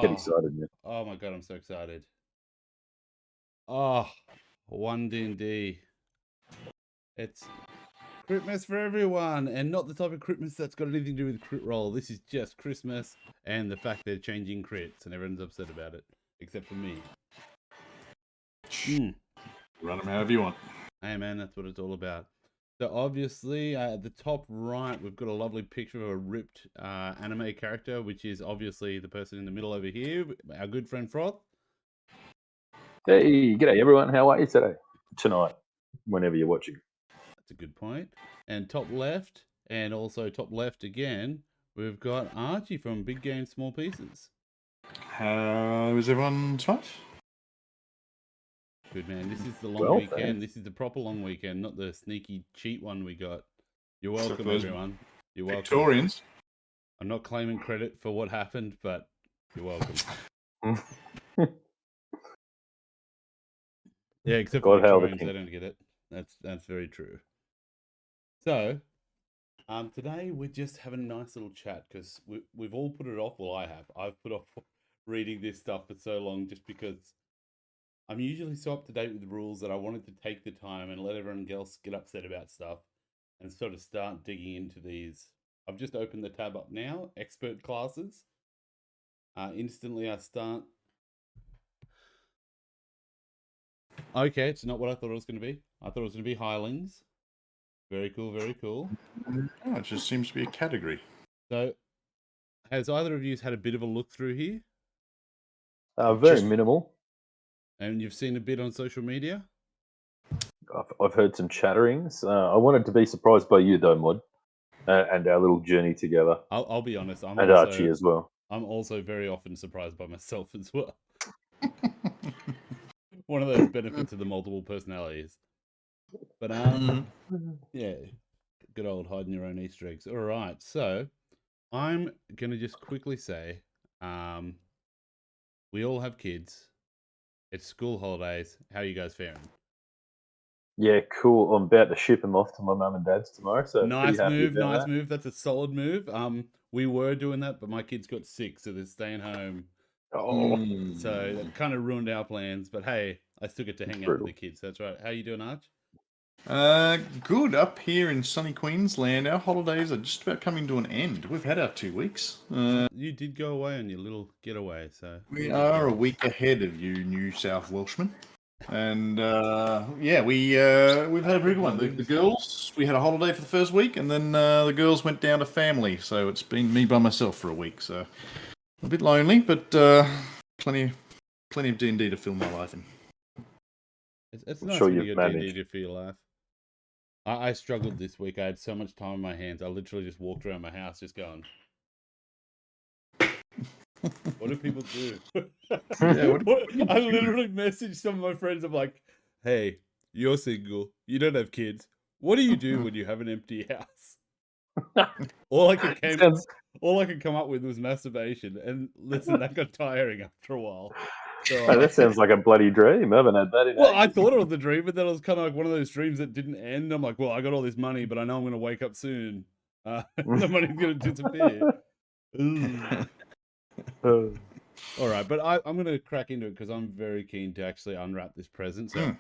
Get Oh, excited, man. oh my God, I'm so excited. Oh, 1D&D. It's Christmas for everyone, and not the type of Christmas that's got anything to do with crit roll. This is just Christmas and the fact they're changing crits, and everyone's upset about it, except for me. Run them however you want. Hey man, that's what it's all about. So obviously, at the top right, we've got a lovely picture of a ripped anime character, which is obviously the person in the middle over here, our good friend Froth. Hey, g'day everyone. How are you today? Tonight, whenever you're watching. That's a good point. And top left, and also top left again, we've got Archie from Big Game Small Pieces. How is everyone tonight? Good man. This is the long weekend. Thanks. This is the proper long weekend, not the sneaky cheat one we got. You're welcome, everyone. You're welcome. Victorians. I'm not claiming credit for what happened, but you're welcome. Yeah, except for Victorians, they don't get it. That's very true. So, today we're just having a nice little chat because we've all put it off. Well, I have. I've put off reading this stuff for so long just because I'm usually so up to date with the rules that I wanted to take the time and let everyone else get upset about stuff and sort of start digging into these. I've just opened the tab up now, expert classes. Instantly I start. Okay, it's not what I thought it was going to be. I thought it was going to be hirelings. Very cool, very cool. Oh, it just seems to be a category. So, has either of you had a bit of a look through here? Very minimal. And you've seen a bit on social media? I've heard some chatterings. I wanted to be surprised by you, though, Mod, and our little journey together. I'll be honest. And Archie as well. I'm also very often surprised by myself as well. One of those benefits of the multiple personalities. But yeah, good old hiding your own Easter eggs. All right, so I'm gonna just quickly say, we all have kids. It's school holidays. How are you guys faring? Yeah, cool. I'm about to ship them off to my mum and dad's tomorrow. So nice move, nice move. That's a solid move. We were doing that, but my kids got sick, so they're staying home. So that kind of ruined our plans. But hey, I still get to hang out with the kids. That's right. How you doing, Arch? Good. Up here in sunny Queensland, our holidays are just about coming to an end. We've had our 2 weeks. You did go away on your little getaway, so we are a week ahead of you, New South Welshmen. And yeah, we've had a pretty good one. The girls, we had a holiday for the first week, and then the girls went down to family. So it's been me by myself for a week. So a bit lonely, but plenty of D&D to fill my life in. It's nice when you got D&D to fill your life. I struggled this week. I had so much time on my hands. I literally just walked around my house just going, what do people do? I literally messaged some of my friends. I'm like, hey, you're single. You don't have kids. What do you do when you have an empty house? All I could come up with was masturbation. And listen, that got tiring after a while. So, that sounds like a bloody dream. I haven't had that in ages. I thought it was a dream, but then it was kind of like one of those dreams that didn't end. I'm like, well, I got all this money, but I know I'm going to wake up soon. The money's going to disappear. All right, but I'm going to crack into it because I'm very keen to actually unwrap this present. So,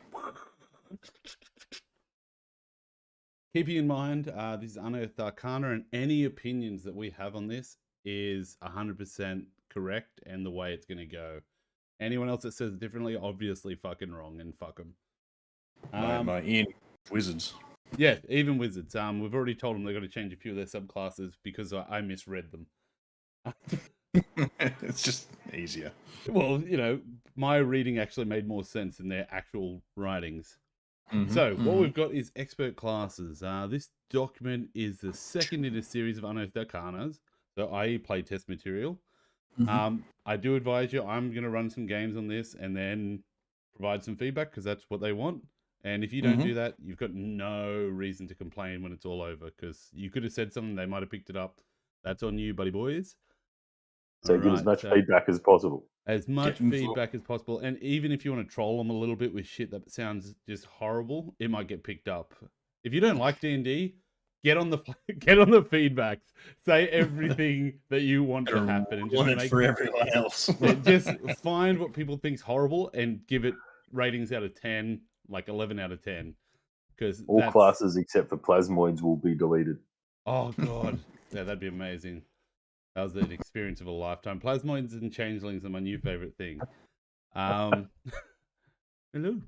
keeping in mind, this is Unearthed Arcana, and any opinions that we have on this is 100% correct and the way it's going to go. Anyone else that says differently, obviously fucking wrong, and fuck them. My Ian wizards. Yeah, even wizards. We've already told them they've got to change a few of their subclasses because I misread them. It's just easier. Well, you know, my reading actually made more sense than their actual writings. So what we've got is expert classes. This document is the second in a series of Unearthed Arcanas, so i.e. playtest material. I do advise you, I'm going to run some games on this and then provide some feedback because that's what they want. And if you don't do that, you've got no reason to complain when it's all over because you could have said something, they might have picked it up. That's on you, buddy boys. So give as much feedback as possible. As much feedback as possible. And even if you want to troll them a little bit with shit that sounds just horrible, it might get picked up. If you don't like D&D, get on the feedbacks. Say everything that you want to happen, and just ruin it make for everyone else. yeah, just find what people think's horrible and give it ratings out of 10, like 11 out of 10. Because All classes except for plasmoids will be deleted. Oh god, yeah, that'd be amazing. That was an experience of a lifetime. Plasmoids and changelings are my new favorite thing. Hello,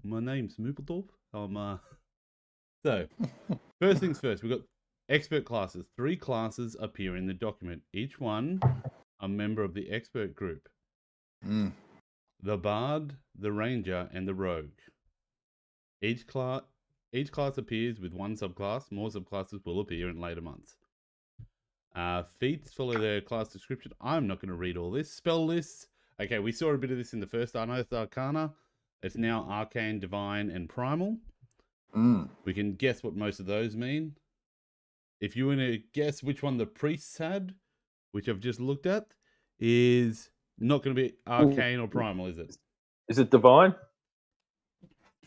my name's Moopledorp. So, first things first, we've got expert classes. 3 classes appear in the document. Each one a member of the expert group. The Bard, the Ranger, and the Rogue. Each class appears with 1 subclass. More subclasses will appear in later months. Feats follow their class description. I'm not going to read all this. Spell lists. Okay, we saw a bit of this in the first Unearthed Arcana. It's now Arcane, Divine, and Primal. We can guess what most of those mean. If you want to guess which one the priests had, which I've just looked at, is not going to be Arcane or Primal, is it? Is it Divine?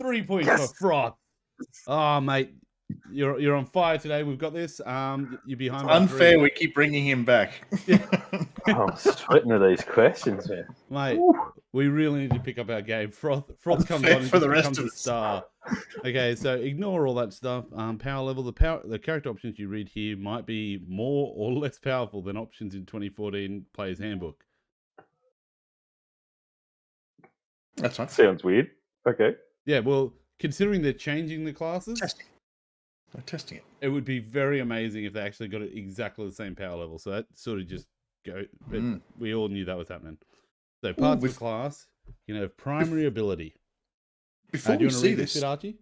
3 points for Froth. Oh, mate, you're on fire today. We've got this. You're behind. It's unfair. We keep bringing him back. I'm sweating at these questions, man. Mate, we really need to pick up our game. Froth comes on and for the rest becomes of a star. Okay, so ignore all that stuff. Power level. The character options you read here might be more or less powerful than options in 2014 Player's Handbook. That's right. Sounds weird. Okay. Yeah, well, considering they're changing the classes, They're testing it. It would be very amazing if they actually got it exactly the same power level. So that sort of just but we all knew that was happening. So parts of the class, primary ability. Before we see this, Archie?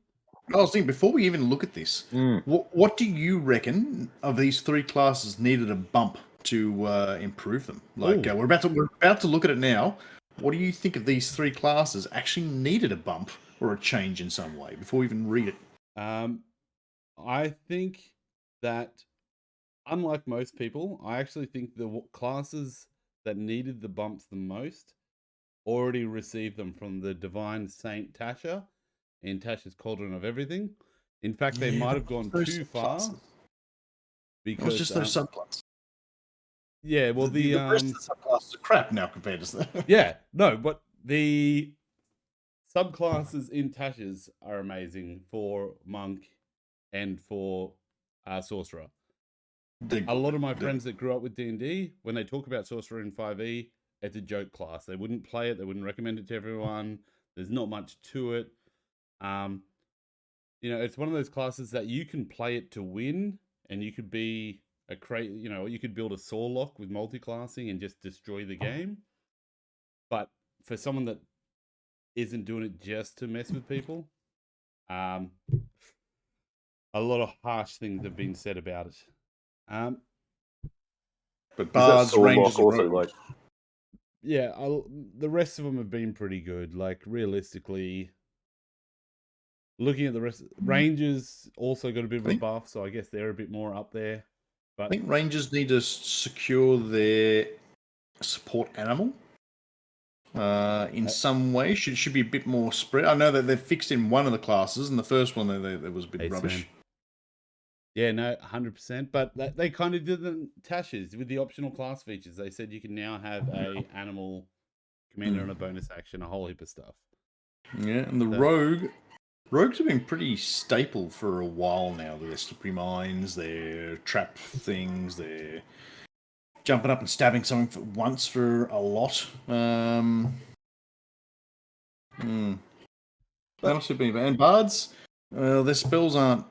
I was thinking, before we even look at this, what do you reckon of these 3 classes needed a bump to improve them? Like we're about to look at it now. What do you think of these 3 classes actually needed a bump or a change in some way before we even read it? I think that, unlike most people, I actually think the classes that needed the bumps the most already received them from the Divine Saint Tasha in Tasha's Cauldron of Everything. In fact, they might have gone too far. Because it was just those subclasses. Yeah, well, the rest of the subclasses are crap now compared to that. Yeah, no, but the subclasses in Tasha's are amazing for Monk and for Sorcerer. A lot of my friends that grew up with D&D, when they talk about Sorcerer in 5e, it's a joke class. They wouldn't play it. They wouldn't recommend it to everyone. There's not much to it. It's one of those classes that you can play it to win, and you could be you could build a Sorlock with multi-classing and just destroy the game. But for someone that isn't doing it just to mess with people, a lot of harsh things have been said about it. But Bards, Rangers, also the rest of them have been pretty good. Like, realistically, looking at the rest, Rangers also got a bit of a buff, so I guess they're a bit more up there. But I think Rangers need to secure their support animal in some way. Should be a bit more spread. I know that they're fixed in one of the classes, and the first one there was a bit rubbish. Sven. Yeah, no, 100%. But they kind of did the Tashes with the optional class features. They said you can now have a animal commander on a bonus action, a whole heap of stuff. Yeah, and the Rogues have been pretty staple for a while now. Their slippery mines, their trap things, they're jumping up and stabbing something for a lot. That must have been. And Bards, their spells aren't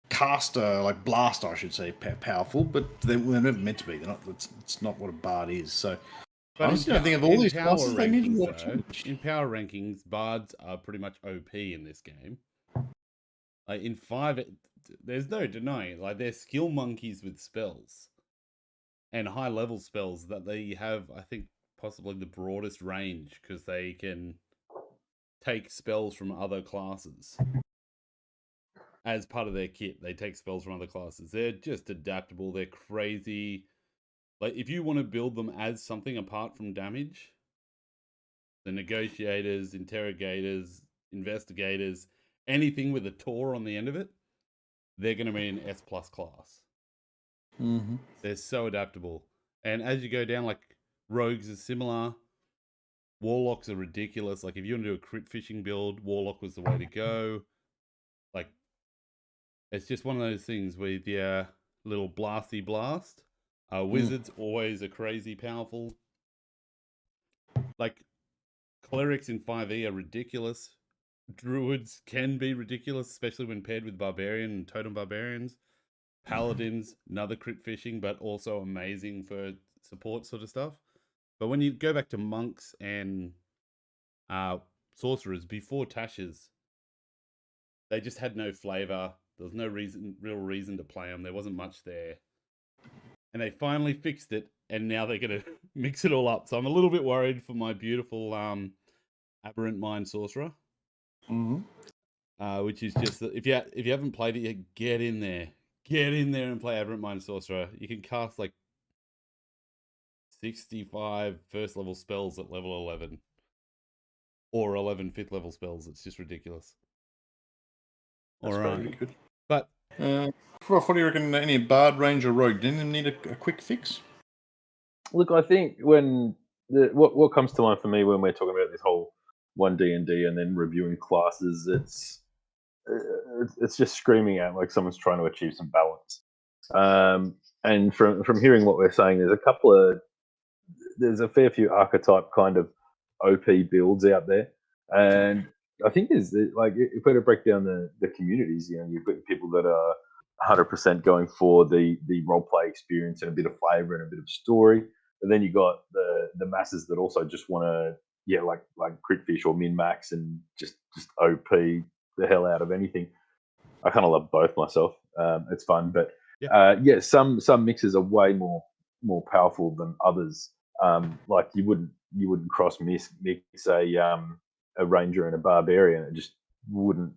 caster, like blaster, I should say, powerful, but they're never meant to be. They're not. It's not what a Bard is. So. But honestly, I think of all these classes, they need more. In power rankings, Bards are pretty much OP in this game. Like in 5, there's no denying it. Like, they're skill monkeys with spells and high level spells that they have. I think possibly the broadest range because they can take spells from other classes as part of their kit. They take spells from other classes. They're just adaptable. They're crazy. Like, if you want to build them as something apart from damage, the negotiators, interrogators, investigators, anything with a Tor on the end of it, they're going to be an S+ class. They're so adaptable. And as you go down, like, rogues are similar. Warlocks are ridiculous. Like, if you want to do a crit fishing build, Warlock was the way to go. Like, it's just one of those things with your little blasty blast. Wizards always are crazy powerful. Like, clerics in 5e are ridiculous. Druids can be ridiculous, especially when paired with barbarian and totem barbarians. Paladins, another crit fishing, but also amazing for support sort of stuff. But when you go back to monks and sorcerers before Tashes, they just had no flavor. There was no real reason to play them. There wasn't much there. And they finally fixed it, and now they're going to mix it all up. So I'm a little bit worried for my beautiful Aberrant Mind Sorcerer. Which is just, if you haven't played it yet, get in there. Get in there and play Aberrant Mind Sorcerer. You can cast like 65 first level spells at level 11. Or 11 fifth level spells. It's just ridiculous. That's very good. But what do you reckon? Any Bard, Ranger, Rogue? Didn't them need a quick fix? Look, I think when what comes to mind for me when we're talking about this whole 1D&D and then reviewing classes, it's just screaming out like someone's trying to achieve some balance. And from hearing what we're saying, there's a fair few archetype kind of OP builds out there, and I think there's like, if we're to break down the communities, you've got people that are 100% going for the role play experience and a bit of flavor and a bit of story, but then you got the masses that also just want to like crit fish or min max and just OP the hell out of anything. I kind of love both myself. It's fun, but some mixes are way more powerful than others. Like you wouldn't cross mix a ranger and a barbarian. It just wouldn't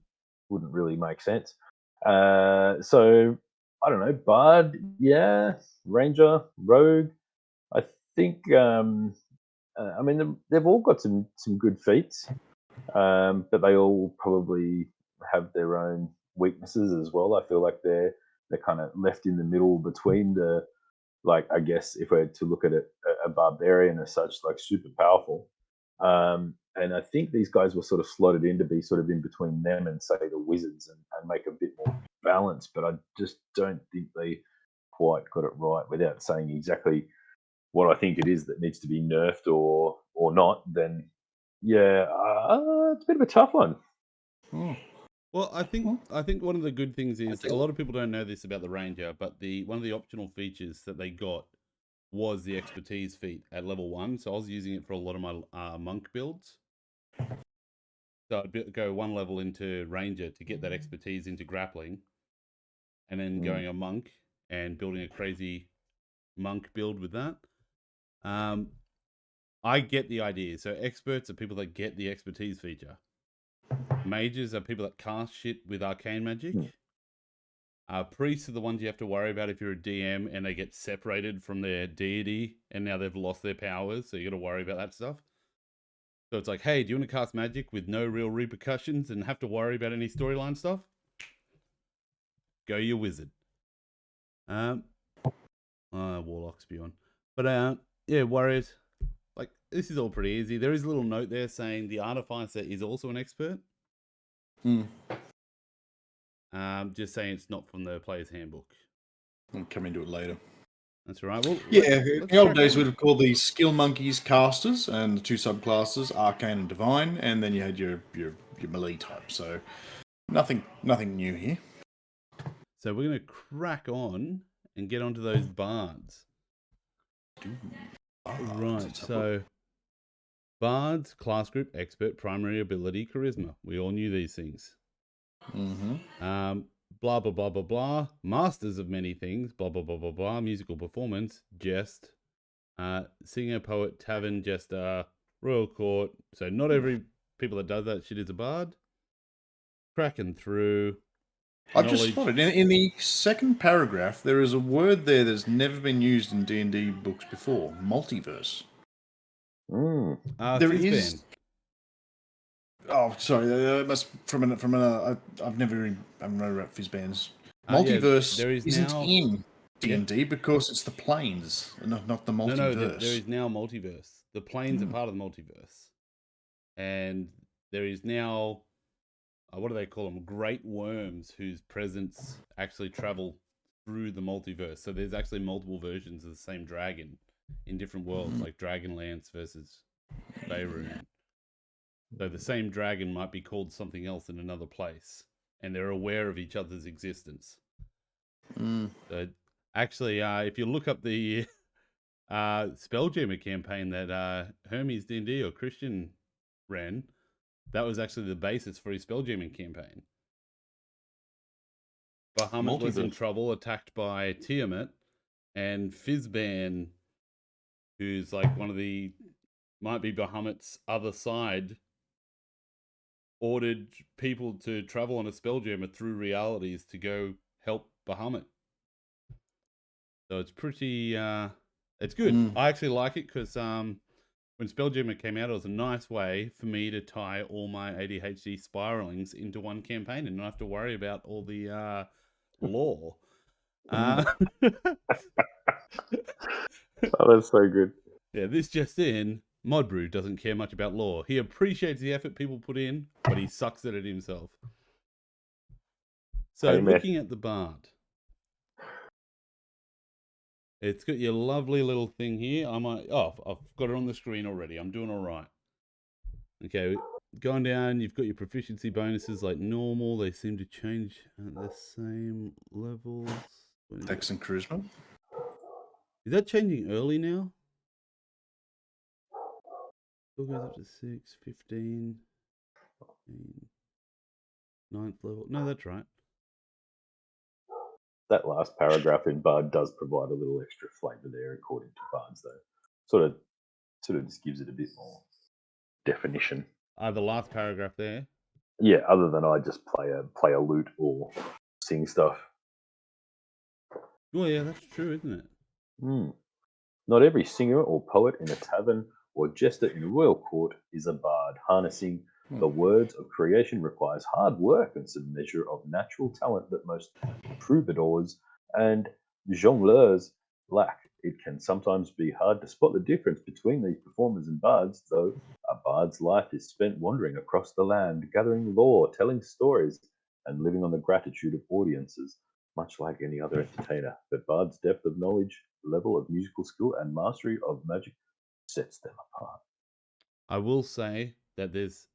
really make sense. So I don't know, bard, ranger, rogue. I think I mean they've all got some good feats, but they all probably have their own weaknesses as well. I feel like they're kind of left in the middle between the, like, I guess if we're to look at it, a barbarian as such, like super powerful. And I think these guys were sort of slotted in to be sort of in between them and say the wizards and make a bit more balance. But I just don't think they quite got it right without saying exactly what I think it is that needs to be nerfed or not. Then it's a bit of a tough one. Well, I think one of the good things is a lot of people don't know this about the Ranger, but one of the optional features that they got was the expertise feat at level 1. So I was using it for a lot of my monk builds. So I'd go one level into Ranger to get that expertise into grappling, and then going a monk and building a crazy monk build with that. I get the idea. So experts are people that get the expertise feature. Mages are people that cast shit with arcane magic. Priests are the ones you have to worry about if you're a DM and they get separated from their deity and now they've lost their powers, so you got to worry about that stuff. So it's like, hey, do you want to cast magic with no real repercussions and have to worry about any storyline stuff? Go your wizard. Warlocks beyond. But warriors. Like, this is all pretty easy. There is a little note there saying the artificer is also an expert. Just saying it's not from the player's handbook. I'll come into it later. That's right. Well, in the old days, we'd have called these skill monkeys casters, and the two subclasses, arcane and divine, and then you had your melee type. So nothing new here. So we're going to crack on and get onto those bards. Right. So bards, class group, expert, primary ability, charisma. We all knew these things. Blah blah blah blah blah. Masters of many things. Blah blah blah blah blah. Musical performance. Jest. Singer, poet, tavern, jester, royal court. So not every people that does that shit is a bard. Cracking through. I've just spotted in the second paragraph there is a word there that's never been used in D&D books before. Multiverse. There is. Oh, sorry. That's from I've never read FizzCannons. Multiverse there is isn't now in D&D because it's the planes, not the multiverse. No, there is now multiverse. The planes are part of the multiverse, and there is now what do they call them? Great worms whose presence actually travel through the multiverse. So there's actually multiple versions of the same dragon in different worlds, like Dragonlance versus Faerun. So the same dragon might be called something else in another place, and they're aware of each other's existence. So actually, if you look up the Spelljammer campaign that Hermes D&D or Christian ran, that was actually the basis for his Spelljamming campaign. Bahamut was in trouble, attacked by Tiamat, and Fizzban, who's like might be Bahamut's other side, ordered people to travel on a Spelljammer through realities to go help Bahamut. So it's pretty, it's good. I actually like it because when Spelljammer came out, it was a nice way for me to tie all my ADHD spiralings into one campaign and not have to worry about all the lore. Oh, that's so good. Yeah, this just in, Modbrew doesn't care much about lore. He appreciates the effort people put in, but he sucks at it himself. So looking at the Bard, it's got your lovely little thing here. I've got it on the screen already. I'm doing all right. Okay, going down, you've got your proficiency bonuses like normal. They seem to change at the same levels. Dex and Charisma. Is that changing early now? Still goes up to 6, 15, 9th level. No, that's right. That last paragraph in Bard does provide a little extra flavour there, according to Bards, though. Sort of just gives it a bit more definition. The last paragraph there. Yeah, other than I just play a lute or sing stuff. Well, yeah, that's true, isn't it? Not every singer or poet in a tavern or jester in a royal court is a bard. Harnessing the words of creation requires hard work and some measure of natural talent that most troubadours and jongleurs lack. It can sometimes be hard to spot the difference between these performers and bards, though a bard's life is spent wandering across the land, gathering lore, telling stories, and living on the gratitude of audiences, much like any other entertainer. But bard's depth of knowledge, level of musical skill, and mastery of magic sets them apart. I will say that there's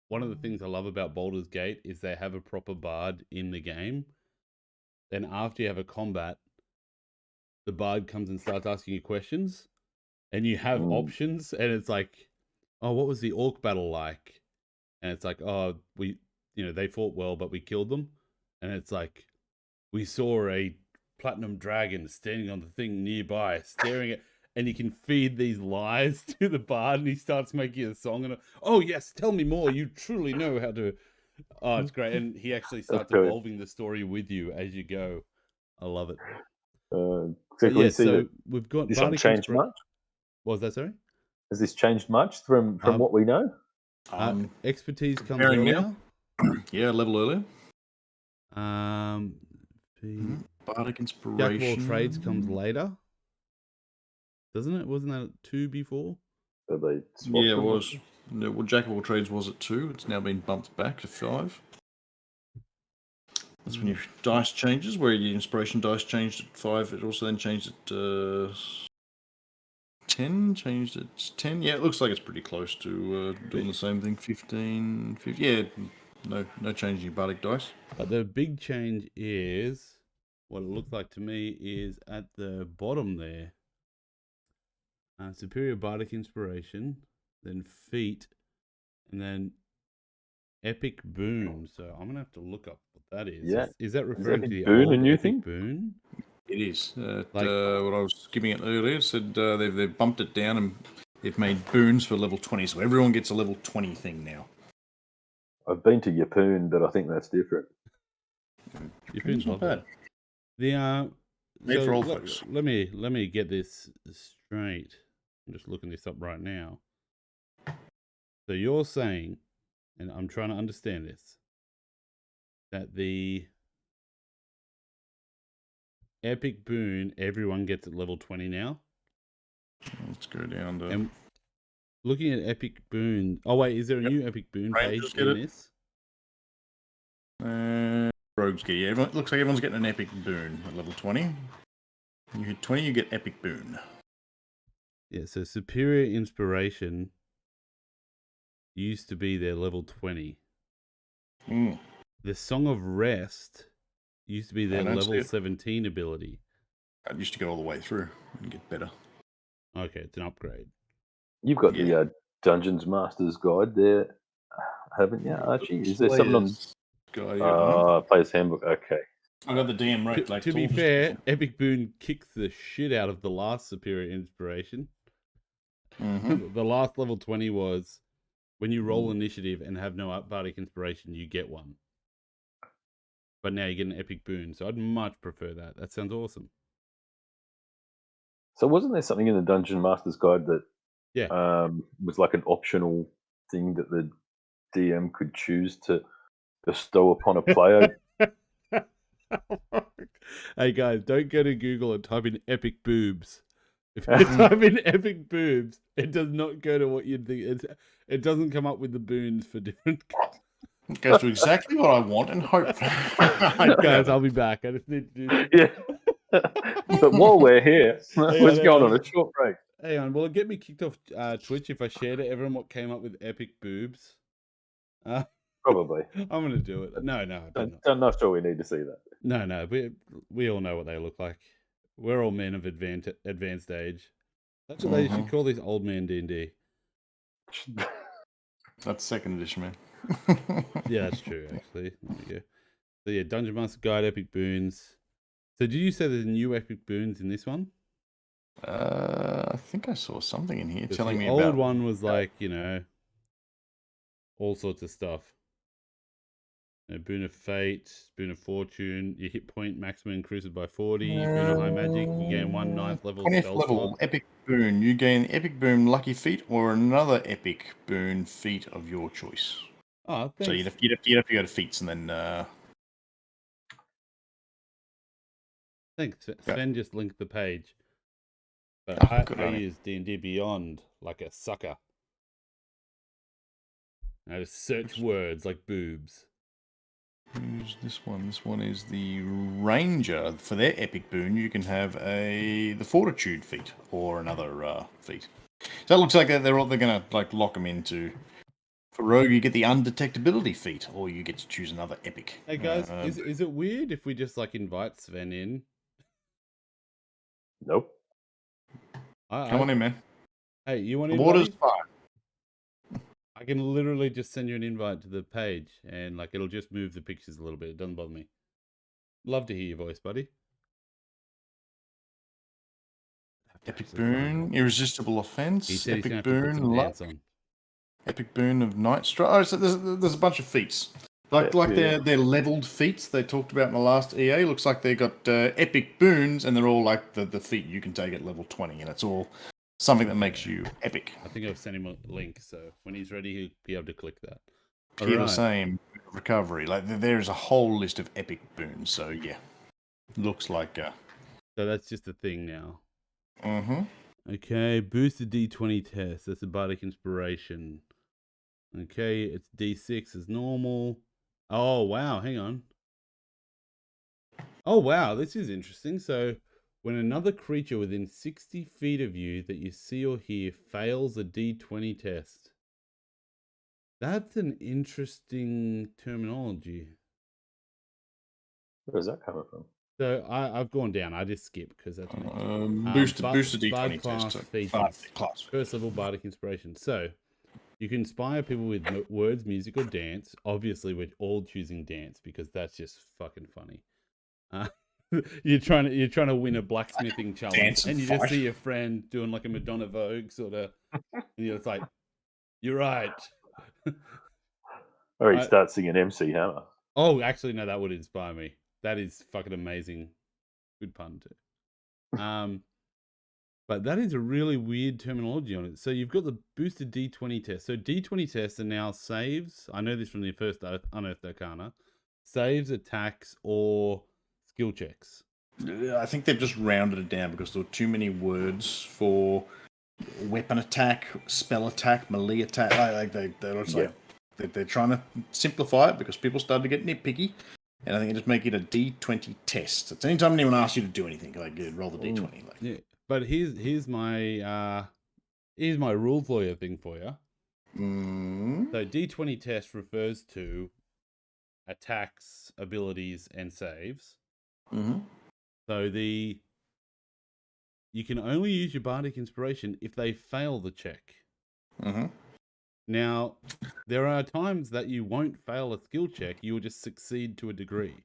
one of the things I love about Baldur's Gate is they have a proper bard in the game. Then after you have a combat, the bard comes and starts asking you questions, and you have options, and it's like, oh, what was the orc battle like? And it's like, oh, they fought well, but we killed them. And it's like, we saw a platinum dragon standing on the thing nearby, staring at, and you can feed these lies to the bard, and he starts making a song, and oh yes, tell me more. You truly know how to. Oh, it's great, and he actually starts evolving the story with you as you go. I love it. So we've got this one changed much. What was that, sorry? Has this changed much from what we know? Expertise comes earlier. Yeah, a level earlier. Bardock Inspiration. Jack of all trades comes later, doesn't it? Wasn't that 2 before? Yeah, it was. Well, Jack of all trades was at 2. It's now been bumped back to 5. That's when your dice changes. Where your inspiration dice changed at 5, it also then changed at 10. Changed at 10. Yeah, it looks like it's pretty close to doing the same thing. 15. Yeah, no change in your Bardic dice. But the big change is, what it looks like to me, is at the bottom there. Superior Bardic Inspiration, then Feat, and then Epic Boon. So I'm gonna have to look up what that is. Yeah. Is that referring to the Boon, old a new Epic thing? Boon? It is. What I was giving it earlier said they've bumped it down and they've made boons for level 20, so everyone gets a level 20 thing now. I've been to Yapoon, but I think that's different. Yapoon's not bad. Made for old folks. Let me get this straight. I'm just looking this up right now. So you're saying, and I'm trying to understand this, that the epic boon, everyone gets at level 20 now. Let's go down to. And looking at epic boon. Oh wait, is there a new epic boon Rangers page in this? Rogues get. Yeah, it looks like everyone's getting an epic boon at level 20. You hit 20, you get epic boon. Yeah, so superior inspiration used to be their level 20. The Song of Rest used to be their level 17 ability. That used to go all the way through and get better. Okay, it's an upgrade. You've got the Dungeons Master's Guide there, haven't you, Archie? Is there something on Player's Handbook? Okay. I got the DM right. To be fair, Epic Boon kicks the shit out of the last superior inspiration. The last level 20 was when you roll initiative and have no Bardic inspiration, you get one. But now you get an epic boon, so I'd much prefer that. That sounds awesome. So wasn't there something in the Dungeon Master's Guide that was like an optional thing that the DM could choose to bestow upon a player? Hey guys, don't go to Google and type in epic boobs. If you type in epic boobs, it does not go to what you'd think. It doesn't come up with the boons for different. It goes to exactly what I want and hope. Guys, I'll be back. I just need to do. Yeah. But while we're here, let's go on a short break. Hang on, will it get me kicked off Twitch if I share to everyone what came up with epic boobs? Probably. I'm gonna do it. No, I'm not sure we need to see that. No. We all know what they look like. We're all men of advanced age. That's what they should call these old man D&D. That's second edition, man. Yeah, that's true. Actually, there you go. So yeah, Dungeon Master Guide, epic boons. So did you say there's new epic boons in this one? I think I saw something in here telling me the about. old one was like, all sorts of stuff. Boon of Fate, Boon of Fortune, you hit point maximum increases by 40, Boon of High Magic, you gain 1 9th level 20th spell level, slot. epic boon. You gain epic boon lucky feat or another epic boon feat of your choice. Oh, thanks. So you'd have to go to feats and then... Thanks. Sven just linked the page. But I use D&D Beyond like a sucker. I just search words like boobs. Who's this one? This one is the Ranger. For their epic boon, you can have the Fortitude feat or another feat. So it looks like they're going to like lock them into. For Rogue, you get the Undetectability feat, or you get to choose another epic. Hey guys, is it weird if we just like invite Sven in? Nope. Come on in, man. Hey, you want to? The water's fine. I can literally just send you an invite to the page, and like it'll just move the pictures a little bit. It doesn't bother me. Love to hear your voice, buddy. Epic boon, irresistible offense. Epic boon, luck. Epic boon of night strike. Oh, so there's a bunch of feats. Like they're leveled feats they talked about in the last EA. Looks like they got epic boons, and they're all like the feat you can take at level 20, and it's all something that makes you epic. I think I've sent him a link, so when he's ready, he'll be able to click that. Here the same recovery. Like there's a whole list of epic boons. So yeah, looks like. So that's just a thing now. Okay, boosted D20 test. That's a Bardic inspiration. Okay, it's D6 as normal. Oh wow, hang on. Oh wow, this is interesting. So when another creature within 60 feet of you that you see or hear fails a D20 test. That's an interesting terminology. Where's that coming from? So I've gone down. I just skip because that's boosted D20 test. Class. First level Bardic inspiration. So you can inspire people with words, music, or dance. Obviously, we're all choosing dance because that's just fucking funny. You're trying to win a blacksmithing challenge, and you just see your friend doing like a Madonna Vogue sort of, and you're just like, "You're right." Or he starts singing MC Hammer. Oh, actually, no, that would inspire me. That is fucking amazing. Good pun too. But that is a really weird terminology on it. So you've got the boosted D20 test. So D20 tests are now saves. I know this from the first Unearthed Arcana. Saves, attacks, or skill checks. I think they've just rounded it down because there were too many words for weapon attack, spell attack, melee attack. They're trying to simplify it because people started to get nitpicky. And I think they just make it a D20 test. It's anytime anyone asks you to do anything, like roll the D20. Like. Yeah, but here's my rules lawyer thing for you. So D20 test refers to attacks, abilities, and saves. So you can only use your Bardic Inspiration if they fail the check. Now, there are times that you won't fail a skill check; you will just succeed to a degree.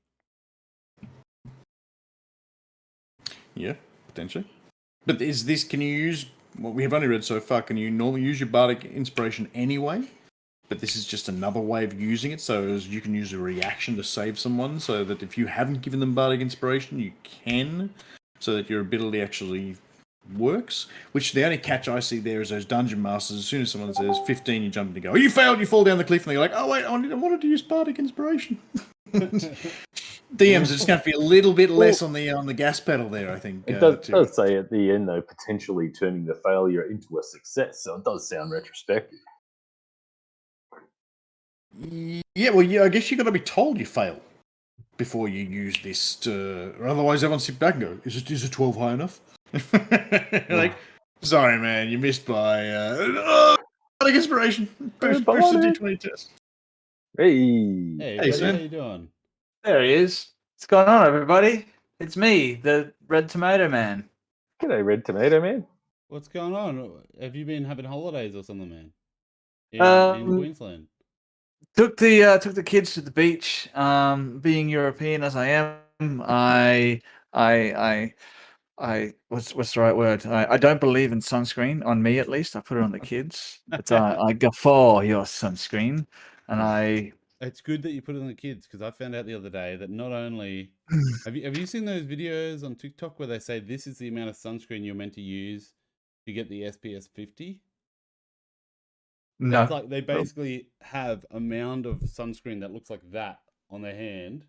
Yeah, potentially. But can you use what we have only read so far? Can you normally use your Bardic Inspiration anyway? But this is just another way of using it, so as you can use a reaction to save someone, so that if you haven't given them Bardic Inspiration, you can, so that your ability actually works. Which the only catch I see there is those dungeon masters. As soon as someone says 15, you jump in and go, "Oh, you failed! You fall down the cliff!" And they're like, "Oh wait, I wanted to use Bardic Inspiration." DMs are just going to be a little bit less on the gas pedal there, I think. It does say at the end, though, potentially turning the failure into a success, so it does sound retrospective. Yeah, well, I guess you got to be told you failed before you use this, or otherwise everyone sit back and go, "Is a 12 high enough?" Like, sorry, man, you missed by Bardic Inspiration. Boost the D20 test. Hey, Sven. how you doing? There he is. What's going on, everybody? It's me, the Red Tomato Man. G'day, Red Tomato Man. What's going on? Have you been having holidays or something, man? In Queensland. Took the kids to the beach. Being European as I am, I what's the right word? I don't believe in sunscreen on me, at least. I put it on the kids, but I guffaw your sunscreen, and It's good that you put it on the kids, because I found out the other day that not only have you seen those videos on TikTok where they say this is the amount of sunscreen you're meant to use to get the SPS 50? No. It's like they basically have a mound of sunscreen that looks like that on their hand,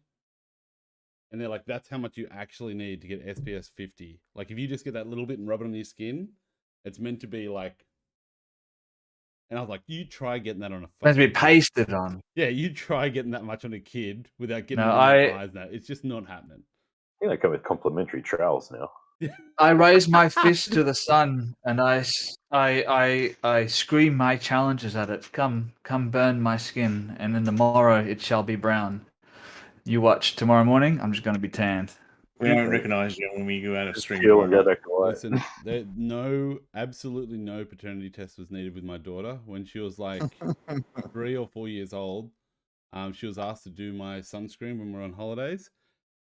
and they're like, that's how much you actually need to get SPS 50. Like, if you just get that little bit and rub it on your skin, it's meant to be like. And I was like, you try getting that on a Meant to be kid. pasted on. Yeah, you try getting that much on a kid without getting No, it in their eyes now. It's just not happening. I think they come with complimentary trowels now. I raise my fist to the sun and I scream my challenges at it. Come burn my skin, and in the morrow it shall be brown. You watch tomorrow morning. I'm just going to be tanned. We don't recognise you when we go out of string. Listen, absolutely no paternity test was needed with my daughter. When she was like 3 or 4 years old, she was asked to do my sunscreen when we're on holidays.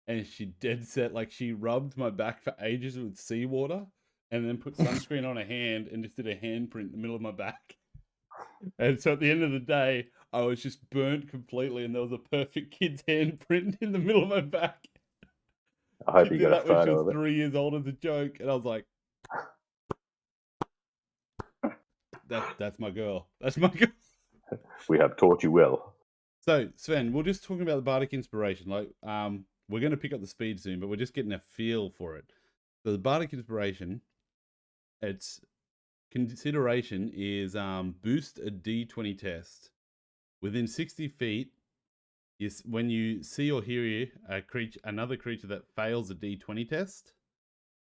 And she dead set, like, she rubbed my back for ages with seawater and then put sunscreen on her hand and just did a handprint in the middle of my back. And so at the end of the day, I was just burnt completely, and there was a perfect kid's handprint in the middle of my back. I hope you got a photo of it. When she was 3 years old as a joke, and I was like, that's my girl. That's my girl. We have taught you well. So, Sven, we're just talking about the Bardic Inspiration. Like, we're going to pick up the speed soon, but we're just getting a feel for it. So the Bardic Inspiration, its consideration is boost a D20 test. Within 60 feet, when you see or hear another creature that fails a D20 test,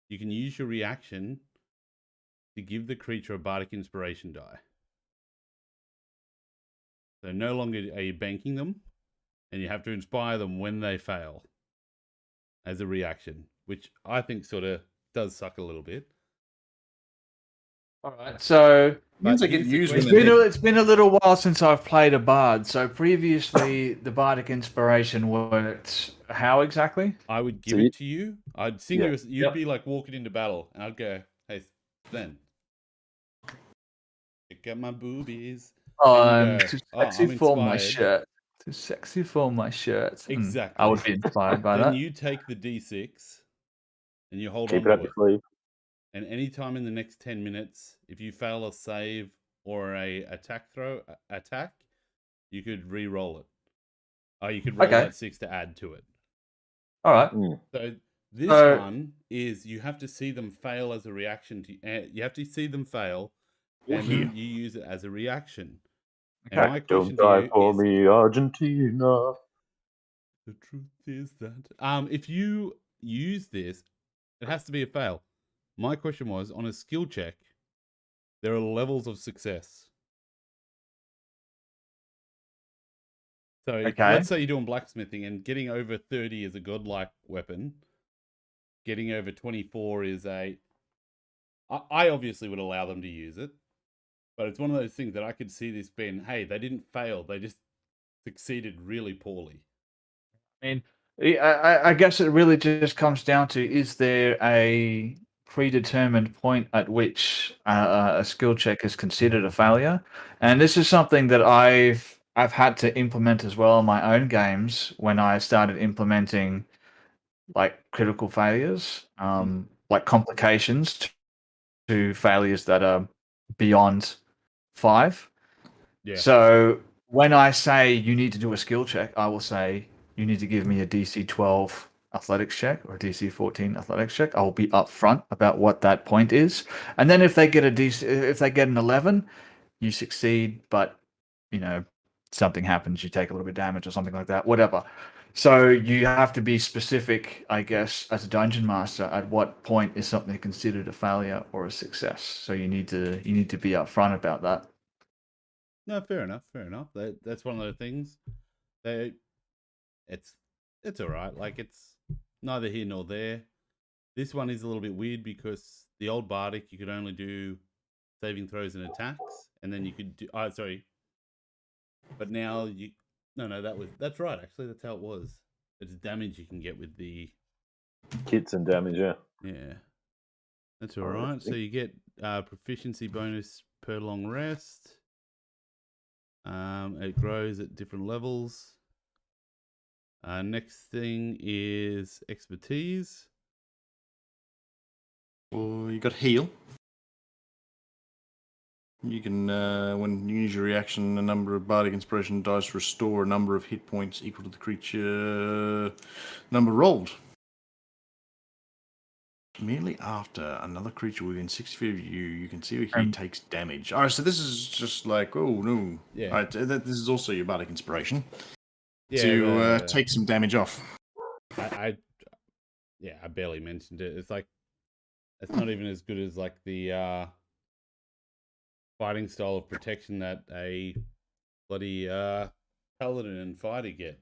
you can use your reaction to give the creature a Bardic Inspiration die. So no longer are you banking them, and you have to inspire them when they fail as a reaction, which I think sort of does suck a little bit. All right, so it's been a little while since I've played a bard. So previously, the Bardic Inspiration worked how exactly? I would give it to you. I'd sing you. You'd be like walking into battle, and I'd go, "Hey, Sven, pick up my boobies." I'm too sexy for my shirt. Too sexy for my shirt. Exactly. I would be inspired by that. Then you take the D6 and you hold Keep on it to up your sleeve. And anytime in the next 10 minutes, if you fail a save or a attack, you could re-roll it. You could roll that 6 to add to it. All right. So This one is you have to see them fail as a reaction to. You have to see them fail, and then you use it as a reaction. And my question Don't die to for you is, me, Argentina. the truth is that if you use this, it has to be a fail. My question was, on a skill check, there are levels of success. So let's say you're doing blacksmithing and getting over 30 is a godlike weapon. Getting over 24 is I obviously would allow them to use it. But it's one of those things that I could see this being, hey, they didn't fail. They just succeeded really poorly. I mean, I guess it really just comes down to, is there a predetermined point at which a skill check is considered a failure? And this is something that I've had to implement as well in my own games when I started implementing like critical failures, like complications to failures that are beyond 5. Yeah. So when I say you need to do a skill check, I will say you need to give me a DC 12 athletics check or a DC 14 athletics check. I will be upfront about what that point is, and then if they get an 11, you succeed. But something happens, you take a little bit of damage or something like that, whatever. So you have to be specific, I guess, as a dungeon master, at what point is something considered a failure or a success. So you need to be upfront about that. No, fair enough. That's one of those things. It's all right. Like, it's neither here nor there. This one is a little bit weird because the old Bardock, you could only do saving throws and attacks, and then you could do. Oh, sorry. But now that's right. Actually, that's how it was. It's damage you can get with the Kits and damage, yeah. Yeah, that's all right. So you get proficiency bonus per long rest. It grows at different levels. Next thing is expertise. Well, you got heal. You can, when you use your reaction, a number of bardic inspiration dice restore a number of hit points equal to the creature number rolled. Immediately after another creature within 60 feet of you, you can see he takes damage. All right, so this is just like, oh no. Yeah. All right, this is also your bardic inspiration. Yeah, to take some damage off. I barely mentioned it. It's like, it's not even as good as like the fighting style of protection that a bloody paladin and fighter get.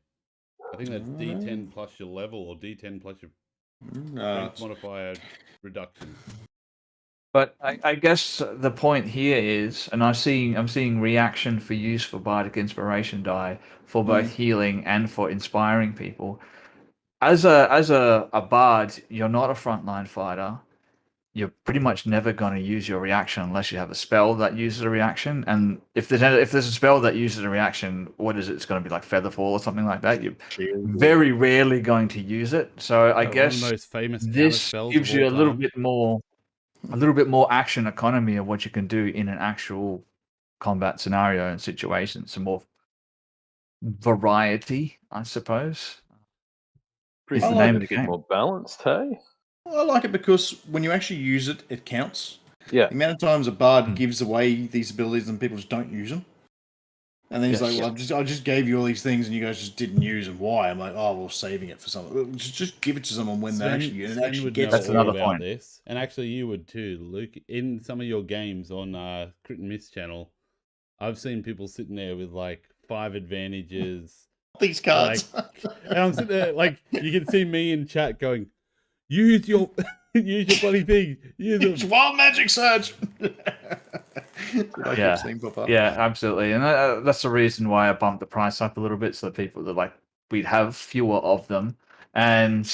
I think that's D10 plus your level, or D10 plus your strength modifier reduction. But I guess the point here is, and I'm seeing reaction for use for bardic inspiration die for both healing and for inspiring people. As a bard, you're not a frontline fighter. You're pretty much never going to use your reaction unless you have a spell that uses a reaction. And if there's a spell that uses a reaction, what is it? It's going to be like Featherfall or something like that. You're very rarely going to use it. So I guess one of those famous this gives you a little bit more action economy of what you can do in an actual combat scenario and situation. Some more variety, I suppose. Pretty the name of the game. More balanced, hey? I like it because when you actually use it, it counts. Yeah. The amount of times a bard gives away these abilities and people just don't use them. And then he's like, well, I just gave you all these things and you guys just didn't use them. Why? I'm like, oh, we're saving it for something. Just give it to someone when they actually use it. Sven would know all about this. And actually you would too, Luke. In some of your games on Crit and Miss channel, I've seen people sitting there with like 5 advantages. These cards. And I'm sitting there, like, you can see me in chat going, use your bloody thing. Use Wild Magic Surge. Yeah, absolutely, and that's the reason why I bumped the price up a little bit, so that people that like we'd have fewer of them, and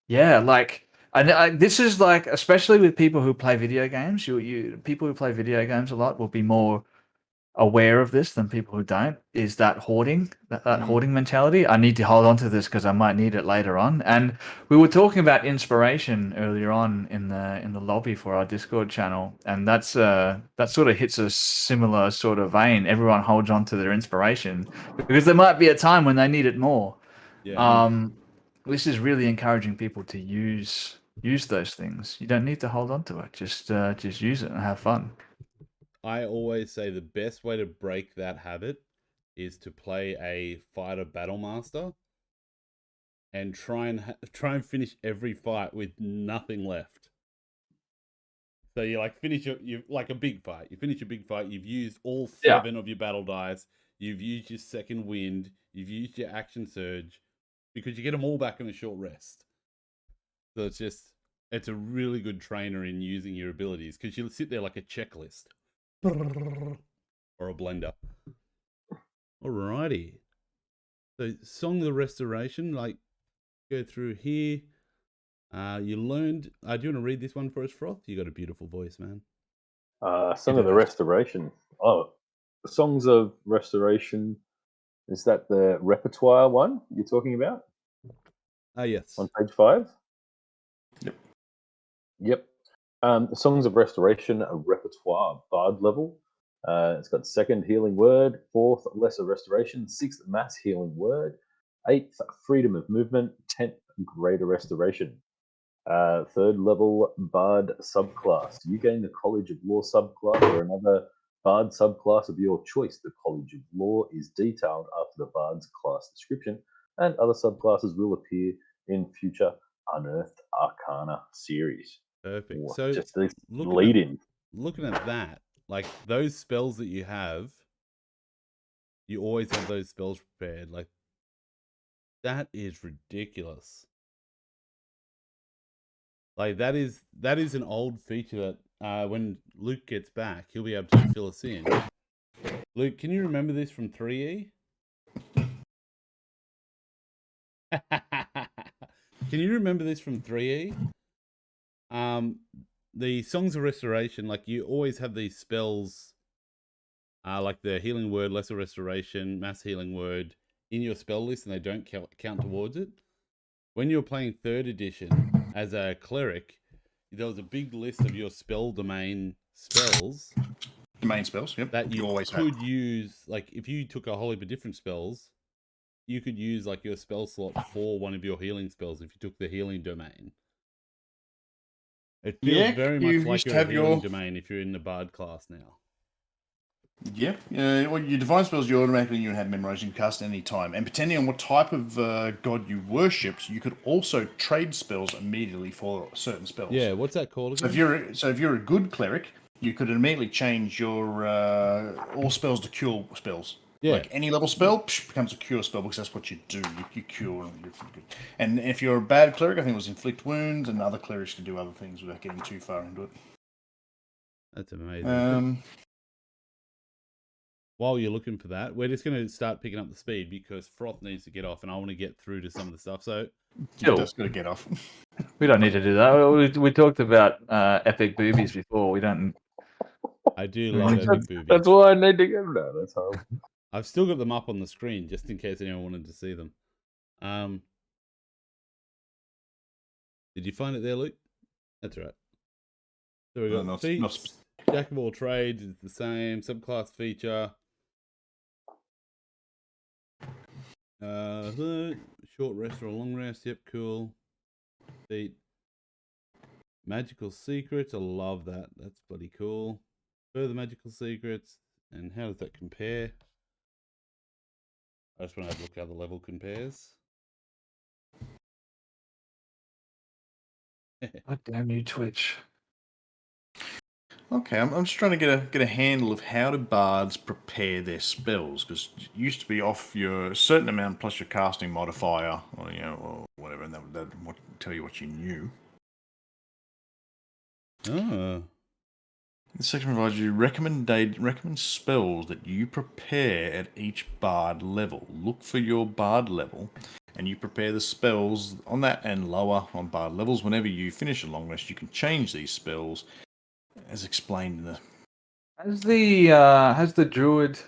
this is like, especially with people who play video games. People who play video games a lot will be more aware of this than people who don't. Is that hoarding, that hoarding mentality? I need to hold on to this because I might need it later on. And we were talking about inspiration earlier on in the lobby for our Discord channel, and that sort of hits a similar sort of vein. Everyone holds on to their inspiration because there might be a time when they need it more. this is really encouraging people to use those things. You don't need to hold on to it. Just use it and have fun. I always say the best way to break that habit is to play a fighter battle master and try and finish every fight with nothing left. So you like finish you like a big fight. You finish a big fight. You've used all 7 of your battle dice. You've used your second wind. You've used your action surge, because you get them all back in a short rest. So it's a really good trainer in using your abilities, because you'll sit there like a checklist or a blender. Alrighty. So Song of the Restoration, like go through here. You learned. Do you want to read this one for us, Froth? You got a beautiful voice, man. Song of the Restoration. Oh, Songs of Restoration. Is that the repertoire one you're talking about? Yes. On page 5? Yep. Yep. Songs of Restoration, a repertoire bard level. It's got 2nd healing word, 4th lesser restoration, 6th mass healing word, 8th freedom of movement, 10th greater restoration. 3rd level bard subclass. You gain the College of Law subclass or another bard subclass of your choice. The College of Law is detailed after the bard's class description, and other subclasses will appear in future Unearthed Arcana series. Perfect. What, So just this lead in. Looking at that, like those spells that you have, you always have those spells prepared. Like that is ridiculous. Like that is an old feature that when Luke gets back, he'll be able to fill us in. Luke, can you remember this from 3E? Can you remember this from 3E? The Songs of Restoration, like you always have these spells, like the healing word, lesser restoration, mass healing word in your spell list, and they don't count towards it. When you're playing 3rd edition as a cleric, there was a big list of your spell domain spells. Domain spells, yep. That you always could use. Like if you took a whole heap of different spells, you could use like your spell slot for one of your healing spells if you took the healing domain. It feels very much like your healing domain if you're in the bard class now. Yeah, well, your divine spells you automatically have memorized, you can cast at any time, and depending on what type of god you worshipped, you could also trade spells immediately for certain spells. Yeah, what's that called again? So if you're a good cleric, you could immediately change your all spells to cure spells. Yeah. Like any level spell becomes a cure spell because that's what you do. You cure them. And if you're a bad cleric, I think it was inflict wounds, and other clerics can do other things without getting too far into it. That's amazing. While you're looking for that, we're just going to start picking up the speed because Froth needs to get off, and I want to get through to some of the stuff. So, just got to get off. We don't need to do that. We talked about epic boobies before. We don't. I do love epic boobies. That's why I need to get that. That's horrible. I've still got them up on the screen just in case anyone wanted to see them. Did you find it there, Luke? That's right. So we got feats. Jack of all trades is the same. Subclass feature. Short rest or a long rest. Yep, cool. Feat. Magical secrets. I love that. That's bloody cool. Further magical secrets. And how does that compare? I just want to have a look how the level compares. God damn you, Twitch. Okay, I'm just trying to get a handle of how do bards prepare their spells, because it used to be off your certain amount plus your casting modifier, or or whatever, and that would tell you what you knew. Oh. This section provides you recommend spells that you prepare at each bard level. Look for your bard level, and you prepare the spells on that and lower on bard levels. Whenever you finish a long rest, you can change these spells, as explained in the. Has the druid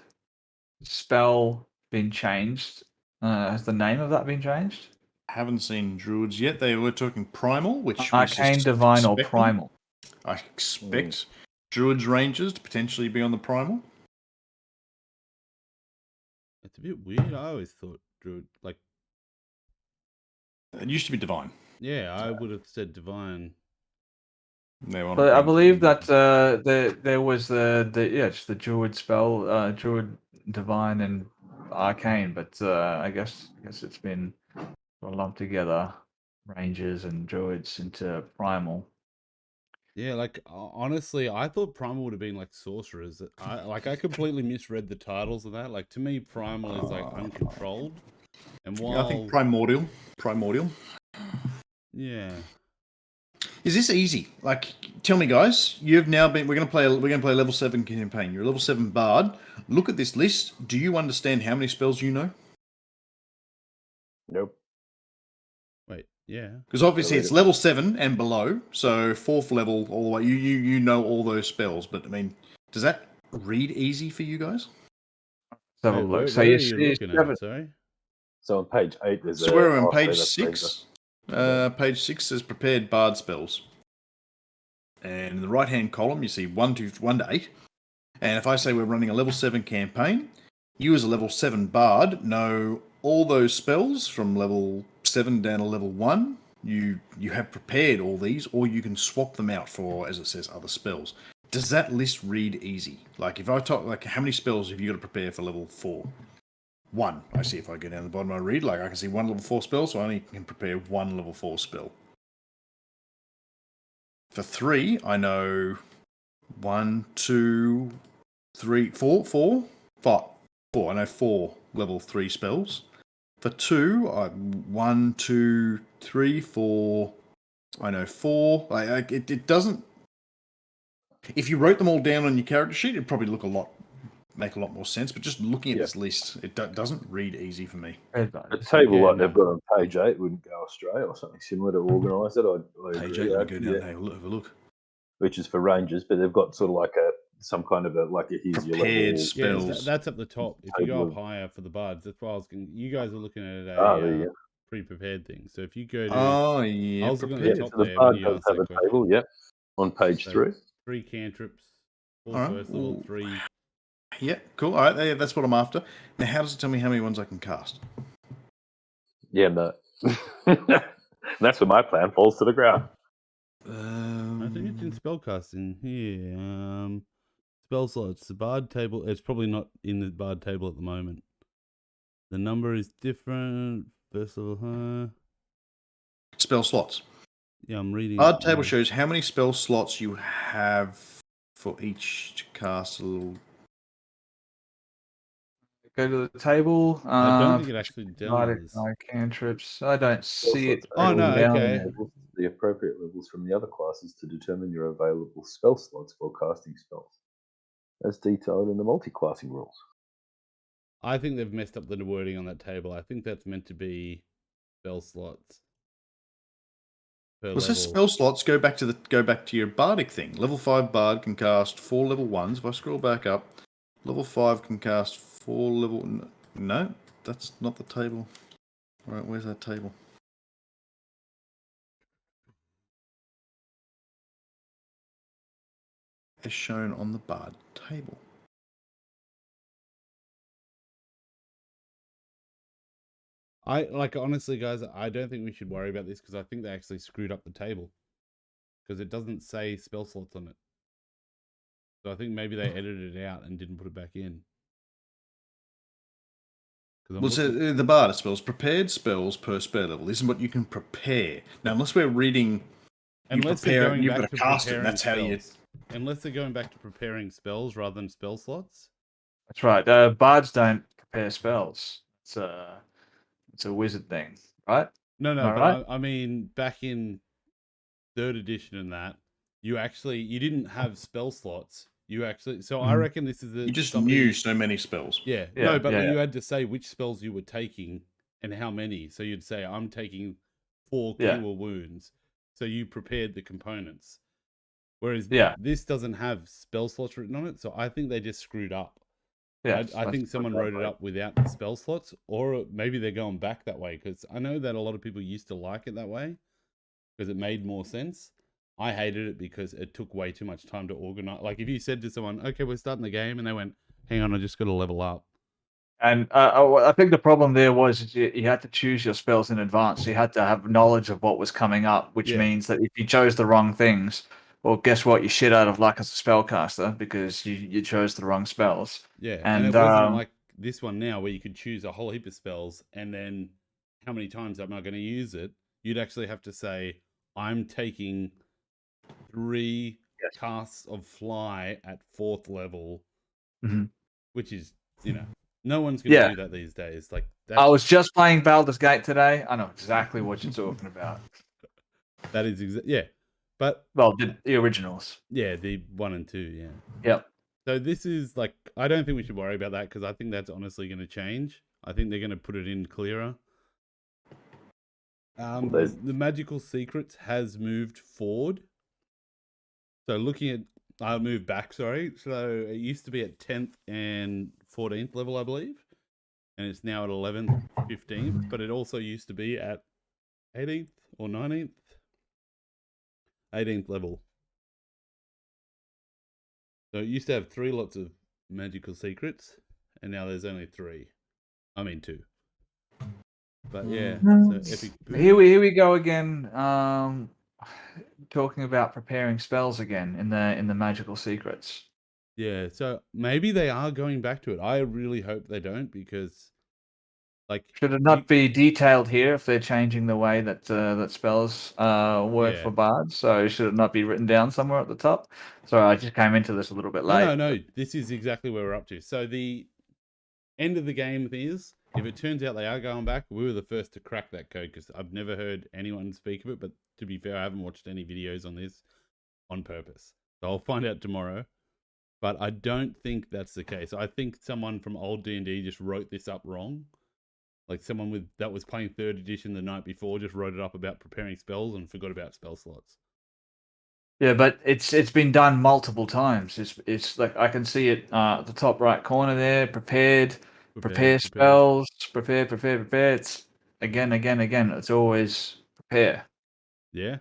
spell been changed? Has the name of that been changed? Haven't seen druids yet. They were talking primal, which Arcane, was divine, or primal. I expect druids rangers to potentially be on the primal. It's a bit weird. I always thought druid It used to be divine. Yeah, I would have said divine. But I believe that there was just the Druid spell, Druid Divine and Arcane, but I guess it's been lumped together, Rangers and Druids into Primal. Yeah, like honestly, I thought Primal would have been like sorcerers. I completely misread the titles of that. Like to me, Primal is like uncontrolled, and while I think primordial. Yeah. Is this easy? Like, tell me, guys. You've now been. We're gonna play a level 7 campaign. You're a level 7 bard. Look at this list. Do you understand how many spells you know? Nope. Wait, yeah. Because obviously it's level 7 and below, so 4th level all the way. You know all those spells, but I mean, does that read easy for you guys? Let's have a look. Where So are you you looking at? Sorry. So on page 8 there's So we're on page 6. Page 6 says prepared bard spells. And in the right-hand column, you see 1 to 8. And if I say we're running a level 7 campaign, you as a level 7 bard know all those spells from level 7 down to level 1. You have prepared all these, or you can swap them out for, as it says, other spells. Does that list read easy? Like, if I talk, like, how many spells have you got to prepare for level 4? 1. I see if I go down the bottom, I read, like, I can see 1 level 4 spell, so I only can prepare 1 level 4 spell. For 3, I know 1, 2, 3, 4, 4, 5. 4. I know 4 level 3 spells. For 2, 1, 2, 3, 4. I know 4. It doesn't. If you wrote them all down on your character sheet, it'd probably make a lot more sense. But just looking at this list, it doesn't read easy for me. A table like they've got on page 8 wouldn't go astray, or something similar to organise it. I Page agree. 8, let me go down and have a look. Which is for Rangers, but they've got sort of like some kind of here's your prepared level. spells. Yeah, that's up the top. If you go up higher for the bards, that's why I was going. You guys are looking at pre-prepared thing. So if you go to, I was looking at the top so the there bard when you does asked have that a question. table, on page 3. 3 cantrips, 4 All first level, 3. Yeah, cool. All right, that's what I'm after. Now, how does it tell me how many ones I can cast? Yeah, no. That's where my plan falls to the ground. I think it's in spellcasting here. Spell slots. The bard table. It's probably not in the bard table at the moment. The number is different. First level, Spell slots. Yeah, I'm reading. Bard table shows how many spell slots you have for each to cast a little. Go to the table. I don't think it actually does. Cantrips. I don't see it. Oh no, okay. The appropriate levels from the other classes to determine your available spell slots for casting spells, as detailed in the multi-classing rules. I think they've messed up the wording on that table. I think that's meant to be spell slots. Well, it says spell slots. Go back to your bardic thing. Level 5 bard can cast 4 level 1s. If I scroll back up, level 5 can cast 4 level. No, that's not the table. All right, where's that table? As shown on the bard table. Honestly, guys, I don't think we should worry about this because I think they actually screwed up the table because it doesn't say spell slots on it. So I think maybe they edited it out and didn't put it back in. Well, so the bard spells, prepared spells per spell level. This is what you can prepare. Now, unless we're reading, unless they're going you've back got to to cast it. preparing That's how you. Unless they're going back to preparing spells rather than spell slots. That's right. Bards don't prepare spells. It's a wizard thing, right? No, but right? I mean, back in 3rd edition and that, you didn't have spell slots. I reckon this is you just knew so many spells. Yeah. No, but you had to say which spells you were taking and how many. So you'd say, I'm taking 4 cure wounds. So you prepared the components. Whereas this doesn't have spell slots written on it. So I think they just screwed up. Yeah, I think someone wrote it up without the spell slots, or maybe they're going back that way because I know that a lot of people used to like it that way because it made more sense. I hated it because it took way too much time to organize. Like if you said to someone, "Okay, we're starting the game," and they went, "Hang on, I just got to level up." And I think the problem there was you had to choose your spells in advance. You had to have knowledge of what was coming up, which means that if you chose the wrong things, well, guess what? You shit out of luck as a spellcaster because you chose the wrong spells. Yeah, And it wasn't like this one now where you could choose a whole heap of spells and then how many times am I going to use it? You'd actually have to say, I'm taking 3 casts of fly at 4th level, which is, no one's going to do that these days. Like I was just playing Baldur's Gate today. I know exactly what you're talking about. That is but the originals. Yeah, the 1 and 2. Yeah. Yep. So this is like, I don't think we should worry about that because I think that's honestly going to change. I think they're going to put it in clearer. The magical secrets has moved forward. So looking at, moved back, sorry. So it used to be at 10th and 14th level, I believe. And it's now at 11th, 15th. But it also used to be at 18th or 19th. 18th level. So it used to have 3 lots of magical secrets. And now there's only 3. I mean 2. But yeah, so epic. Here we go again. Talking about preparing spells again in the magical secrets. Yeah, so maybe they are going back to it. I really hope they don't because, like, should it not be detailed here if they're changing the way that that spells work for bards? So should it not be written down somewhere at the top? Sorry, I just came into this a little bit late. No. This is exactly where we're up to. So the end of the game is, if it turns out they are going back, we were the first to crack that code because I've never heard anyone speak of it. But to be fair, I haven't watched any videos on this on purpose. So I'll find out tomorrow. But I don't think that's the case. I think someone from old D&D just wrote this up wrong. Like someone that was playing 3rd edition the night before just wrote it up about preparing spells and forgot about spell slots. Yeah, but it's been done multiple times. It's like I can see it at the top right corner there. Prepare spells. Prepare. It's again. It's always prepare. Yeah.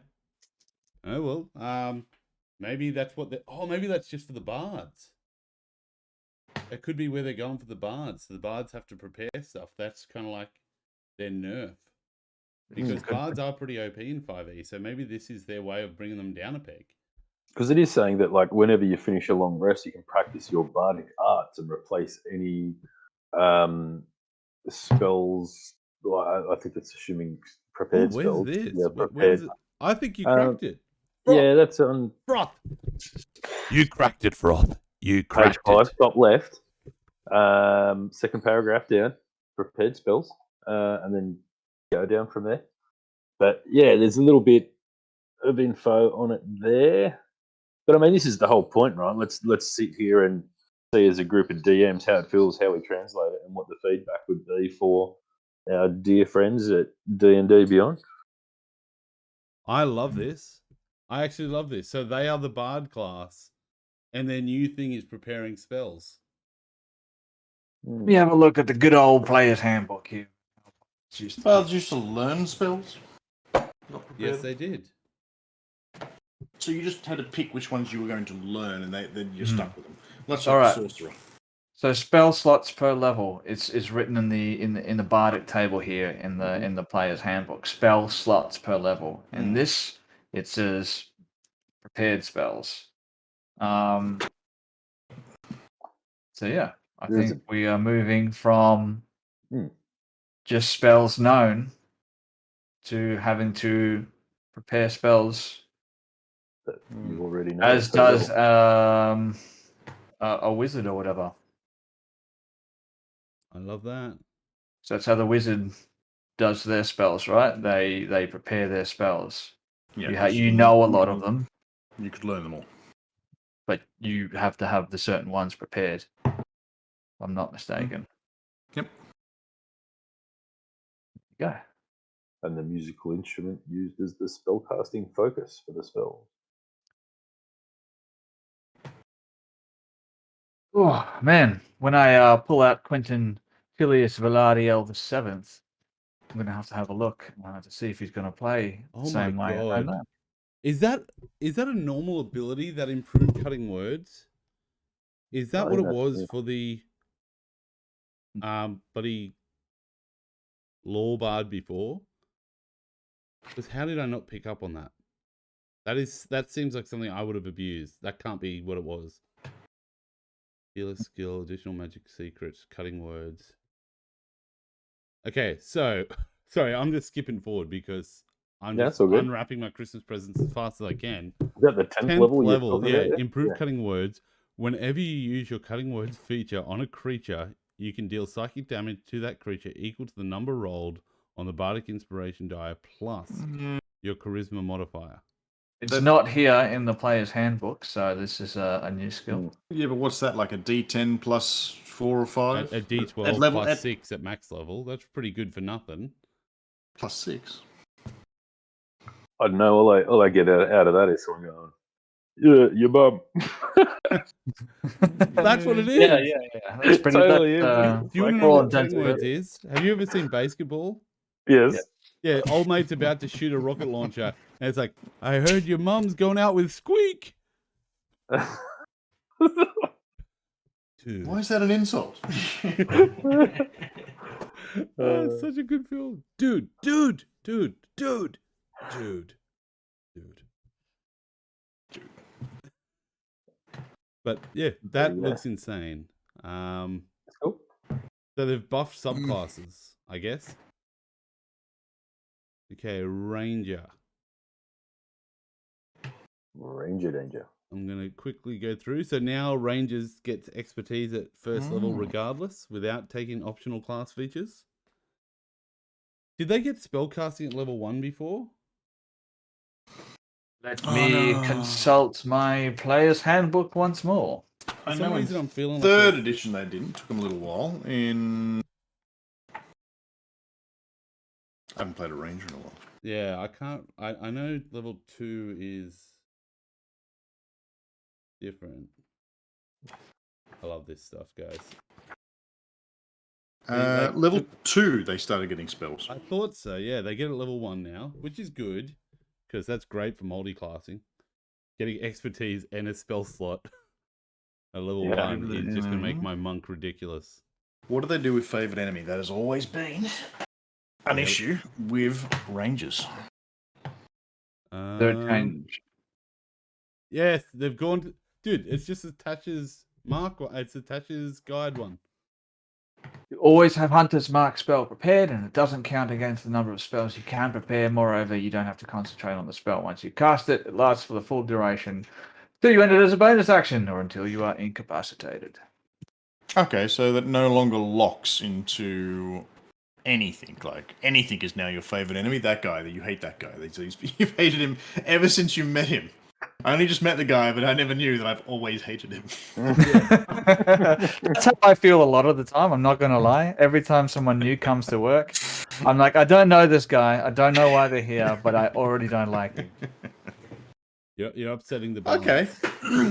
Oh well. Maybe that's what. Maybe that's just for the bards. It could be where they're going for the bards. The bards have to prepare stuff. That's kind of like their nerf. Because bards are pretty OP in 5e, so maybe this is their way of bringing them down a peg. Because it is saying that, like, whenever you finish a long rest, you can practice your bardic arts and replace any spells. Like, I think it's assuming prepared spells. Where's this? Yeah, where's it? I think you cracked it. Froth. Yeah, that's on Froth. You cracked it, Froth. You cracked page 5, it. top left. Second paragraph down, prepared spells, and then go down from there. But yeah, there's a little bit of info on it there. But I mean, this is the whole point, right? Let's sit here and see as a group of DMs how it feels, how we translate it, and what the feedback would be for our dear friends at D&D Beyond. I love this. I actually love this. So they are the bard class, and their new thing is preparing spells. Let me have a look at the good old player's handbook here. Bards used to learn spells. Yes, they did. So you just had to pick which ones you were going to learn, and then you're stuck with them. Let's All right. Sorcerer. So spell slots per level. It's written in the bardic table here in the player's handbook. Spell slots per level, and this it says prepared spells. So yeah, I think we are moving from just spells known to having to prepare spells that you already know. As does a wizard or whatever. I love that. So that's how the wizard does their spells, right? They prepare their spells. Yeah, you know a lot of them. You could learn them all. But you have to have the certain ones prepared. If I'm not mistaken. Yep. Go. And the musical instrument used as the spellcasting focus for the spell. Oh man, when I pull out Quentin Filius Vellardiel the Seventh, I'm gonna have a look to see if he's gonna play the same way. Oh my god! Is that a normal ability that improved cutting words? Is that what it was for the? but he law barred before. Because how did I not pick up on that? That seems like something I would have abused. That can't be what it was. Healer skill, additional magic secrets, cutting words. Okay, so sorry, I'm just skipping forward because I'm just unwrapping my Christmas presents as fast as I can. Is that the 10th level? Level, yeah. Improved cutting words. Whenever you use your cutting words feature on a creature, you can deal psychic damage to that creature equal to the number rolled on the Bardic Inspiration die plus your Charisma modifier. It's not here in the player's handbook, so this is a new skill. Yeah, but what's that, like a D10 plus 4 or 5? A D12 plus 6 at max level. That's pretty good for nothing. Plus 6? I don't know. All I get out of that is someone going, yeah, your bum. That's what it is. Yeah. That's pretty Totally do you want to know what cutting words is? Have you ever seen basketball? Yes. Yeah, old mate's about to shoot a rocket launcher, and it's like, I heard your mum's going out with Squeak. Dude. Why is that an insult? It's such a good film. Dude. But yeah, that looks insane. Cool. So they've buffed subclasses, I guess. Okay, Ranger. Ranger danger. I'm going to quickly go through. So now Rangers get expertise at first level regardless, without taking optional class features. Did they get spellcasting at level 1 before? Let me consult my player's handbook once more. For some reason I'm feeling third like edition they didn't. Took them a little while. I haven't played a Ranger in a while. Yeah, I can't. I know level 2 is different. I love this stuff, guys. Level 2, they started getting spells. I thought so, yeah. They get at level 1 now, which is good, because that's great for multi-classing. Getting expertise and a spell slot at level 1 is just going to make my monk ridiculous. What do they do with Favoured Enemy? That has always been an issue with Rangers. Third change. Yes, they've gone to... Dude, it's just Attach's mark. It's Attach's guide one. You always have Hunter's Mark spell prepared, and it doesn't count against the number of spells you can prepare. Moreover, you don't have to concentrate on the spell. Once you cast it, it lasts for the full duration till you end it as a bonus action, or until you are incapacitated. Okay, so that no longer locks into anything. Like, anything is now your favourite enemy. That guy, that you hate that guy. You've hated him ever since you met him. I only just met the guy, but I never knew that I've always hated him. That's how I feel a lot of the time. I'm not going to lie. Every time someone new comes to work, I'm like, I don't know this guy. I don't know why they're here, but I already don't like him. You're upsetting the balance. Okay.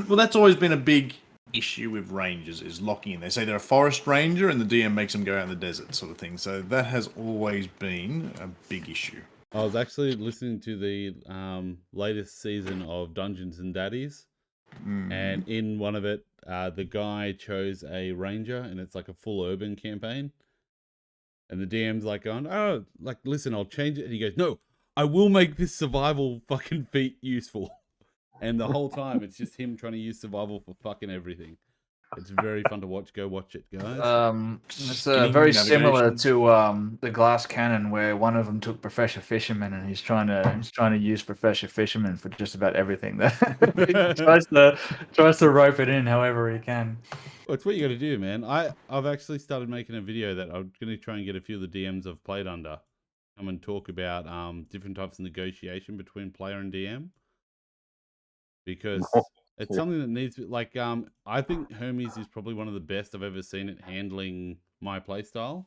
Well, that's always been a big issue with Rangers, is locking in. They say they're a forest ranger and the DM makes them go out in the desert, sort of thing. So that has always been a big issue. I was actually listening to the latest season of Dungeons and Daddies, and in one of it, the guy chose a ranger, and it's like a full urban campaign. And the DM's like going, "Oh, like listen, I'll change it." And he goes, "No, I will make this survival fucking feat useful." And the whole time, it's just him trying to use survival for fucking everything. It's very fun to watch. Go watch it, guys. It's very similar to the Glass Cannon, where one of them took Professor Fisherman, and he's trying to use Professor Fisherman for just about everything. He tries to rope it in however he can. Well, it's what you got to do, man. I've actually started making a video that I'm going to try and get a few of the DMs I've played under, come and talk about different types of negotiation between player and DM, because it's something that needs to, like, I think Hermes is probably one of the best I've ever seen at handling my playstyle.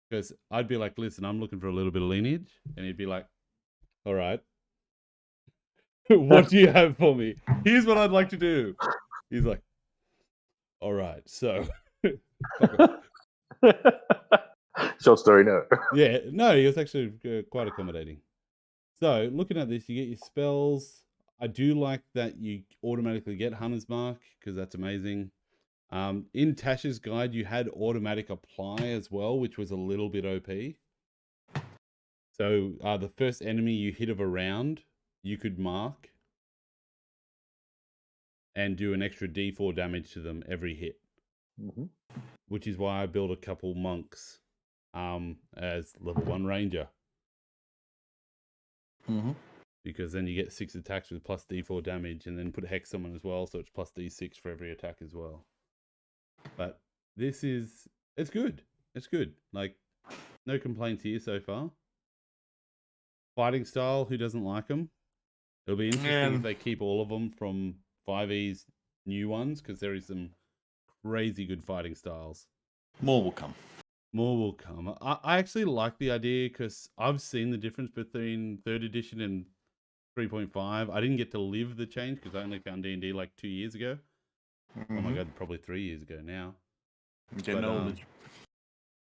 Because I'd be like, listen, I'm looking for a little bit of lineage. And he'd be like, all right. What do you have for me? Here's what I'd like to do. He's like, all right, so. Short story, no. Yeah, no, he was actually quite accommodating. So, looking at this, you get your spells. I do like that you automatically get Hunter's Mark, because that's amazing. In Tasha's guide, you had automatic apply as well, which was a little bit OP. So the first enemy you hit of a round, you could mark and do an extra D4 damage to them every hit. Which is why I built a couple monks as level 1 ranger. Because then you get 6 attacks with plus D4 damage, and then put Hex on them as well, so it's plus D6 for every attack as well. But it's good. It's good. Like, no complaints here so far. Fighting style, who doesn't like them? It'll be interesting if they keep all of them from 5E's new ones, because there is some crazy good fighting styles. More will come. More will come. I actually like the idea because I've seen the difference between 3rd edition and 3.5. I didn't get to live the change because I only found D&D like 2 years ago. Oh my god, probably 3 years ago now.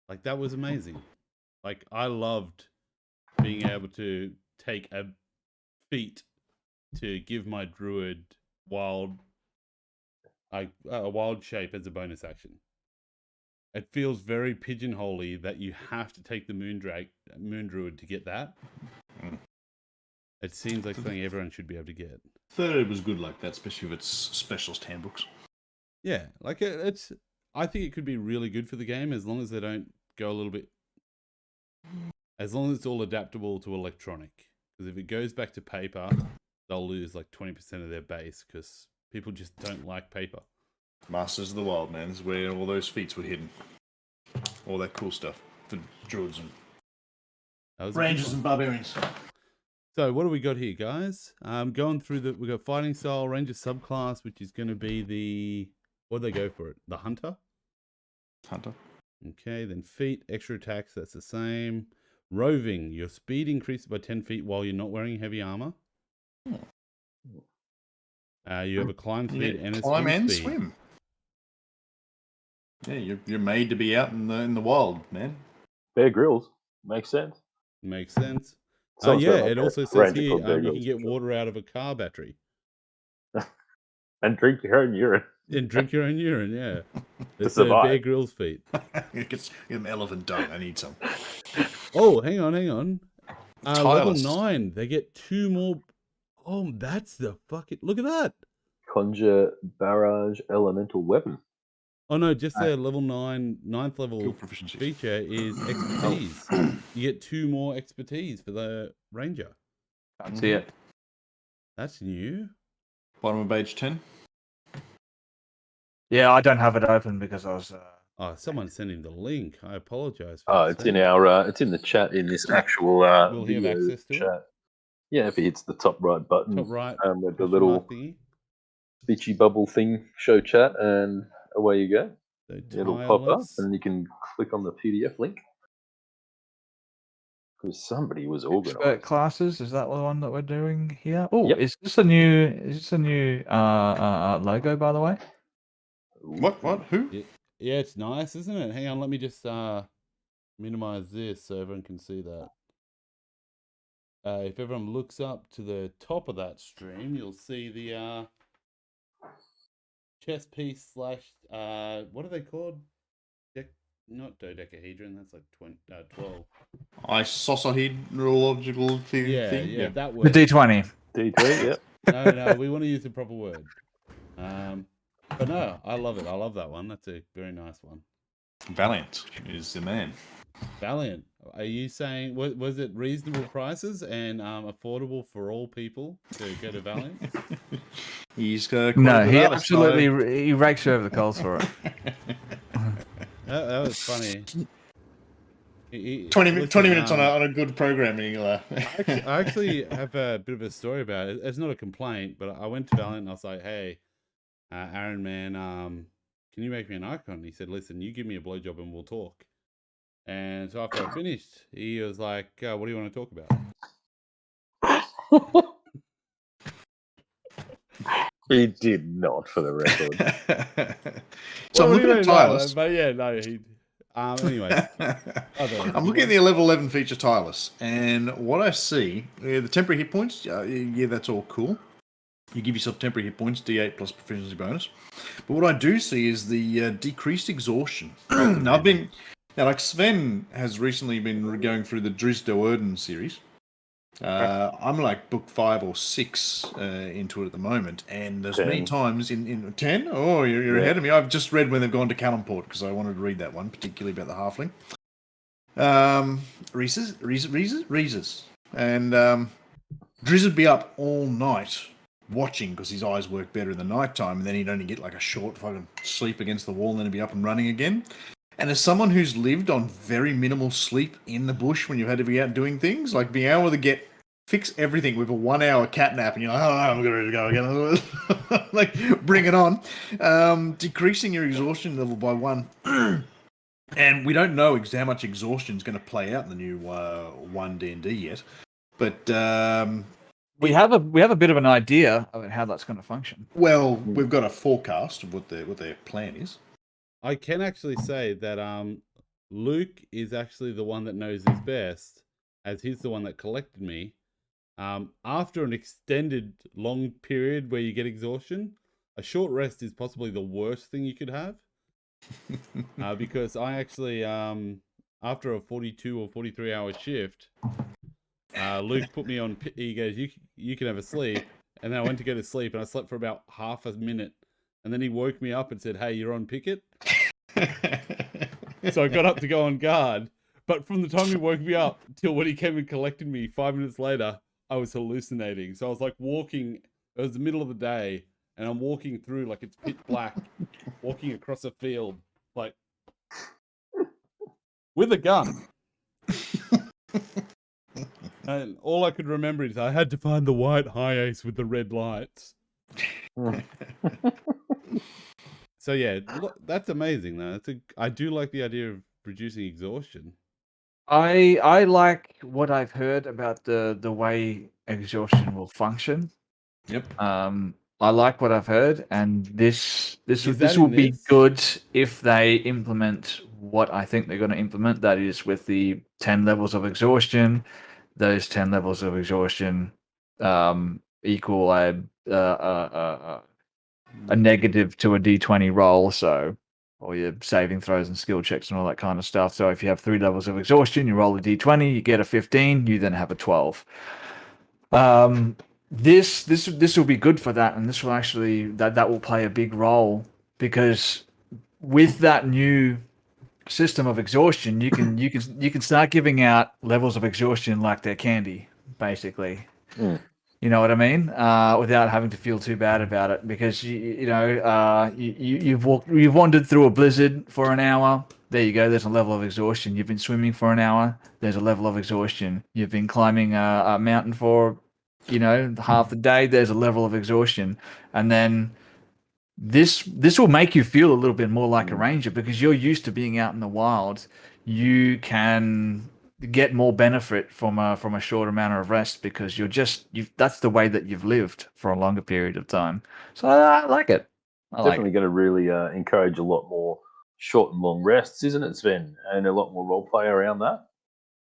Like, that was amazing. Like, I loved being able to take a feat to give my druid a wild shape as a bonus action. It feels very pigeonholy that you have to take the moon druid to get that. It seems like something everyone should be able to get. Third was good like that, especially with its specialist handbooks. Yeah, like it's. I think it could be really good for the game as long as they don't go a little bit. As long as it's all adaptable to electronic. Because if it goes back to paper, they'll lose like 20% of their base because people just don't like paper. Masters of the Wild, man. This is where all those feats were hidden. All that cool stuff. The druids and rangers and barbarians. So what do we got here, guys? Going through we got fighting style, ranger subclass, which is going to be the... What do they go for it? The hunter? Hunter. Okay, then feet, extra attacks, that's the same. Roving, your speed increases by 10 feet while you're not wearing heavy armor. You have a climb speed and a climb swim and speed. Swim. Yeah, you're made to be out in the wild, man. Bear Grylls. Makes sense. Makes sense. Sounds Yeah, like it a also says ranger here called Bear you can Grylls. get water out of a car battery. And drink your own urine. And drink your own urine, yeah. It's survive. Bear Grylls feet. Get an elephant dung. I need some. Oh, hang on. Level Tireless. 9, they get 2 more. Oh, that's the fucking... Look at that. Conjure barrage elemental weapon. Oh, no, just their level 9th level Skill proficiency. feature is expertise. You get 2 more expertise for the ranger. Can't see it. That's new. Bottom of page 10. Yeah, I don't have it open because I was... Oh, someone sent him the link. I apologize for Oh, that, it's Sven. in our it's in the chat in this actual Will he have video access to chat. it? Yeah, if he hits the top right button, Top right. with the question little mark thingy. speechy bubble thing, show chat, and away you go. So It'll pop up, tireless. and you can click on the PDF link. Because somebody was Expert organised. classes, is that the one that we're doing here? Oh, Yep. is this a new logo, by the way? What? Who? Yeah, it's nice, isn't it? Hang on, let me just minimize this so everyone can see that. If everyone looks up to the top of that stream, you'll see the chess piece / what are they called? Not dodecahedron, that's like 12. Isosahedrological thing. Yeah, that The word. D20. D3, yep. No, we want to use the proper word. But no, I love it. I love that one. That's a very nice one. Valiant is the man. Valiant. Are you saying was it reasonable prices and affordable for all people to go to Valiant? He's No, he absolutely he rakes you over the coals for it. That was funny. 20 minutes on a good programming. I actually have a bit of a story about it. It's not a complaint, but I went to Valiant and I was like, "Hey, Aaron, man, can you make me an icon?" He said, "Listen, you give me a blowjob and we'll talk." And so after I finished, he was like, "What do you want to talk about?" He did not, for the record. So I'm looking at Tireless. But yeah, no, he. Anyway, I'm looking at the level 11 feature Tireless, and what I see, the temporary hit points, yeah, that's all cool. You give yourself temporary hit points, D8 plus proficiency bonus. But what I do see is the decreased exhaustion. Now, like Sven has recently been going through the Drizzt Do'Urden series. I'm like book 5 or 6 into it at the moment, and there's many times in 10. Oh, you're ahead of me. I've just read when they've gone to Callumport because I wanted to read that one, particularly about the halfling. Reeses. And Drizzt would be up all night watching because his eyes work better in the nighttime, and then he'd only get like a short fucking sleep against the wall and then he'd be up and running again. And as someone who's lived on very minimal sleep in the bush when you've had to be out doing things, like being able to fix everything with a 1 hour cat nap and you're like, oh, I'm ready to go again. Like, bring it on. Decreasing your exhaustion level by 1. And we don't know how much exhaustion is going to play out in the new 1 D&D yet. But we have a bit of an idea about how that's going to function. Well, we've got a forecast of what their plan is. I can actually say that Luke is actually the one that knows this best, as he's the one that collected me. After an extended long period where you get exhaustion, a short rest is possibly the worst thing you could have. Because I actually, after a 42 or 43 hour shift, Luke put me on, he goes, you can have a sleep. And then I went to go to sleep and I slept for about half a minute. And then he woke me up and said, hey, you're on picket. So I got up to go on guard. But from the time he woke me up till when he came and collected me 5 minutes later, I was hallucinating. So I was like walking, it was the middle of the day, and I'm walking through like it's pitch black, walking across a field, like with a gun. And all I could remember is I had to find the white high ace with the red lights. So yeah, that's amazing though. I do like the idea of reducing exhaustion. I like what I've heard about the way exhaustion will function. Yep. I like what I've heard, and this will be good if they implement what I think they're going to implement. That is, with the 10 levels of exhaustion, those 10 levels of exhaustion equal a negative to a D20 roll. So, or your saving throws and skill checks and all that kind of stuff. So if you have 3 levels of exhaustion, you roll a D20, you get a 15, you then have a 12. This will be good for that, and this will actually that will play a big role, because with that new system of exhaustion, you can start giving out levels of exhaustion like they're candy, basically. You know what I mean? Without having to feel too bad about it, because you've wandered through a blizzard for an hour. There you go. There's a level of exhaustion. You've been swimming for an hour. There's a level of exhaustion. You've been climbing a mountain for half the day. There's a level of exhaustion, and then this will make you feel a little bit more like a ranger, because you're used to being out in the wild. You can get more benefit from a shorter amount of rest, because that's the way that you've lived for a longer period of time. So I like it. Definitely going to really encourage a lot more short and long rests, isn't it, Sven? And a lot more role play around that.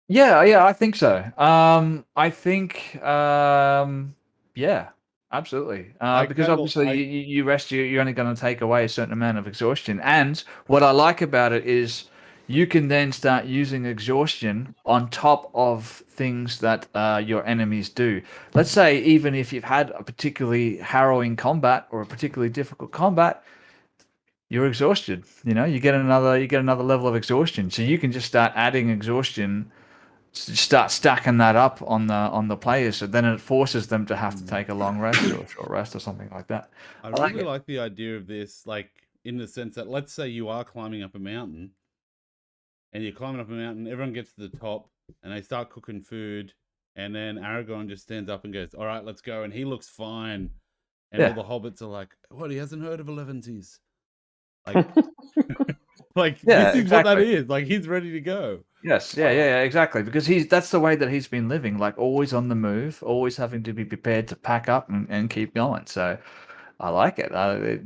Yeah, I think so. I think, yeah, absolutely. Because obviously you rest, you're only going to take away a certain amount of exhaustion. And what I like about it is you can then start using exhaustion on top of things that your enemies do. Let's say even if you've had a particularly harrowing combat or a particularly difficult combat, you're exhausted. You get another level of exhaustion. So you can just start adding exhaustion, start stacking that up on the players. So then it forces them to have to take a long rest or a short rest or something like that. I really like the idea of this, like in the sense that, let's say you are climbing up a mountain. And you're climbing up a mountain, everyone gets to the top, and they start cooking food, and then Aragorn just stands up and goes, all right, let's go, and he looks fine. And all the hobbits are like, what, he hasn't heard of Eleventies? Like, this is what that is. Like, he's ready to go. Yes, yeah, exactly. Because that's the way that he's been living, like always on the move, always having to be prepared to pack up and keep going. So I like it. It's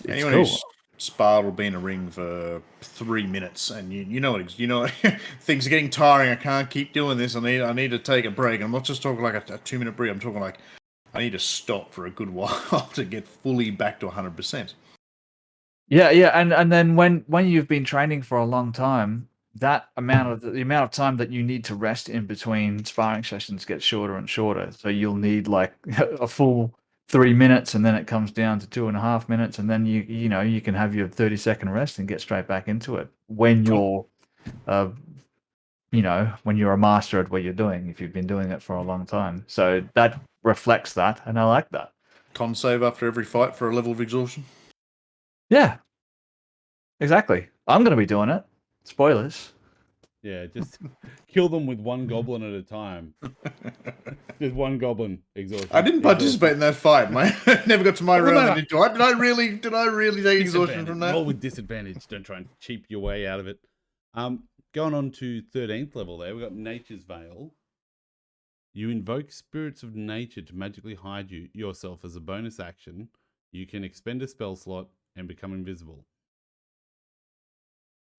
Anyone cool. Who's sparred will be in a ring for 3 minutes, and you know things are getting tiring. I can't keep doing this. I need to take a break. I'm not just talking like a 2-minute break. I'm talking like I need to stop for a good while to get fully back to 100%. Yeah, and then when you've been training for a long time, that amount of the amount of time that you need to rest in between sparring sessions gets shorter and shorter. So you'll need like a full 3 minutes, and then it comes down to 2.5 minutes, and then you can have your 30-second rest and get straight back into it when you're when you're a master at what you're doing, if you've been doing it for a long time. So that reflects that, and I like that. Con save after every fight for a level of exhaustion. Yeah, exactly. I'm going to be doing it. Spoilers. Yeah, just kill them with one goblin at a time. Just one goblin exhaustion. I didn't participate in that fight, mate. Never got to my round and enjoyed. Did I really take exhaustion from that? Roll with disadvantage. Don't try and cheap your way out of it. Going on to 13th level there, we've got Nature's Veil. You invoke spirits of nature to magically hide yourself as a bonus action. You can expend a spell slot and become invisible.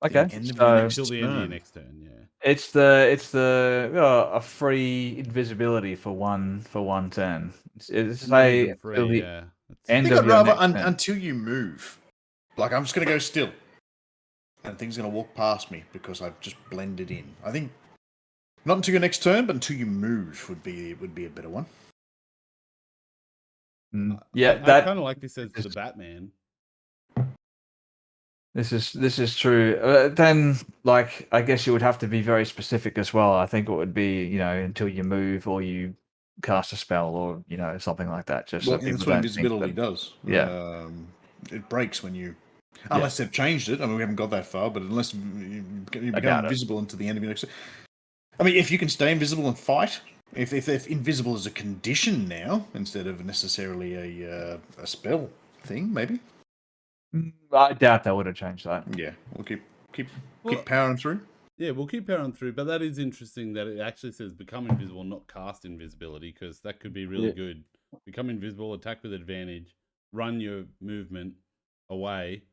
Okay, Until the end of your next turn, yeah. It's a free invisibility for one turn. It's free, yeah. I think I'd rather until you move. Like I'm just gonna go still, and things are gonna walk past me because I've just blended in. I think not until your next turn, but until you move would be a better one. Yeah, I kind of like this as the Batman. This is true. Then, like, I guess you would have to be very specific as well. I think it would be, until you move or you cast a spell or something like that. Just well, that's what invisibility does. Yeah, it breaks when you, unless they've changed it. I mean, we haven't got that far, but unless you become invisible until the end of your next. I mean, if you can stay invisible and fight, if invisible is a condition now instead of necessarily a spell thing, maybe. I doubt that would have changed that. Yeah, we'll keep powering through. Yeah, we'll keep powering through, but that is interesting that it actually says become invisible, not cast invisibility, because that could be really good. Become invisible, attack with advantage, run your movement away.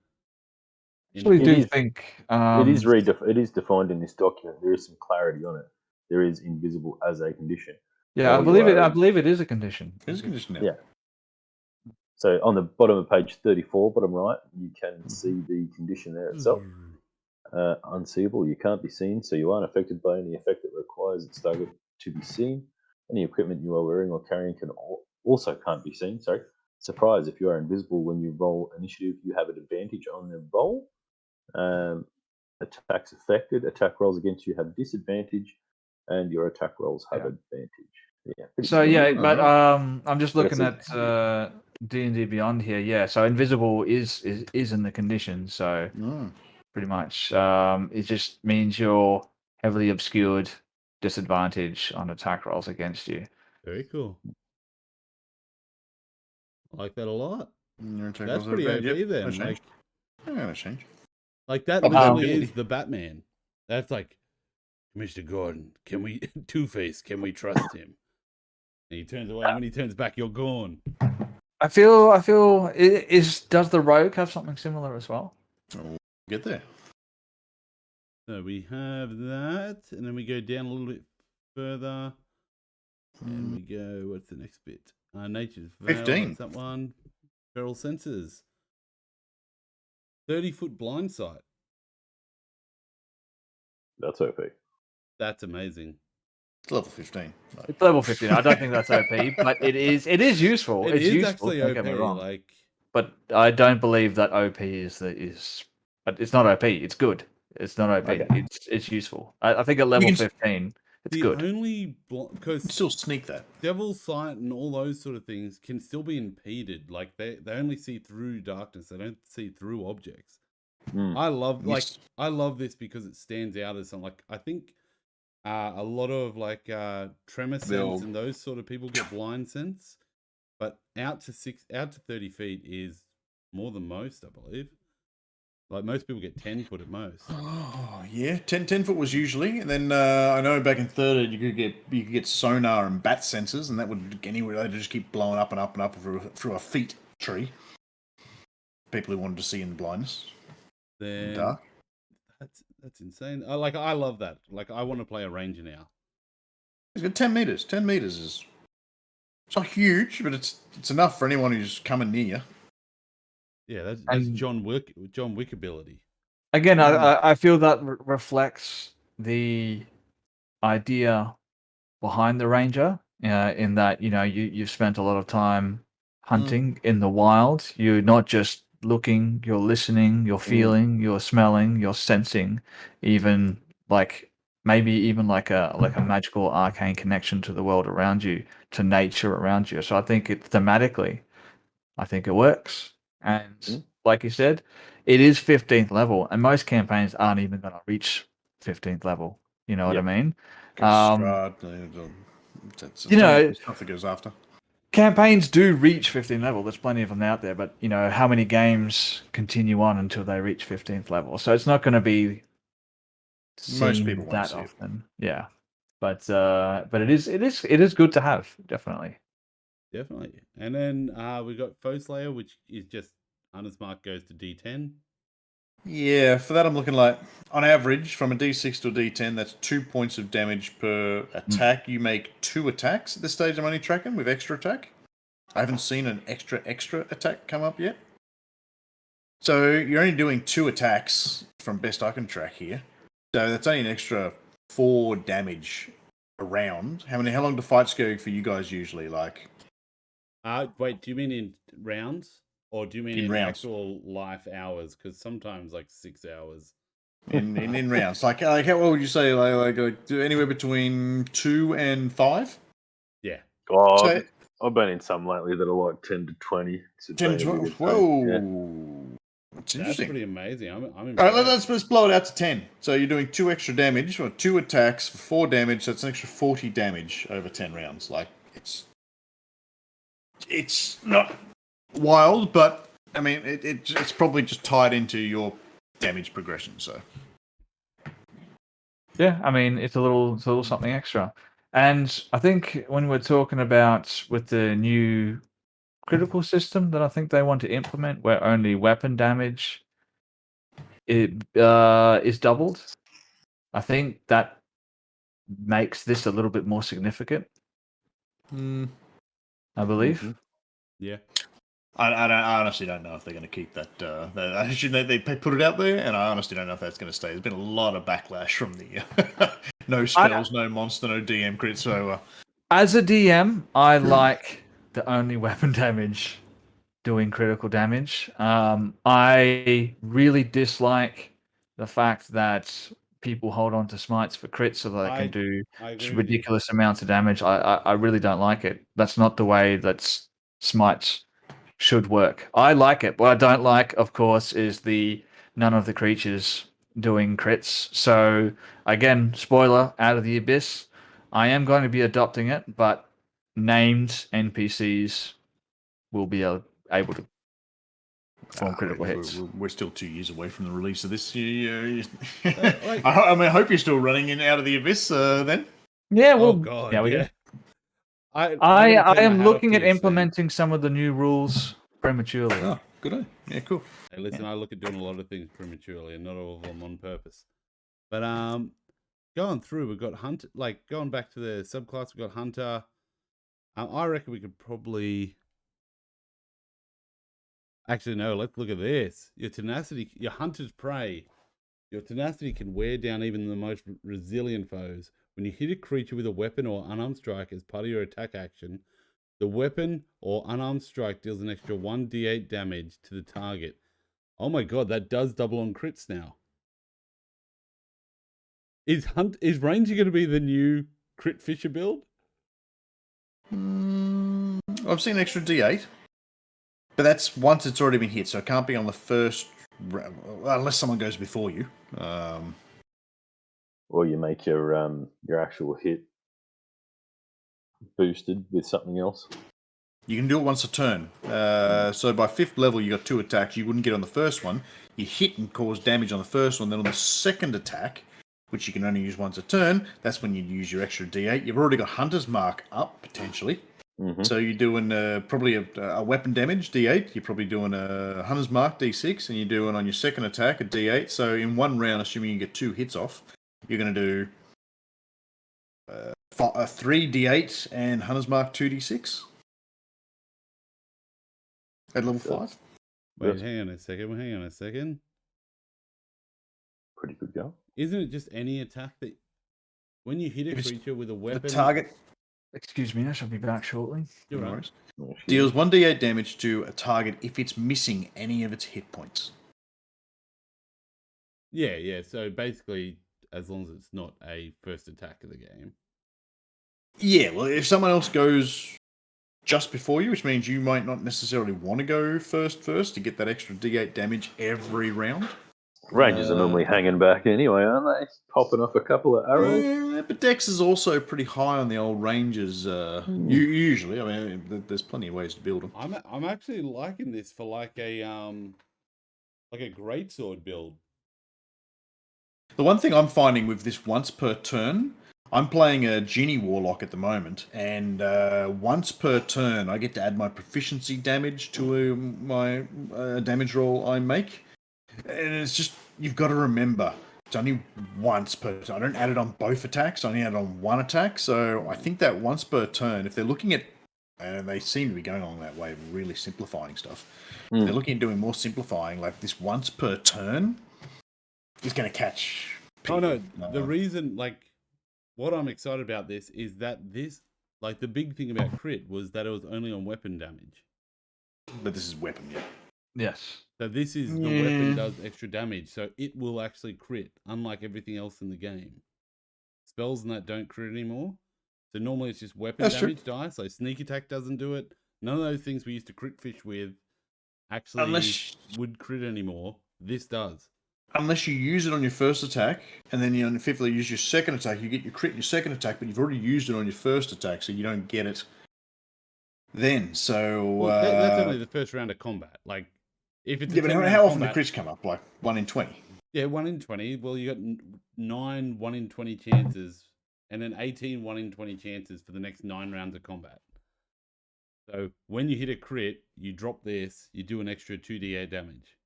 Actually, do think it is defined in this document. There is some clarity on it. There is invisible as a condition. Yeah, I believe it is a condition. It is a condition now. Yeah. So on the bottom of page 34, bottom right, you can see the condition there itself. Unseeable, you can't be seen, so you aren't affected by any effect that requires its target to be seen. Any equipment you are wearing or carrying also can't be seen. Sorry. Surprise, if you are invisible when you roll initiative, you have an advantage on the roll. Attacks affected, attack rolls against you have disadvantage, and your attack rolls have advantage. Yeah. But I'm just looking at D&D Beyond here. Yeah, so invisible is in the condition. So pretty much, it just means you're heavily obscured, disadvantage on attack rolls against you. Very cool. I like that a lot. That's pretty OP then. No change. Like that literally is the Batman. That's like, Commissioner Gordon, can we Two-Face, can we trust him? And he turns away, and when he turns back, you're gone. I feel does the Rogue have something similar as well? We'll get there. So we have that, and then we go down a little bit further. And we go, what's the next bit? Nature's Veil. 15. That's that one. Feral Senses. 30-foot blind sight. That's OP. That's amazing. It's level 15. It's level 15. I don't think that's OP, but it is useful. It's useful, actually don't OP. get me wrong. Like, but I don't believe that OP is. But it's not OP. It's good. It's not OP. Okay. It's useful. I think at level 15, it's good. Because still sneak that. Devil's Sight and all those sort of things can still be impeded. Like they only see through darkness. They don't see through objects. I love this because it stands out as something. Like I think a lot of like tremor sense and those sort of people get blind sense, but out to 30 feet is more than most, I believe. Like most people get 10 foot at most. Oh yeah, 10 foot was usually, and then I know back in third you could get sonar and bat sensors, and that would they'd just keep blowing up and up and up through a feet tree. People who wanted to see in the blindness. Then dark. That's insane. I love that. Like I want to play a ranger now. It's got 10 meters. 10 meters is it's not huge, but it's enough for anyone who's coming near you. Yeah, that's And- John Wick ability. Again, I feel that reflects the idea behind the ranger, in that you've spent a lot of time hunting in the wild. You're not just looking, you're listening, you're feeling, you're smelling, you're sensing, even like maybe even like a magical arcane connection to the world around you, to nature around you. So I think it thematically, I think it works. And like you said, it is 15th level, and most campaigns aren't even going to reach 15th level. You know what I mean? Strahd, that's You know, stuff that goes after. campaigns do reach 15th level. There's plenty of them out there, but how many games continue on until they reach 15th level? So it's not going to be Most seen people won't that see it. often. Yeah, but it is good to have, definitely. Definitely. And then we got Foe Slayer, which is just Hunter's Mark goes to D10. Yeah, for that I'm looking like, on average, from a D6 to a D10, that's 2 points of damage per attack. You make 2 attacks at this stage I'm only tracking with extra attack. I haven't seen an extra attack come up yet. So you're only doing 2 attacks from best I can track here. So that's only an extra 4 damage a round. How long do fights go for you guys usually? Like, Wait, do you mean in rounds? Or do you mean in rounds. actual life hours? Because sometimes like 6 hours. in rounds, like what would you say? Like anywhere between 2 and 5. Yeah. Oh, So, I've been in some lately that are like 10 to 20. It's 10 to 12. Whoa, that's That's interesting. pretty amazing. I'm All impressed. right, let's blow it out to 10. So you're doing 2 extra damage, or 2 attacks for 4 damage. So it's an extra 40 damage over 10 rounds. Like, it's not wild, but I mean it's probably just tied into your damage progression. So Yeah, I mean it's a little something extra. And I think when we're talking about with the new critical system that I think they want to implement, where only weapon damage is doubled, I think that makes this a little bit more significant. I believe. Yeah. I honestly don't know if they're going to keep that. They put it out there, and I honestly don't know if that's going to stay. There's been a lot of backlash from the no spells, no monster, no DM crit. So as a DM, I like the only weapon damage doing critical damage. I really dislike the fact that people hold on to smites for crits so that they can do ridiculous amounts of damage. I really don't like it. That's not the way that smites should work. I like it. What I don't like, of course, is the none of the creatures doing crits. So again, spoiler, Out of the Abyss. I am going to be adopting it, but named NPCs will be able to perform critical hits. we're still 2 years away from the release of this. I hope you're still running in Out of the Abyss then. Yeah, well, Oh God, yeah. I am looking at implementing some of the new rules prematurely. Oh, good idea. Yeah, cool. Hey, listen, I look at doing a lot of things prematurely and not all of them on purpose. But going through, we've got Hunter. Like going back to the subclass, we've got Hunter. I reckon we could probably. Actually, no. Let's look at this. Your tenacity, your Hunter's Prey. Your tenacity can wear down even the most resilient foes. When you hit a creature with a weapon or unarmed strike as part of your attack action, the weapon or unarmed strike deals an extra 1d8 damage to the target. Oh my God, that does double on crits now. Is Ranger going to be the new Crit Fisher build? I've seen extra D8, but that's once it's already been hit, so it can't be on the first, unless someone goes before you. Or you make your actual hit boosted with something else. You can do it once a turn. So by 5th level, you got 2 attacks. You wouldn't get on the first one. You hit and cause damage on the first one. Then on the second attack, which you can only use once a turn, that's when you use your extra D8. You've already got Hunter's Mark up, potentially. Mm-hmm. So you're doing probably a weapon damage, D8. You're probably doing a Hunter's Mark, D6. And you're doing on your second attack, a D8. So in one round, assuming you get 2 hits off, you're going to do 3 D8 and Hunter's Mark 2 D6. At level 5? Wait, Yes. hang on a second. Pretty good go. Isn't it just any attack that when you hit a If it's creature with a weapon? The target Excuse me, I shall be back shortly. You're no right. worries, deals 1d8 damage to a target if it's missing any of its hit points. Yeah. So basically, as long as it's not a first attack of the game. Yeah, well, if someone else goes just before you, which means you might not necessarily want to go first to get that extra d8 damage every round. Rangers are normally hanging back anyway, aren't they? Popping off a couple of arrows. But Dex is also pretty high on the old Rangers. Usually, I mean, there's plenty of ways to build them. I'm actually liking this for like a greatsword build. The one thing I'm finding with this once per turn, I'm playing a Genie Warlock at the moment, and once per turn I get to add my proficiency damage to my damage roll I make. And it's just, you've got to remember, it's only once per turn. I don't add it on both attacks, I only add it on one attack. So I think that once per turn, if they're looking at, and they seem to be going along that way of really simplifying stuff, if they're looking at doing more simplifying, like this once per turn is going to catch people. Oh no, the reason, like, what I'm excited about this is that this, like, the big thing about crit was that it was only on weapon damage. But this is weapon, yeah. Yes. So this is the weapon does extra damage, so it will actually crit, unlike everything else in the game. Spells and that don't crit anymore. So normally it's just weapon damage dice. So sneak attack doesn't do it. None of those things we used to crit fish with actually would crit anymore. This does. Unless you use it on your first attack, and then you effectively use your second attack, you get your crit in your second attack, but you've already used it on your first attack, so you don't get it then. So well, that's only the first round of combat. Like, if it's but how often do crits come up? Like 1 in 20? Yeah, 1 in 20. Well, you got 9 1 in 20 chances, and then 18 1 in 20 chances for the next 9 rounds of combat. So when you hit a crit, you drop this, you do an extra 2d8 damage.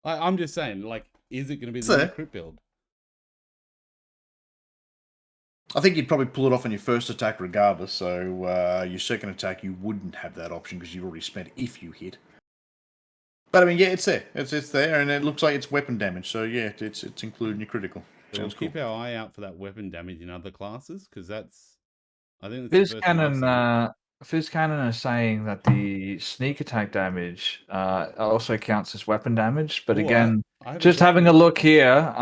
I'm just saying, like, is it going to be the crit build? I think you'd probably pull it off on your first attack regardless, so your second attack you wouldn't have that option because you've already spent if you hit. But I mean, yeah, it's there. It's there, and it looks like it's weapon damage, so yeah, it's included in your critical. So Sounds we'll keep cool. our eye out for that weapon damage in other classes, because that's, I think that's FizzCannon is saying that the sneak attack damage also counts as weapon damage, but again, just having a look here,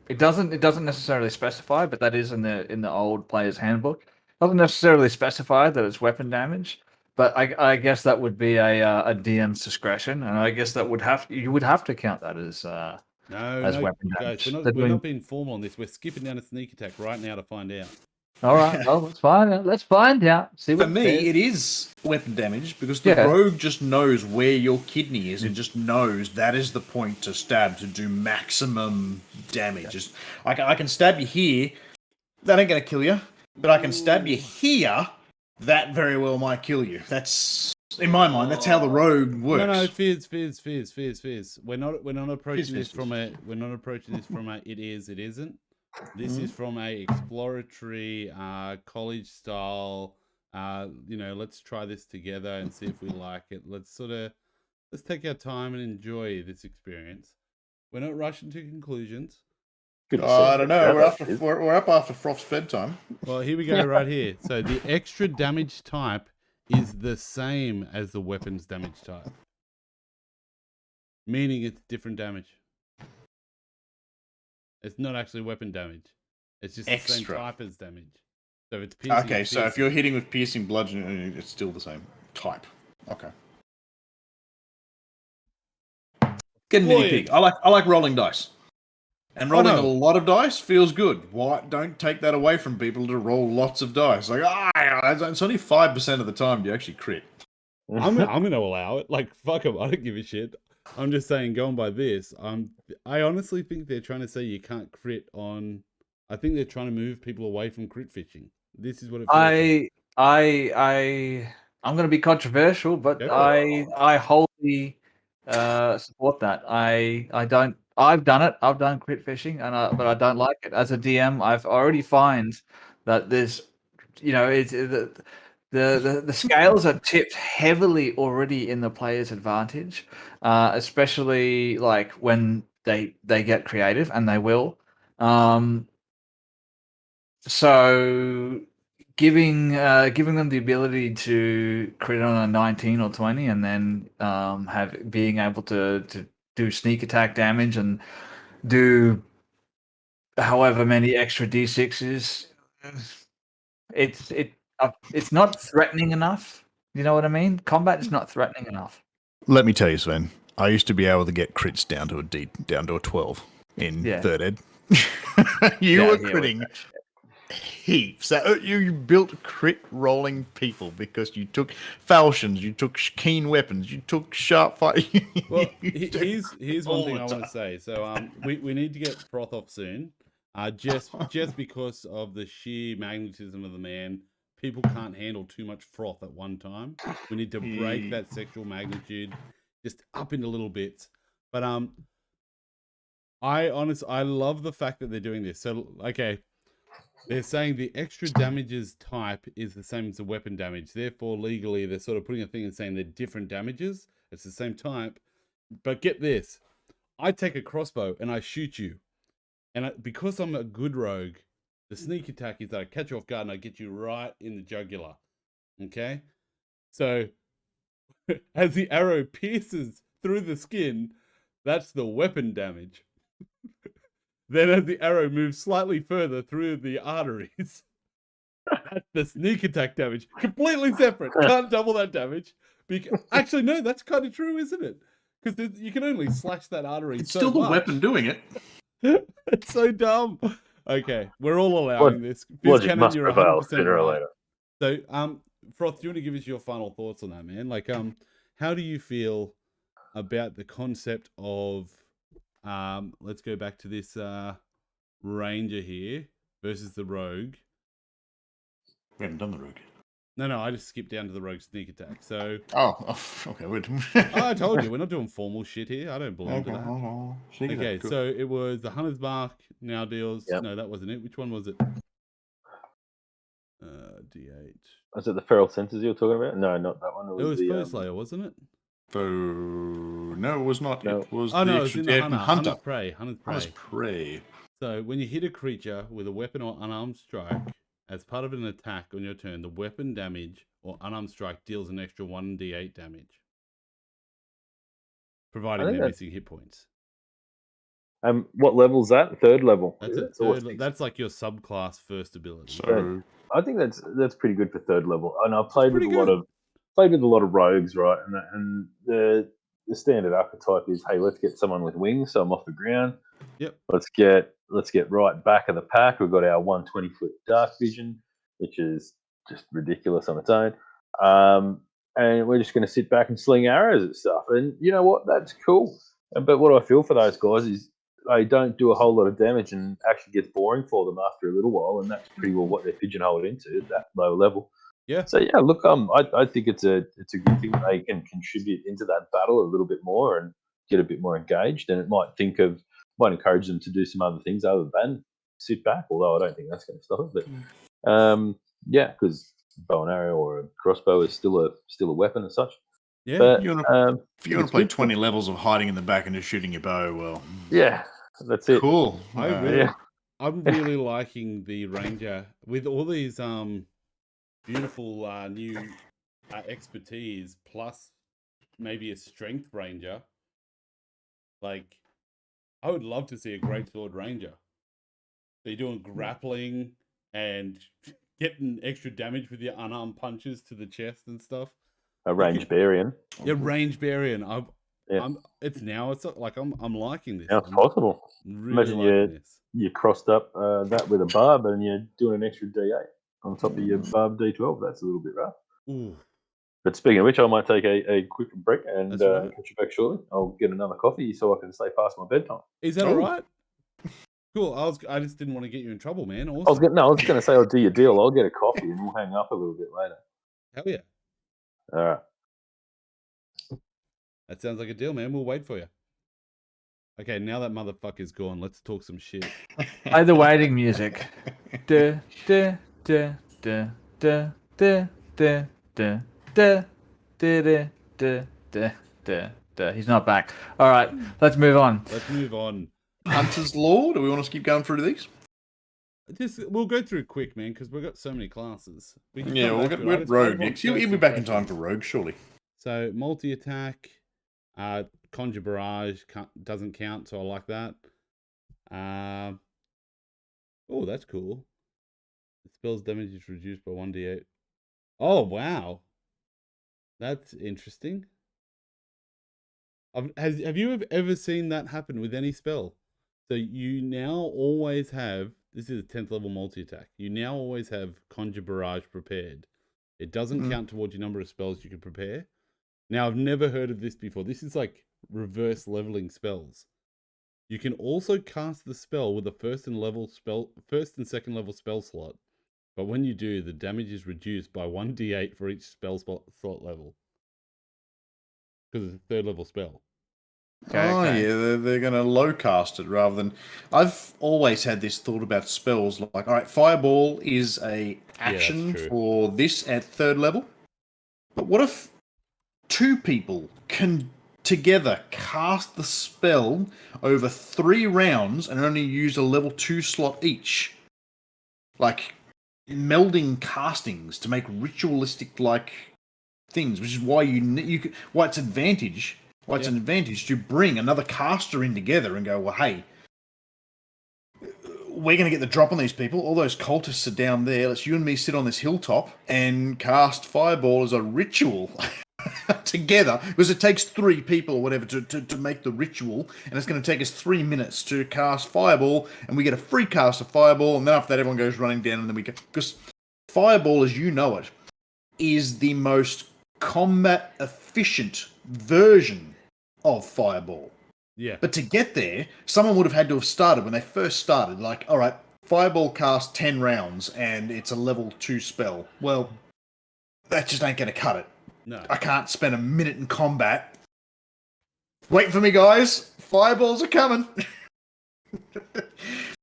it doesn't necessarily specify, but that is in the old player's handbook. It doesn't necessarily specify that it's weapon damage, but I guess that would be a DM's discretion, and I guess that you would have to count that as weapon damage. Guys, we're not being formal on this. We're skipping down a sneak attack right now to find out. All right, well, let's find out. Let's find out. See what For me, it is weapon damage because the rogue just knows where your kidney is and just knows that is the point to stab to do maximum damage. Just, I can stab you here, that ain't going to kill you, but I can stab you here, that very well might kill you. That's, in my mind, that's how the rogue works. No, Fizz. We're not approaching this from a it is, it isn't. This is from a exploratory, college style, let's try this together and see if we like it. Let's take our time and enjoy this experience. We're not rushing to conclusions. I don't know. We're up after Froth's bedtime. Well, here we go, right here. So the extra damage type is the same as the weapons damage type, meaning it's different damage. It's not actually weapon damage. It's just the same type as damage. So it's piercing. Okay, so if you're hitting with piercing bludgeoning, it's still the same type. Okay. Get a nitty pig. I like rolling dice. And rolling a lot of dice feels good. Why don't take that away from people to roll lots of dice? Like, it's only 5% of the time you actually crit. I'm gonna allow it. Like, fuck them. I don't give a shit. I'm just saying, going by this, I honestly think they're trying to say you can't crit on. I think they're trying to move people away from crit fishing. This is what it feels like. I'm going to be controversial, but I wholly support that. I've done it. I've done crit fishing, but I don't like it. As a DM, I've already find that there's, the scales are tipped heavily already in the player's advantage, especially like when they get creative, and they will. So giving them the ability to crit on a 19 or 20, and then being able to do sneak attack damage and do however many extra d6s, it's not threatening enough. You know what I mean? Combat is not threatening enough. Let me tell you, Sven. I used to be able to get crits down to a 12 in third ed. You were critting heaps. You built crit rolling people because you took falchions, you took keen weapons, you took sharp fire. Well, here's one thing I want to say. So we need to get Froth off soon. Just because of the sheer magnetism of the man, people can't handle too much froth at one time. We need to break that sexual magnitude just up into little bits. But I love the fact that they're doing this. So okay, they're saying the extra damages type is the same as the weapon damage. Therefore, legally, they're sort of putting a thing and saying they're different damages. It's the same type. But get this. I take a crossbow and I shoot you. And because I'm a good rogue, the sneak attack is that I catch you off guard and I get you right in the jugular. Okay? So, as the arrow pierces through the skin, that's the weapon damage. Then as the arrow moves slightly further through the arteries, that's the sneak attack damage. Completely separate. Can't double that damage. Actually, no, that's kind of true, isn't it? Because you can only slash that artery It's so still the much. weapon doing it. It's so dumb. Okay, we're all allowing this. Logic FizzCannon, must you're prevail 100% sooner or right. later. So, Froth, do you want to give us your final thoughts on that, man? Like, how do you feel about the concept of, let's go back to this ranger here versus the rogue. We haven't done the rogue. No, I just skipped down to the rogue sneak attack. So, okay, we're I told you we're not doing formal shit here. I don't belong to that. Okay, so it was the Hunter's Mark now deals. Yep. No, that wasn't it. Which one was it? D8. Was it the feral senses you were talking about? No, not that one. It was the Foe Slayer, wasn't it? No, it was not. No. It was Oh the no, it was extra in the dead Hunter. hunter. Hunter's Hunter's Prey. prey. So when you hit a creature with a weapon or unarmed strike, as part of an attack on your turn, the weapon damage or unarmed strike deals an extra 1d8 damage, providing they're missing hit points. What level's that? Third level. That's It's that's like your subclass first ability. So I think that's pretty good for third level. And I've played with a lot of rogues, right? And the standard archetype is, hey, let's get someone with wings, so I'm off the ground. Yep. Let's get right back of the pack. We've got our 120-foot dark vision, which is just ridiculous on its own. And we're just going to sit back and sling arrows at stuff. And you know what? That's cool. But what I feel for those guys is they don't do a whole lot of damage and actually gets boring for them after a little while. And that's pretty well what they're pigeonholed into at that low level. Yeah. So yeah, look, I think it's a good thing that they can contribute into that battle a little bit more and get a bit more engaged. And it might encourage them to do some other things other than sit back. Although I don't think that's going to stop it. But yeah, because bow and arrow or a crossbow is still a weapon as such. Yeah. But, if you want to play 20 levels of hiding in the back and just shooting your bow, well, yeah, that's it. Cool. I'm really liking the ranger with all these beautiful new expertise plus maybe a strength ranger. Like, I would love to see a greatsword ranger. So you're doing grappling and getting extra damage with your unarmed punches to the chest and stuff. A range Barian. Yeah, range Barian. It's like I'm liking this. Now it's possible. Really Imagine liking this. you crossed up that with a barb and you're doing an extra D8 on top of your barb D12. That's a little bit rough. Ooh. But speaking of which, I might take a quick break and That's right. catch you back shortly. I'll get another coffee so I can stay past my bedtime. Is that all right? Cool. I just didn't want to get you in trouble, man. Awesome. I was going to say I'll do your deal. I'll get a coffee and we'll hang up a little bit later. Hell yeah. All right. That sounds like a deal, man. We'll wait for you. Okay, now that motherfucker's gone, let's talk some shit. Play the waiting music. Duh, duh, duh, duh, duh, duh, da, da, da, da, da, da, da, da, da. He's not back. All right, let's move on. Let's move on. Hunter's Law. Do we want to keep going through these? We'll go through quick, man, because we've got so many classes. Yeah, we'll get Rogue next. He'll be back in time for Rogue, surely. So multi-attack, Conjure Barrage doesn't count, so I like that. Oh, that's cool. The spell's damage is reduced by 1d8. Oh, wow. That's interesting. Have you ever seen that happen with any spell? So you now always have, this is a 10th level multi-attack. You now always have Conjure Barrage prepared. It doesn't count towards your number of spells you can prepare. Now, I've never heard of this before. This is like reverse leveling spells. You can also cast the spell with a first and second level spell slot. But when you do, the damage is reduced by 1d8 for each spell slot level. Because it's a third level spell. Okay. Yeah, they're going to low cast it rather than. I've always had this thought about spells like, all right, Fireball is a action for this at third level. But what if 2 people can together cast the spell over 3 rounds and only use a level 2 slot each? Like melding castings to make ritualistic like things, which is why why it's advantage. Why it's an advantage to bring another caster in together and go, well, hey, we're going to get the drop on these people. All those cultists are down there. Let's you and me sit on this hilltop and cast Fireball as a ritual together. Because it takes 3 people or whatever to make the ritual. And it's going to take us 3 minutes to cast Fireball. And we get a free cast of Fireball. And then after that, everyone goes running down. And then we go. Because Fireball, as you know it, is the most combat efficient version of Fireball. Yeah. But to get there, someone would have had to have started when they first started, like, all right, Fireball casts 10 rounds and it's a level 2 spell. Well, that just ain't going to cut it. No. I can't spend a minute in combat. Wait for me, guys. Fireballs are coming.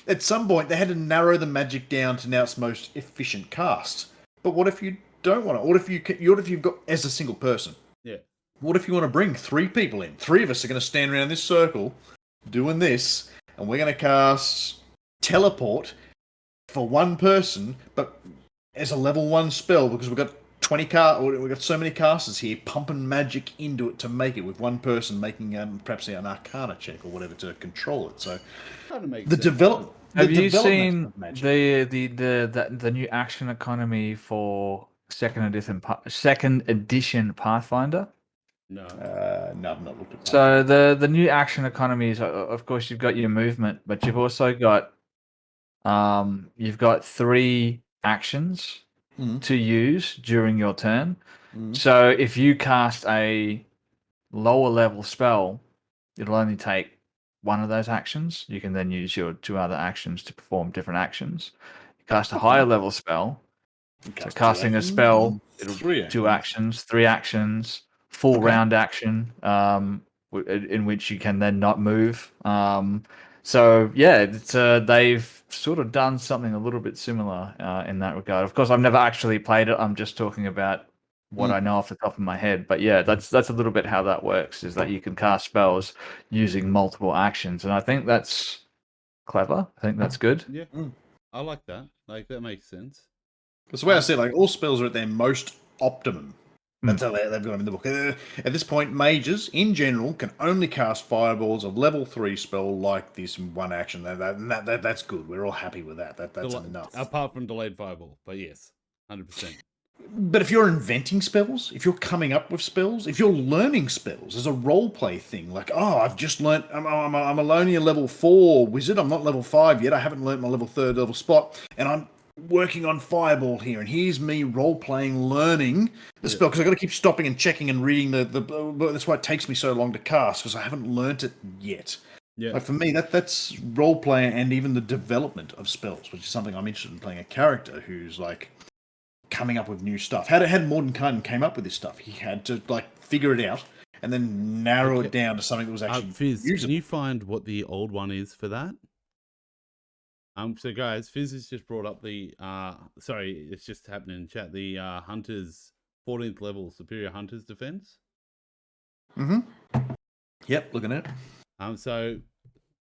At some point, they had to narrow the magic down to now its most efficient cast. But what if you don't want to? What if you've got as a single person? Yeah. What if you want to bring 3 people in? 3 of us are going to stand around this circle doing this, and we're going to cast Teleport for 1 person, but as a level 1 spell because we've got we've got so many casters here pumping magic into it to make it with 1 person making perhaps an Arcana check or whatever to control it. So the development. Have you seen the new action economy for second edition Pathfinder? No. No, I've not looked at that. So the new action economy is, of course, you've got your movement, but you've also got 3 actions to use during your turn. So if you cast a lower level spell, it'll only take 1 of those actions. You can then use your 2 other actions to perform different actions. You cast a higher level spell. So casting a spell, it'll 2 actions, 3 actions. Full round action, in which you can then not move. So yeah, it's, they've sort of done something a little bit similar in that regard. Of course, I've never actually played it. I'm just talking about what I know off the top of my head. But yeah, that's a little bit how that works. Is that you can cast spells using multiple actions, and I think that's clever. I think that's good. Yeah, I like that. Like that makes sense. That's the way I said. Like all spells are at their most optimum. That's how they've got them in the book. At this point, mages, in general, can only cast fireballs of level 3 spell like this 1 action. That's good. We're all happy with that. That's enough. Apart from delayed fireball, but yes, 100%. But if you're inventing spells, if you're coming up with spells, if you're learning spells as a roleplay thing, like, oh, I've just learnt, I'm only a level 4 wizard, I'm not level 5 yet, I haven't learnt my level 3rd level spot, and I'm working on Fireball here, and here's me role-playing, learning the spell, because I've got to keep stopping and checking and reading that's why it takes me so long to cast, because I haven't learnt it yet. Yeah. Like for me, that's role-play and even the development of spells, which is something I'm interested in playing a character who's, like, coming up with new stuff. Had Mordenkainen came up with this stuff, he had to, like, figure it out, and then narrow it down to something that was actually Fizz, usable. can you find what the old one is for that? So guys, Fizz has just brought up the sorry, it's just happening in chat. The Hunters 14th level Superior Hunters defense. Yep, looking at it. So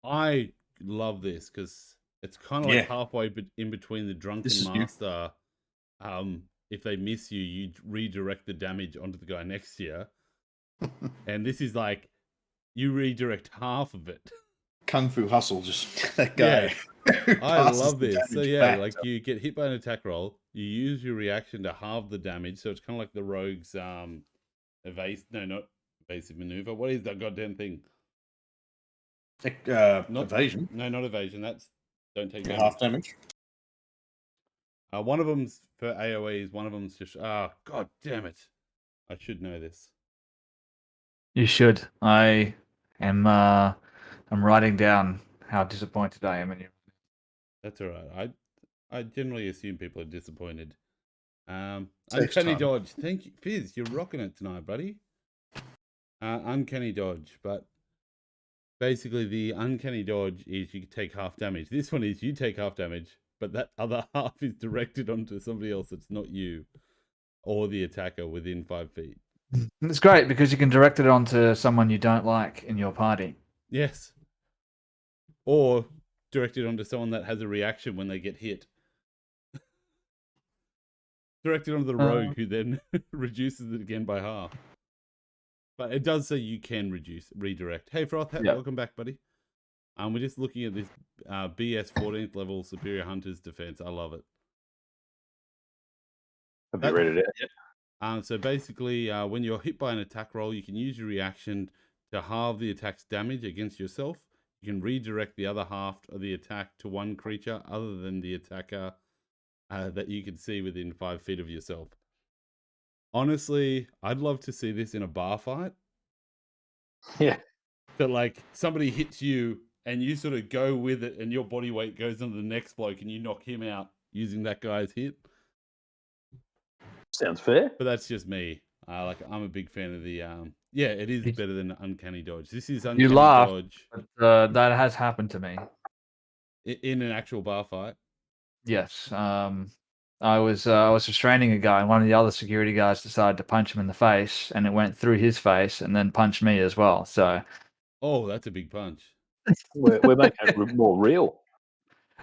I love this because it's kind of like halfway in between the Drunken Master. If they miss you, you redirect the damage onto the guy next to you. And this is like you redirect half of it. Kung Fu Hustle, just that guy. Yeah. I love this. So yeah, like you get hit by an attack roll, you use your reaction to halve the damage. So it's kind of like the rogue's not evasive maneuver. What is that goddamn thing? Evasion. No, not evasion. That's don't take damage. Half damage. One of them's for AoEs. One of them's just god damn it! I should know this. You should. I am. I'm writing down how disappointed I am in you. That's all right. I generally assume people are disappointed. Uncanny dodge. Thank you, Fizz. You're rocking it tonight, buddy. Uncanny dodge, but basically the uncanny dodge is you take half damage. This one is you take half damage, but that other half is directed onto somebody else that's not you or the attacker within 5 feet. It's great because you can direct it onto someone you don't like in your party. Yes. Or direct it onto someone that has a reaction when they get hit. Direct it onto the rogue who then reduces it again by half. But it does say you can redirect. Hey, Froth, welcome back, buddy. We're just looking at this BS 14th level Superior Hunters defense. I love it. Have you read it out yet? So basically, when you're hit by an attack roll, you can use your reaction to halve the attack's damage against yourself. You can redirect the other half of the attack to one creature other than the attacker that you can see within 5 feet of yourself. Honestly, I'd love to see this in a bar fight. Yeah. That like somebody hits you and you sort of go with it and your body weight goes onto the next bloke and you knock him out using that guy's hit. Sounds fair. But that's just me. I'm a big fan of the it is better than Uncanny Dodge. This is Uncanny Dodge. But, that has happened to me. In an actual bar fight? Yes. I was restraining a guy and one of the other security guys decided to punch him in the face and it went through his face and then punched me as well. So that's a big punch. We're making it more real.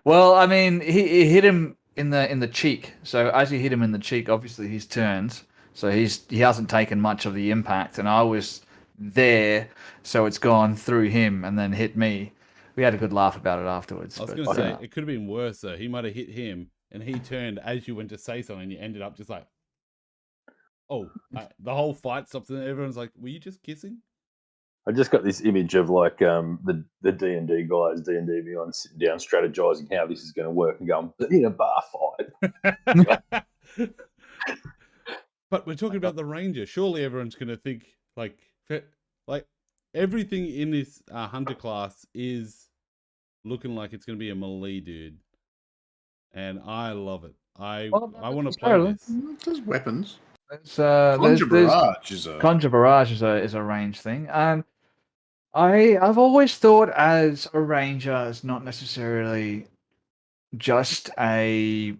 Well, I mean, he hit him in the cheek. So as he hit him in the cheek, obviously he's turned. So he hasn't taken much of the impact, and I was there, so it's gone through him and then hit me. We had a good laugh about it afterwards. I was going to say it could have been worse though. He might have hit him, and he turned as you went to say something, and you ended up just like, the whole fight stops, and everyone's like, "Were you just kissing?" I just got this image of like the D&D guys, D&D Beyond, sitting down strategizing how this is going to work and going, in a bar fight. But we're talking about the Ranger. Surely everyone's going to think like everything in this Hunter class is looking like it's going to be a melee dude, and I love it. I want to play this. There's weapons. Conjure Barrage is a range thing, and I've always thought as a ranger is not necessarily just a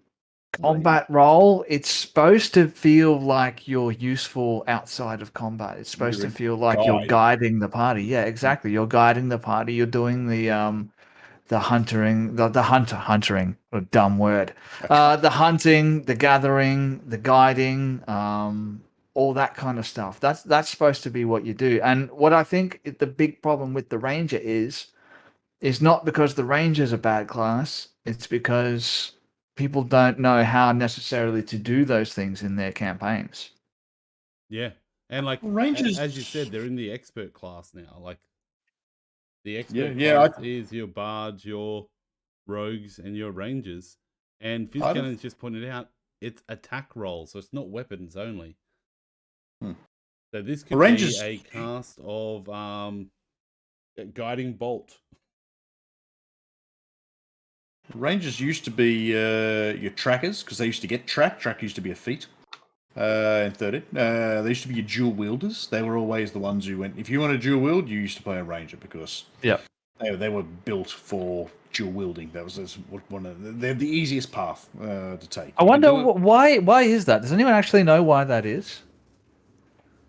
combat role. It's supposed to feel like you're useful outside of combat. It's supposed to feel like you're guiding the party. Yeah, exactly. You're guiding the party. You're doing the huntering, the huntering, a dumb word. The hunting, the gathering, the guiding, all that kind of stuff. That's supposed to be what you do. And what I think the big problem with the ranger is not because the ranger's a bad class. It's because people don't know how necessarily to do those things in their campaigns. Yeah, and like Rangers, as you said, they're in the expert class now. Like the expert class is your bards, your rogues, and your rangers. And FizzCannon's just pointed out it's attack roll, so it's not weapons only. So this could be a cast of guiding bolt. Rangers used to be your trackers, because they used to get track. Track used to be a feat in 30. They used to be your dual wielders. They were always the ones who went, if you want to dual wield, you used to play a ranger, because They were built for dual wielding. That was one of they're the easiest path to take. I wonder why is that? Does anyone actually know why that is?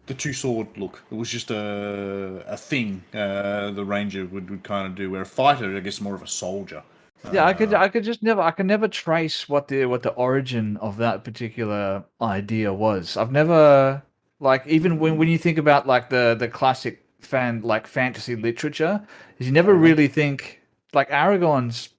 The two sword look. It was just a thing the ranger would kind of do. Where a fighter, I guess, more of a soldier. Yeah, I can never trace what the origin of that particular idea was. I've never even when you think about the classic fantasy literature, is you never really think Aragorn's,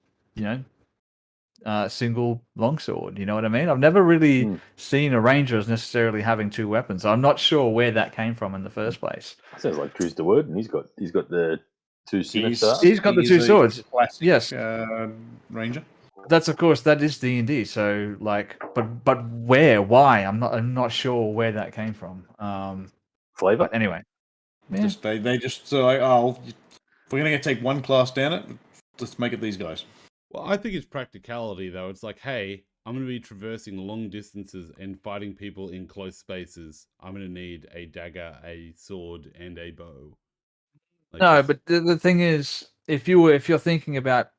single longsword. You know what I mean? I've never really seen a ranger as necessarily having two weapons. I'm not sure where that came from in the first place. Sounds like Drew's the word, and he's got the two scimitars. He's got the two swords. Classic, yes, ranger. That's of course that is D&D. So but where? Why? I'm not sure where that came from. Flavor. But anyway, yeah. They just if we're gonna take one class down let's make it these guys. Well, I think it's practicality, though. It's like, hey, I'm going to be traversing long distances and fighting people in close spaces. I'm going to need a dagger, a sword, and a bow. But the thing is, if you're thinking about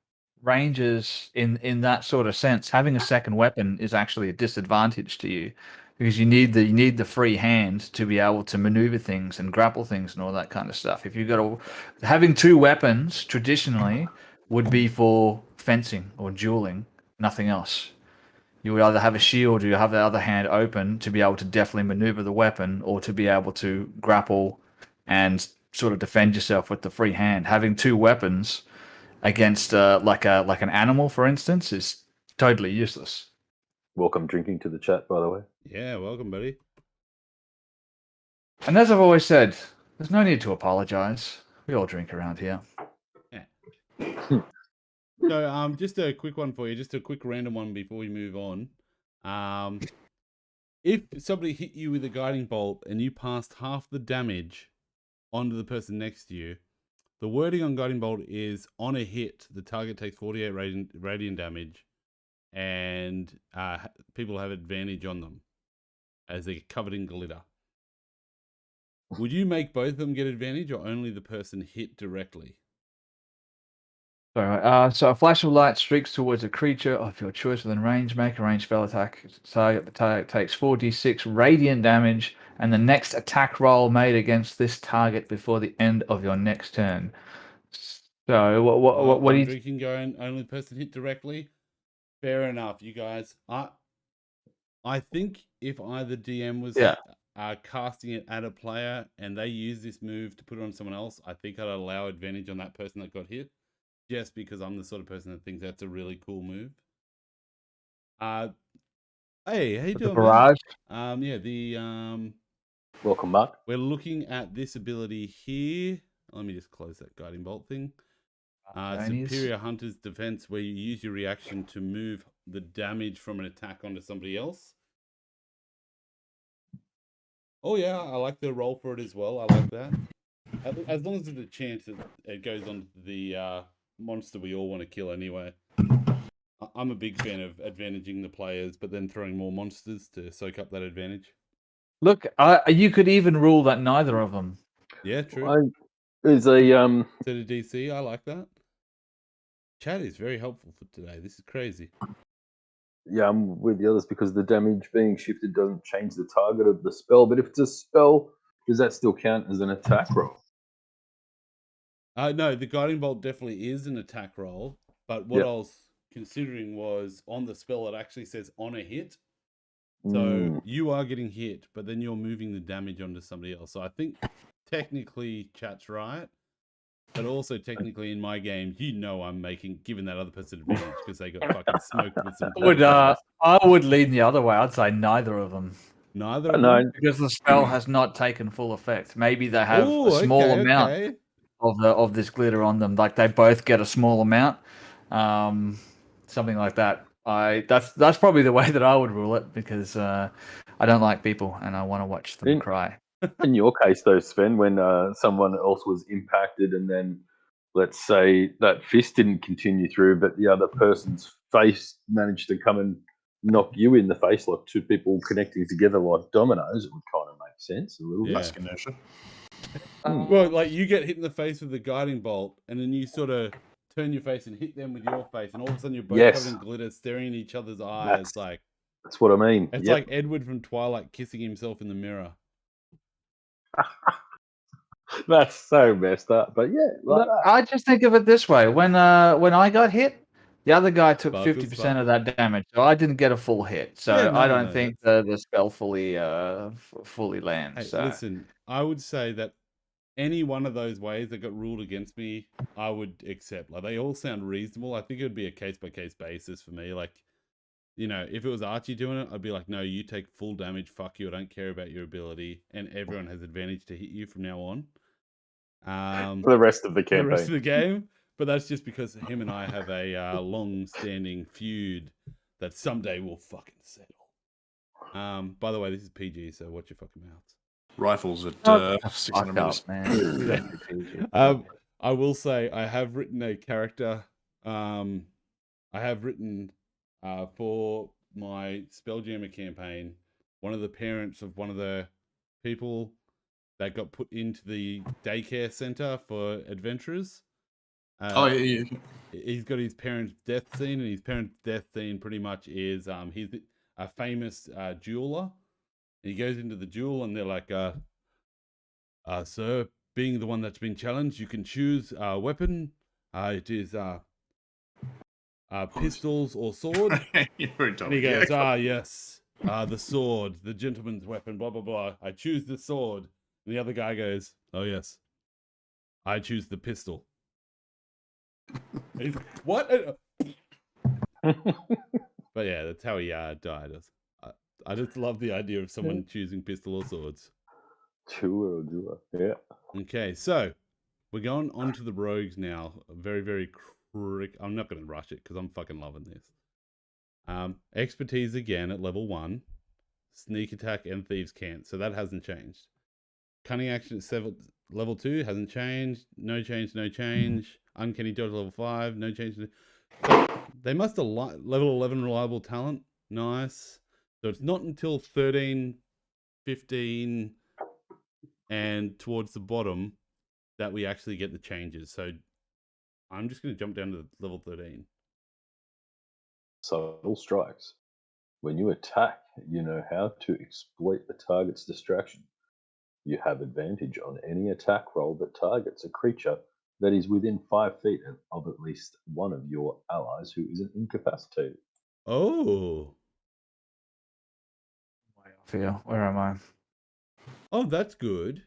rangers in that sort of sense, having a second weapon is actually a disadvantage to you because you need the free hand to be able to maneuver things and grapple things and all that kind of stuff. If you've got having two weapons traditionally would be for fencing or dueling, nothing else. You would either have a shield or you have the other hand open to be able to definitely maneuver the weapon or to be able to grapple and sort of defend yourself with the free hand. Having two weapons against like an animal, for instance, is totally useless. Welcome drinking to the chat, by the way. Yeah, welcome, buddy. And as I've always said, there's no need to apologize. We all drink around here. Yeah. So, just a quick one for you, just a quick random one before we move on. If somebody hit you with a guiding bolt and you passed half the damage onto the person next to you, the wording on guiding bolt is on a hit, the target takes 48 radiant damage, and people have advantage on them as they're covered in glitter. Would you make both of them get advantage or only the person hit directly? So a flash of light streaks towards a creature of your choice within range. Make a ranged spell attack. The target takes 4d6 radiant damage, and the next attack roll made against this target before the end of your next turn. So what do you drinking going only person hit directly? Fair enough, you guys. I think if either DM was casting it at a player and they use this move to put it on someone else, I think I'd allow advantage on that person that got hit. Just because I'm the sort of person that thinks that's a really cool move. Hey, how you doing, barrage? Welcome, Mark. We're looking at this ability here. Let me just close that guiding bolt thing. Superior Hunter's Defense, where you use your reaction to move the damage from an attack onto somebody else. Oh yeah, I like the roll for it as well. I like that. As long as there's a chance that it goes on the monster we all want to kill anyway. I'm a big fan of advantaging the players, but then throwing more monsters to soak up that advantage. Look, you could even rule that neither of them. Yeah, true. There's a Set of DC. I like that. Chat is very helpful for today. This is crazy. Yeah, I'm with the others because the damage being shifted doesn't change the target of the spell. But if it's a spell, does that still count as an attack roll? No, the guiding bolt definitely is an attack roll. But what I was considering was on the spell, it actually says on a hit. So you are getting hit, but then you're moving the damage onto somebody else. So I think technically chat's right. But also technically in my game, I'm giving that other person advantage because they got fucking smoked with some. I would lean the other way. I'd say neither of them. Neither of them? Because the spell has not taken full effect. Maybe they have a small amount of this glitter on them. Like they both get a small amount. Something like that. That's probably the way that I would rule it because I don't like people and I want to watch them cry. In your case, though, Sven, when someone else was impacted and then, let's say, that fist didn't continue through, but the other person's face managed to come and knock you in the face, like two people connecting together like dominoes, it would kind of make sense a little Yeah. That's inertia. Well, like you get hit in the face with the guiding bolt, and then you sort of turn your face and hit them with your face, and all of a sudden you're both covered in glitter, staring in each other's eyes. That's what I mean. It's like Edward from Twilight kissing himself in the mirror. That's so messed up. But yeah, like Look, I just think of it this way: when I got hit, the other guy took Sparkles, 50% of that damage, so I didn't get a full hit. So Yeah, no, I don't no, think the spell fully lands. Hey, So listen, I would say that any one of those ways that got ruled against me, I would accept. Like they all sound reasonable. I think it would be a case by case basis for me. Like, you know, if it was Archie doing it, I'd be like, no, you take full damage. Fuck you. I don't care about your ability, and everyone has advantage to hit you from now on. for the rest of the campaign. The rest of the game. But that's just because him and I have a long-standing feud that someday we'll fucking settle. By the way, this is PG, so watch your fucking mouths. Rifles at fuck 600 up, meters. man. I will say I have written a character. I have written for my Spelljammer campaign, one of the parents of one of the people that got put into the daycare center for adventurers. Yeah. He's got his parents' death scene, and his parents' death scene pretty much is he's a famous jeweler. And he goes into the jewel, and they're like, sir, being the one that's been challenged, you can choose a weapon. It is pistols or sword. And he goes, yes, the sword, the gentleman's weapon, blah, blah, blah. I choose the sword. And the other guy goes, oh, yes, I choose the pistol. He's, what? But yeah, that's how he died. I just love the idea of someone choosing pistol or swords. Yeah. Okay, so we're going on to the rogues now. Very, very quick. I'm not going to rush it because I'm fucking loving this. Expertise again at level 1. Sneak attack and thieves can't. So that hasn't changed. Cunning action at level 2 hasn't changed. No change, no change. Uncanny dodge level 5. No change. So they must have level 11 reliable talent. Nice. So it's not until 13, 15, and towards the bottom that we actually get the changes. So I'm just going to jump down to level 13. Subtle strikes. When you attack, you know how to exploit the target's distraction. You have advantage on any attack roll that targets a creature that is within 5 feet of at least one of your allies who isn't incapacitated. Oh. Where am I? Oh, that's good.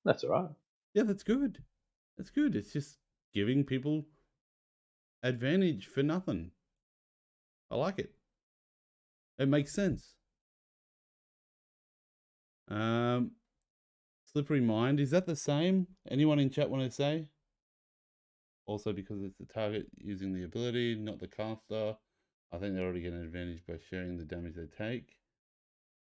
That's all right. Yeah, that's good. That's good. It's just giving people advantage for nothing. I like it. It makes sense. Slippery Mind, is that the same? Anyone in chat want to say? Also, because it's the target using the ability, not the caster, I think they already get an advantage by sharing the damage they take.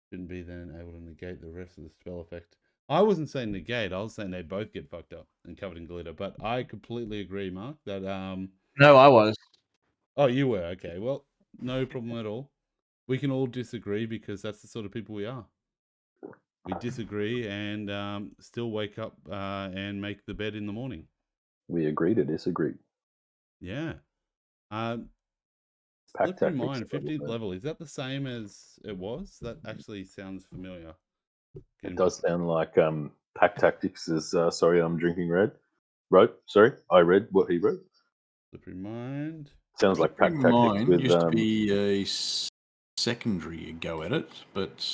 Shouldn't be then able to negate the rest of the spell effect. I wasn't saying negate, I was saying they both get fucked up and covered in glitter, but I completely agree, Mark, that No, I was. Oh, you were, okay. Well, no problem at all. We can all disagree because that's the sort of people we are. We disagree and still wake up and make the bed in the morning. We agree to disagree. Yeah. Pack Slippery tactics Mind, at level 15th 10. level. Is that the same as it was? That actually sounds familiar. It does sound like Pack Tactics is sorry, I'm drinking red. I read what he wrote. Slippery Mind. Sounds like Pack Tactics Mine with used to be a secondary go at it, but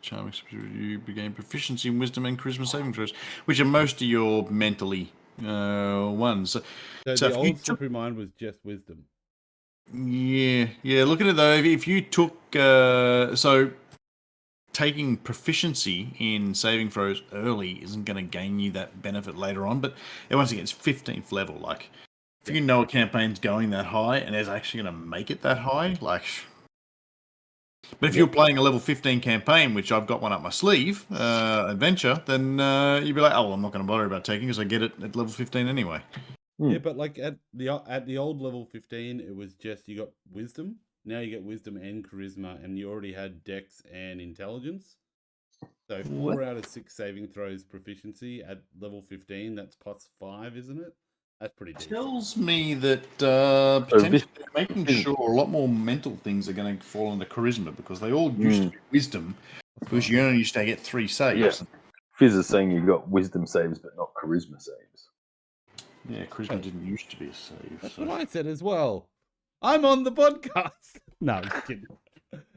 charming you began proficiency in wisdom and charisma saving throws, which are most of your mentally ones. So So the if you old Slippery Mind was just wisdom. Yeah. Look at it though. If you took so taking proficiency in saving throws early isn't going to gain you that benefit later on. But once again, it's 15th level. Like, if you know a campaign's going that high and it's actually going to make it that high, like. But if you're playing a level 15 campaign, which I've got one up my sleeve, adventure, then you'd be like, oh, well, I'm not going to bother about taking because I get it at level 15 anyway. Yeah, but like at the old level 15, it was just you got wisdom. Now you get wisdom and charisma, and you already had dex and intelligence. So 4 out of 6 saving throws proficiency at level 15. That's +5, isn't it? That's pretty decent. Tells me that potentially making sure a lot more mental things are going to fall under charisma because they all used to be wisdom, because you only used to get 3 saves. Yeah. Fizz is saying you've got wisdom saves, but not charisma saves. Yeah, charisma didn't used to be a save. That's what I said as well. I'm on the podcast. No, I'm just kidding.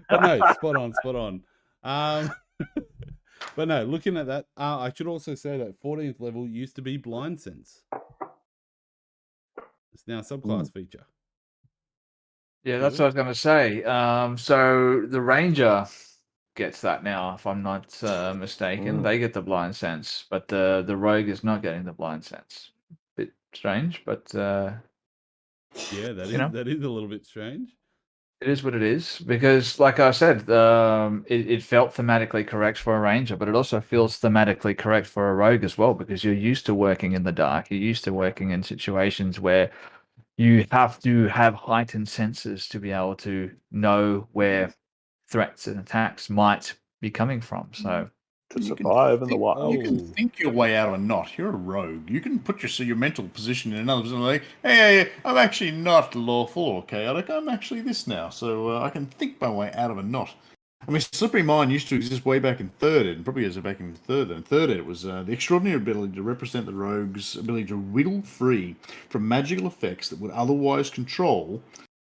But no, spot on. But no, looking at that, I should also say that 14th level used to be blind sense. It's now a subclass feature. Yeah, that's what I was going to say. So the ranger gets that now, if I'm not mistaken. They get the blind sense, but the rogue is not getting the blind sense. Bit strange, but yeah, that is a little bit strange. It is what it is, because like I said, it felt thematically correct for a ranger, but it also feels thematically correct for a rogue as well, because you're used to working in the dark. You're used to working in situations where you have to have heightened senses to be able to know where threats and attacks might be coming from. So to survive in the wild. You can think your way out of a knot. You're a rogue. You can put your mental position in another position. Like, hey, I'm actually not lawful or chaotic. I'm actually this now. So I can think my way out of a knot. I mean, Slippery Mind used to exist way back in third ed, and probably as back in third ed. In third ed, it was the extraordinary ability to represent the rogue's ability to wriggle free from magical effects that would otherwise control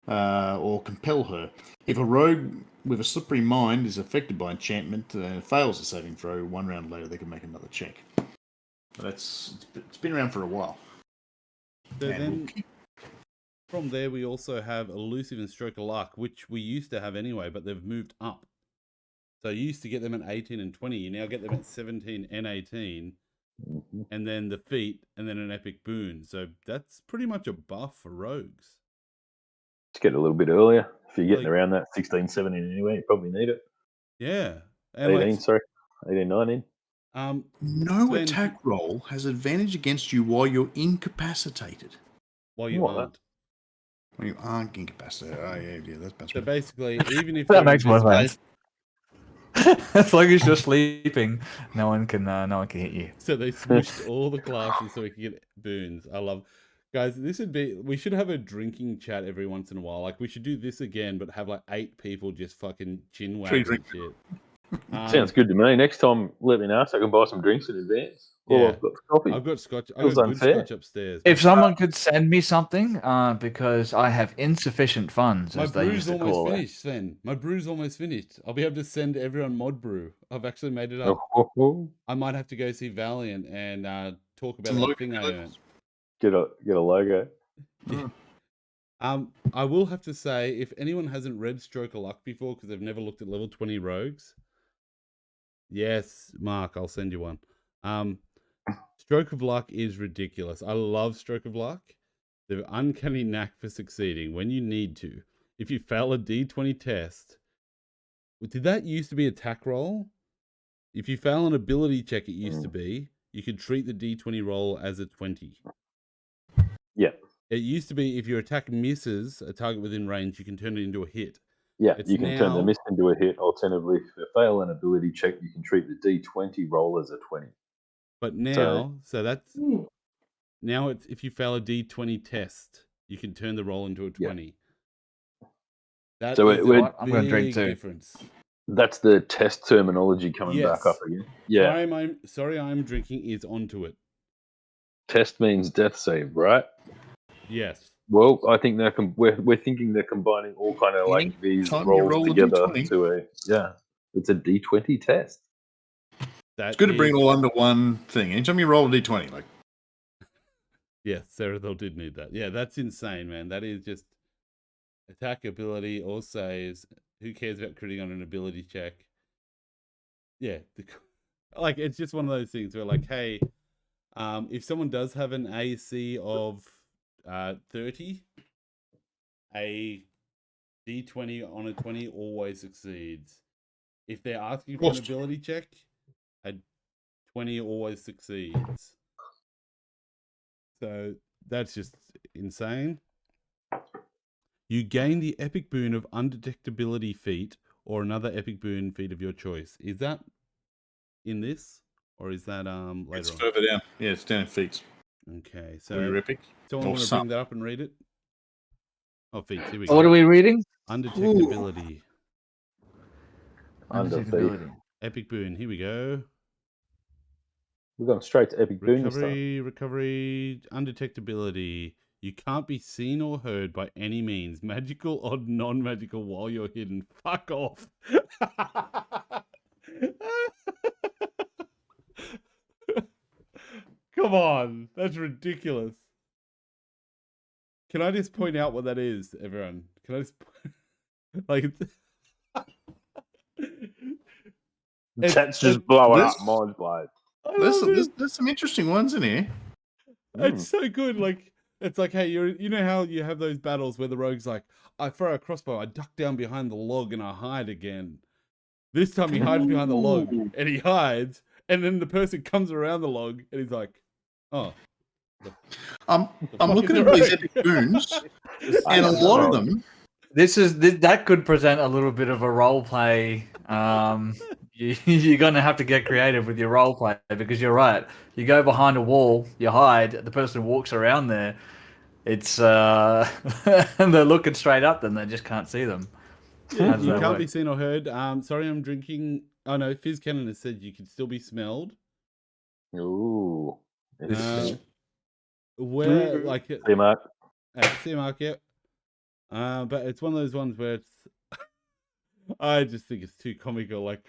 or compel her. If a rogue with a slippery mind is affected by enchantment and fails a saving throw, 1 round later they can make another check. But it's been around for a while. So then, from there, we also have Elusive and Stroke of Luck, which we used to have anyway, but they've moved up. So you used to get them at 18 and 20. You now get them at 17 and 18. And then the feat, and then an epic boon. So that's pretty much a buff for rogues. Let's get a little bit earlier. If you're getting around that 16, 17 anyway, you probably need it. Yeah. And 18, 19. No attack roll has advantage against you while you're incapacitated. While you aren't. When you aren't incapacitated. Oh, yeah, that's best. So basically, even if that makes more sense. As long as you're sleeping, no one can hit you. So they smushed all the classes so we can get boons. I love, guys. We should have a drinking chat every once in a while. Like we should do this again, but have like 8 people just fucking chin wag and shit. Sounds good to me. Next time, let me know so I can buy some drinks in advance. Yeah. I've got coffee. I've got scotch. I've got good scotch upstairs. If someone could send me something, because I have insufficient funds, as they used to call it. My brew's almost finished, Sven. My brew's almost finished. I'll be able to send everyone mod brew. I've actually made it up. I might have to go see Valiant and talk about that thing I earned. Get a logo. Yeah. I will have to say, if anyone hasn't read Stroke of Luck before because they've never looked at level 20 rogues, yes, Mark, I'll send you one. Stroke of Luck is ridiculous. I love Stroke of Luck. The uncanny knack for succeeding when you need to. If you fail a D20 test, did that used to be attack roll? If you fail an ability check, it used to be, you could treat the D20 roll as a 20. Yeah. It used to be if your attack misses a target within range, you can turn it into a hit. Yeah, you can turn the miss into a hit. Alternatively, if you fail an ability check, you can treat the D20 roll as a 20. But now, now it's if you fail a D20 test, you can turn the roll into a 20. Yeah. I'm going to drink too. Difference. That's the test terminology coming back up again. Yeah. Sorry, I'm drinking is onto it. Test means death save, right? Yes. Well, I think we're thinking they're combining all kind of like these rolls together to it's a D20 test. It's good to bring it all under one thing. Anytime you roll a D20, like. Yes, Cerathil did need that. Yeah, that's insane, man. That is just attack ability or saves. Who cares about critting on an ability check? Yeah, like it's just one of those things where, like, hey, if someone does have an AC of 30, a D20 on a 20 always succeeds. If they're asking for an ability check, a 20 always succeeds. So that's just insane. You gain the epic boon of undetectability feat or another epic boon feat of your choice. Is that in this, or is that later It's on? further down. Yeah, it's down in feats. Okay, So your so epic. someone Or want to some. bring that up and read it? Oh, feats. Here we What are go. we reading? Undetectability. Under Undetectability. Epic boon. Here we go. We've gone straight to epic boon this time. Recovery, undetectability. You can't be seen or heard by any means, magical or non-magical, while you're hidden. Fuck off. Come on, that's ridiculous. Can I just point out what that is, everyone? Can I just like Chat's just blowing this- up. Mine's blown. There's some interesting ones in here. It's so good. Like it's like, hey, you know how you have those battles where the rogue's like, I throw a crossbow, I duck down behind the log, and I hide again. This time he hides behind the log, and he hides, and then the person comes around the log, and he's like, oh. I'm looking at these epic boons, and a lot of them. That could present a little bit of a role play. You're going to have to get creative with your role play because you're right. You go behind a wall, you hide. The person walks around there. It's and they're looking straight up. Then they just can't see them. Yeah, you can't be seen or heard. Sorry, I'm drinking. Oh no, FizzCannon has said you can still be smelled. Ooh. Where like See, Mark. See, Mark, yep. But it's one of those ones where it's. I just think it's too comical. Like,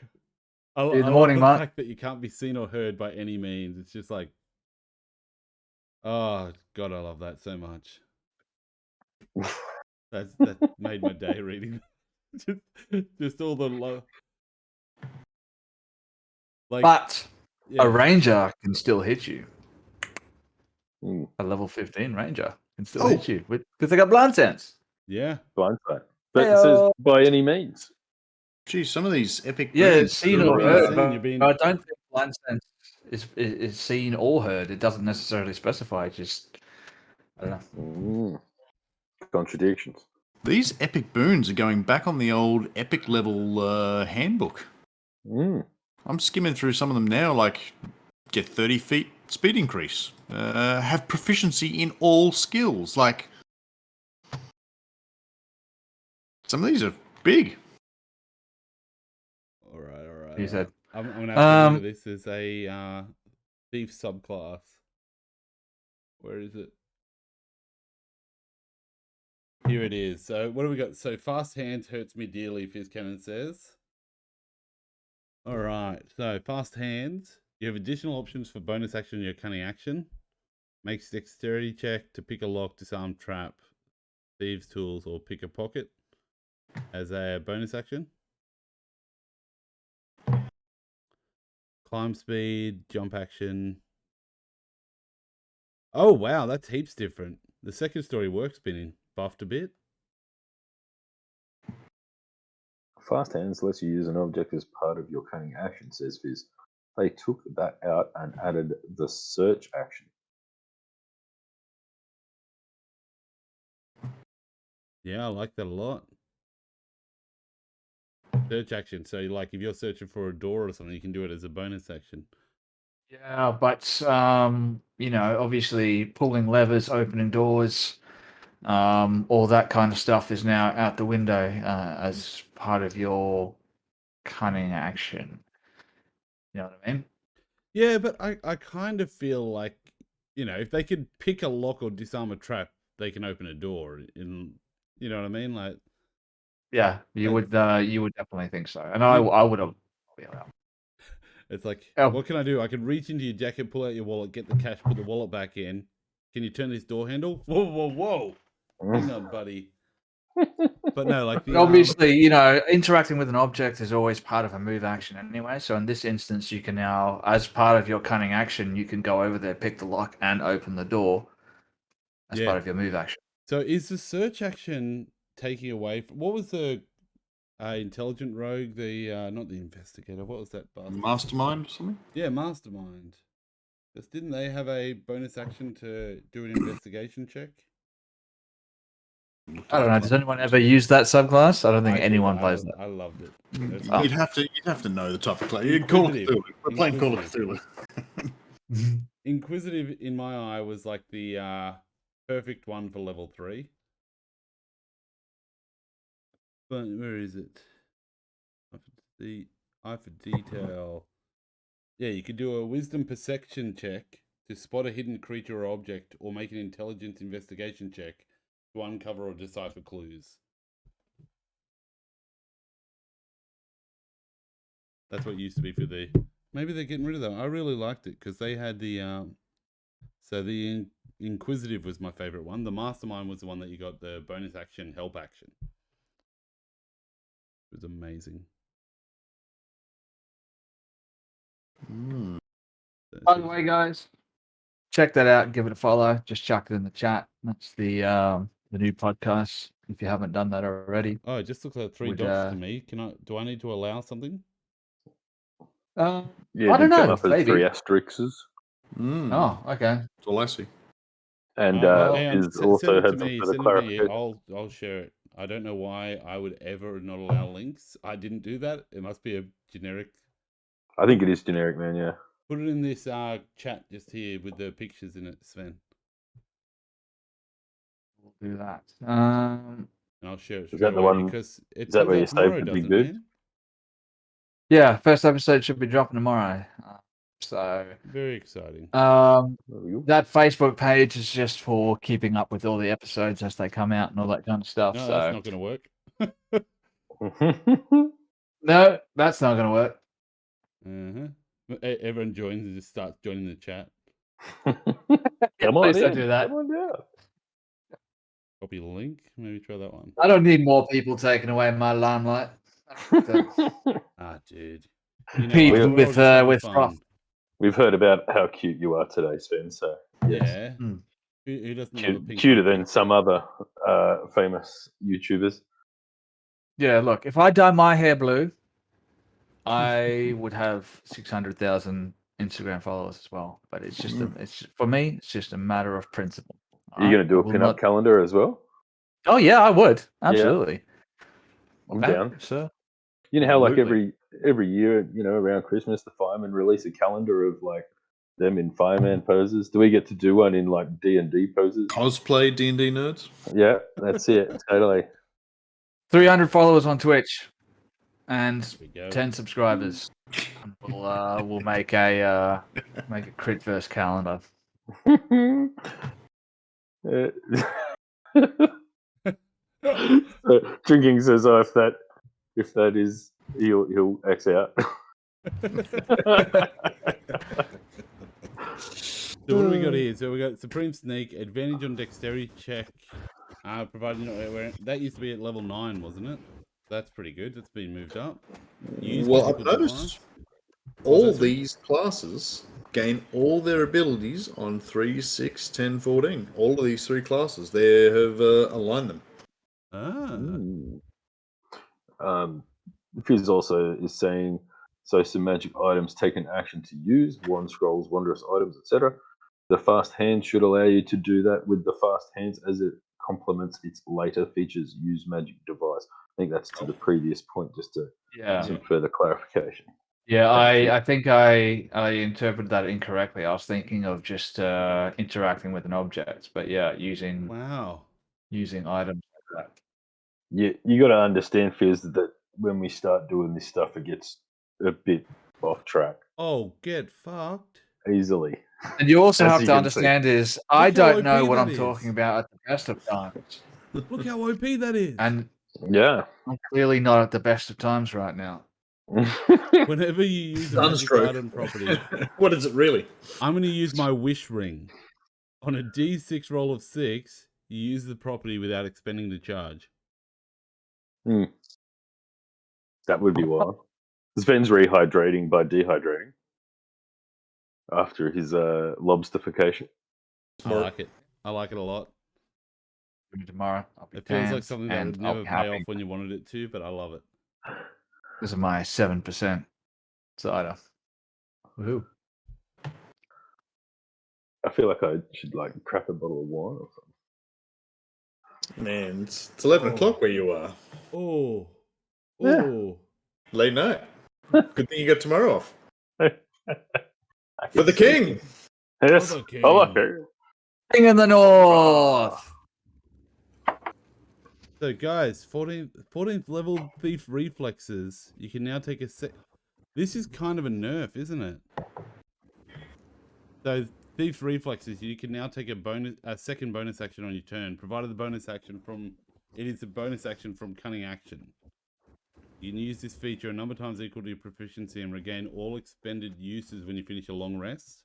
I love the fact that you can't be seen or heard by any means. It's just like, oh god, I love that so much. That made my day reading. just all the love. Like, but a ranger can still hit you. Mm. A level 15 ranger can still hit you because they got blind sense. Yeah, blind sight. But it says by any means. Gee, some of these epic. It's seen or heard. I don't think blind sense is seen or heard. It doesn't necessarily specify. It just I don't know. Contradictions. These epic boons are going back on the old epic level handbook. I'm skimming through some of them now, like get 30 feet speed increase, have proficiency in all skills. Like some of these are big. All right. You said I'm gonna have to look at this as a thief subclass. Where is it? Here it is. So what do we got? So fast hands hurts me dearly, FizzCannon says. All right. So fast hands. You have additional options for bonus action in your cunning action. Makes dexterity check to pick a lock, disarm trap, thieves tools, or pick a pocket as a bonus action. Climb speed, jump action. Oh wow, that's heaps different. The second story work's been buffed a bit. Fast hands lets you use an object as part of your cunning action, says Fizz. They took that out and added the search action. Yeah, I like that a lot. Search action. So like if you're searching for a door or something, you can do it as a bonus action. Yeah, but obviously pulling levers, opening doors, all that kind of stuff is now out the window as part of your cunning action. You know what I mean? Yeah, but I kind of feel like, if they could pick a lock or disarm a trap, they can open a door. You know what I mean? Like, yeah, you would definitely think so, and I would have. It's like, what can I do? I can reach into your jacket, pull out your wallet, get the cash, put the wallet back in. Can you turn this door handle? Whoa! Hang on, buddy. But no, like obviously, interacting with an object is always part of a move action anyway. So in this instance, you can now, as part of your cunning action, you can go over there, pick the lock, and open the door as part of your move action. So is the search action taking away from what was the intelligent rogue? The not the investigator. What was that? Bastard? Mastermind or something? Yeah, mastermind. Because didn't they have a bonus action to do an investigation check? I don't know. Does anyone ever use that subclass? I don't think I did. anyone plays that. I loved it. Oh. You'd have to know the type of class. Call of Cthulhu. We're playing Call of Cthulhu. Inquisitive, in my eye, was like the perfect one for level 3. But where is it? Eye for detail. Yeah, you could do a wisdom perception check to spot a hidden creature or object, or make an intelligence investigation check to uncover or decipher clues. That's what it used to be for the... Maybe they're getting rid of that. I really liked it because they had the... So the Inquisitive was my favorite one. The Mastermind was the one that you got the bonus action, help action. It was amazing. By the way, guys, check that out and give it a follow. Just chuck it in the chat. That's the new podcast. If you haven't done that already. Oh, it just looks like 3 dots to me. Do I need to allow something? Yeah, I don't know. Come up as 3 asterisks. Oh, okay. That's all I see. And Fizz send also it had to some me. further Send it to me. clarification. I'll share it. I don't know why I would ever not allow links. I didn't do that. It must be a generic. I think it is generic, man. Yeah. Put it in this chat just here with the pictures in it, Sven. We'll do that. And I'll share it Is that straight the away one- because it is that comes where you out saved tomorrow, the doesn't big it, dude? man? Yeah, first episode should be dropping tomorrow. So Very exciting. that Facebook page is just for keeping up with all the episodes as they come out and all that kind of stuff. No, so that's not going to work. no, that's not going to work. Everyone joins and just starts joining the chat. Come on, Please don't in. do that. Come on down. Copy the link. Maybe try that one. I don't need more people taking away my limelight. Dude. Pete we're all with just having with fun. Froth. We've heard about how cute you are today, Sven. So yes. Yeah. Who doesn't love a pink Cuter puppy? than some other famous YouTubers. Yeah, look, if I dye my hair blue, I would have 600,000 Instagram followers as well. But it's just for me, it's just a matter of principle. Are you going to do a pin-up calendar as well? Oh yeah, I would absolutely. I'm down. So you know how like every year, around Christmas, the firemen release a calendar of like them in fireman poses. Do we get to do one in like D&D poses? Cosplay D&D nerds. Yeah, that's it. Totally. 300 followers on Twitch and There we go. 10 subscribers. We'll make a Critverse calendar. Drinking says, "Oh, if that is, he'll X out." So what do we got here? So we got Supreme Sneak, advantage on dexterity check, provided that used to be at level 9, wasn't it? That's pretty good. That's been moved up. Well, I've noticed all these classes gain all their abilities on 3, 6, 10, 14. All of these 3 classes, they have aligned them. Fizz also is saying, so some magic items take an action to use, wand scrolls, wondrous items, etc. The fast hand should allow you to do that with the fast hands as it complements its later features. Use magic device. I think that's to the previous point, just to some further clarification. Yeah, I think I interpreted that incorrectly. I was thinking of just interacting with an object, but yeah, using items like that. You got to understand, Fizz, that when we start doing this stuff, it gets a bit off track. Oh, get fucked. Easily. And you also have to understand is I don't know what I'm talking about at the best of times. Look how OP that is. And yeah, I'm clearly not at the best of times right now. Whenever you use a magic item property, what is it really? I'm going to use my wish ring. On a D6 roll of 6, you use the property without expending the charge. That would be wild. Sven's rehydrating by dehydrating after his lobsterification. I like it. I like it a lot. Tomorrow. It feels like something that would never pay off when you wanted it to, but I love it. This is my 7% cider. Woohoo. I feel like I should like crack a bottle of wine or something. Man, it's 11 o'clock where you are. Oh. Yeah. Oh. Late night. Good thing you got tomorrow off. For the king! Yes. For the king. Oh, okay. King in the north. So, guys, 14th level thief reflexes. You can now take a This is kind of a nerf, isn't it? So, thief reflexes. You can now take a second bonus action on your turn, provided the bonus action from it is a bonus action from cunning action. You can use this feature a number of times equal to your proficiency and regain all expended uses when you finish a long rest.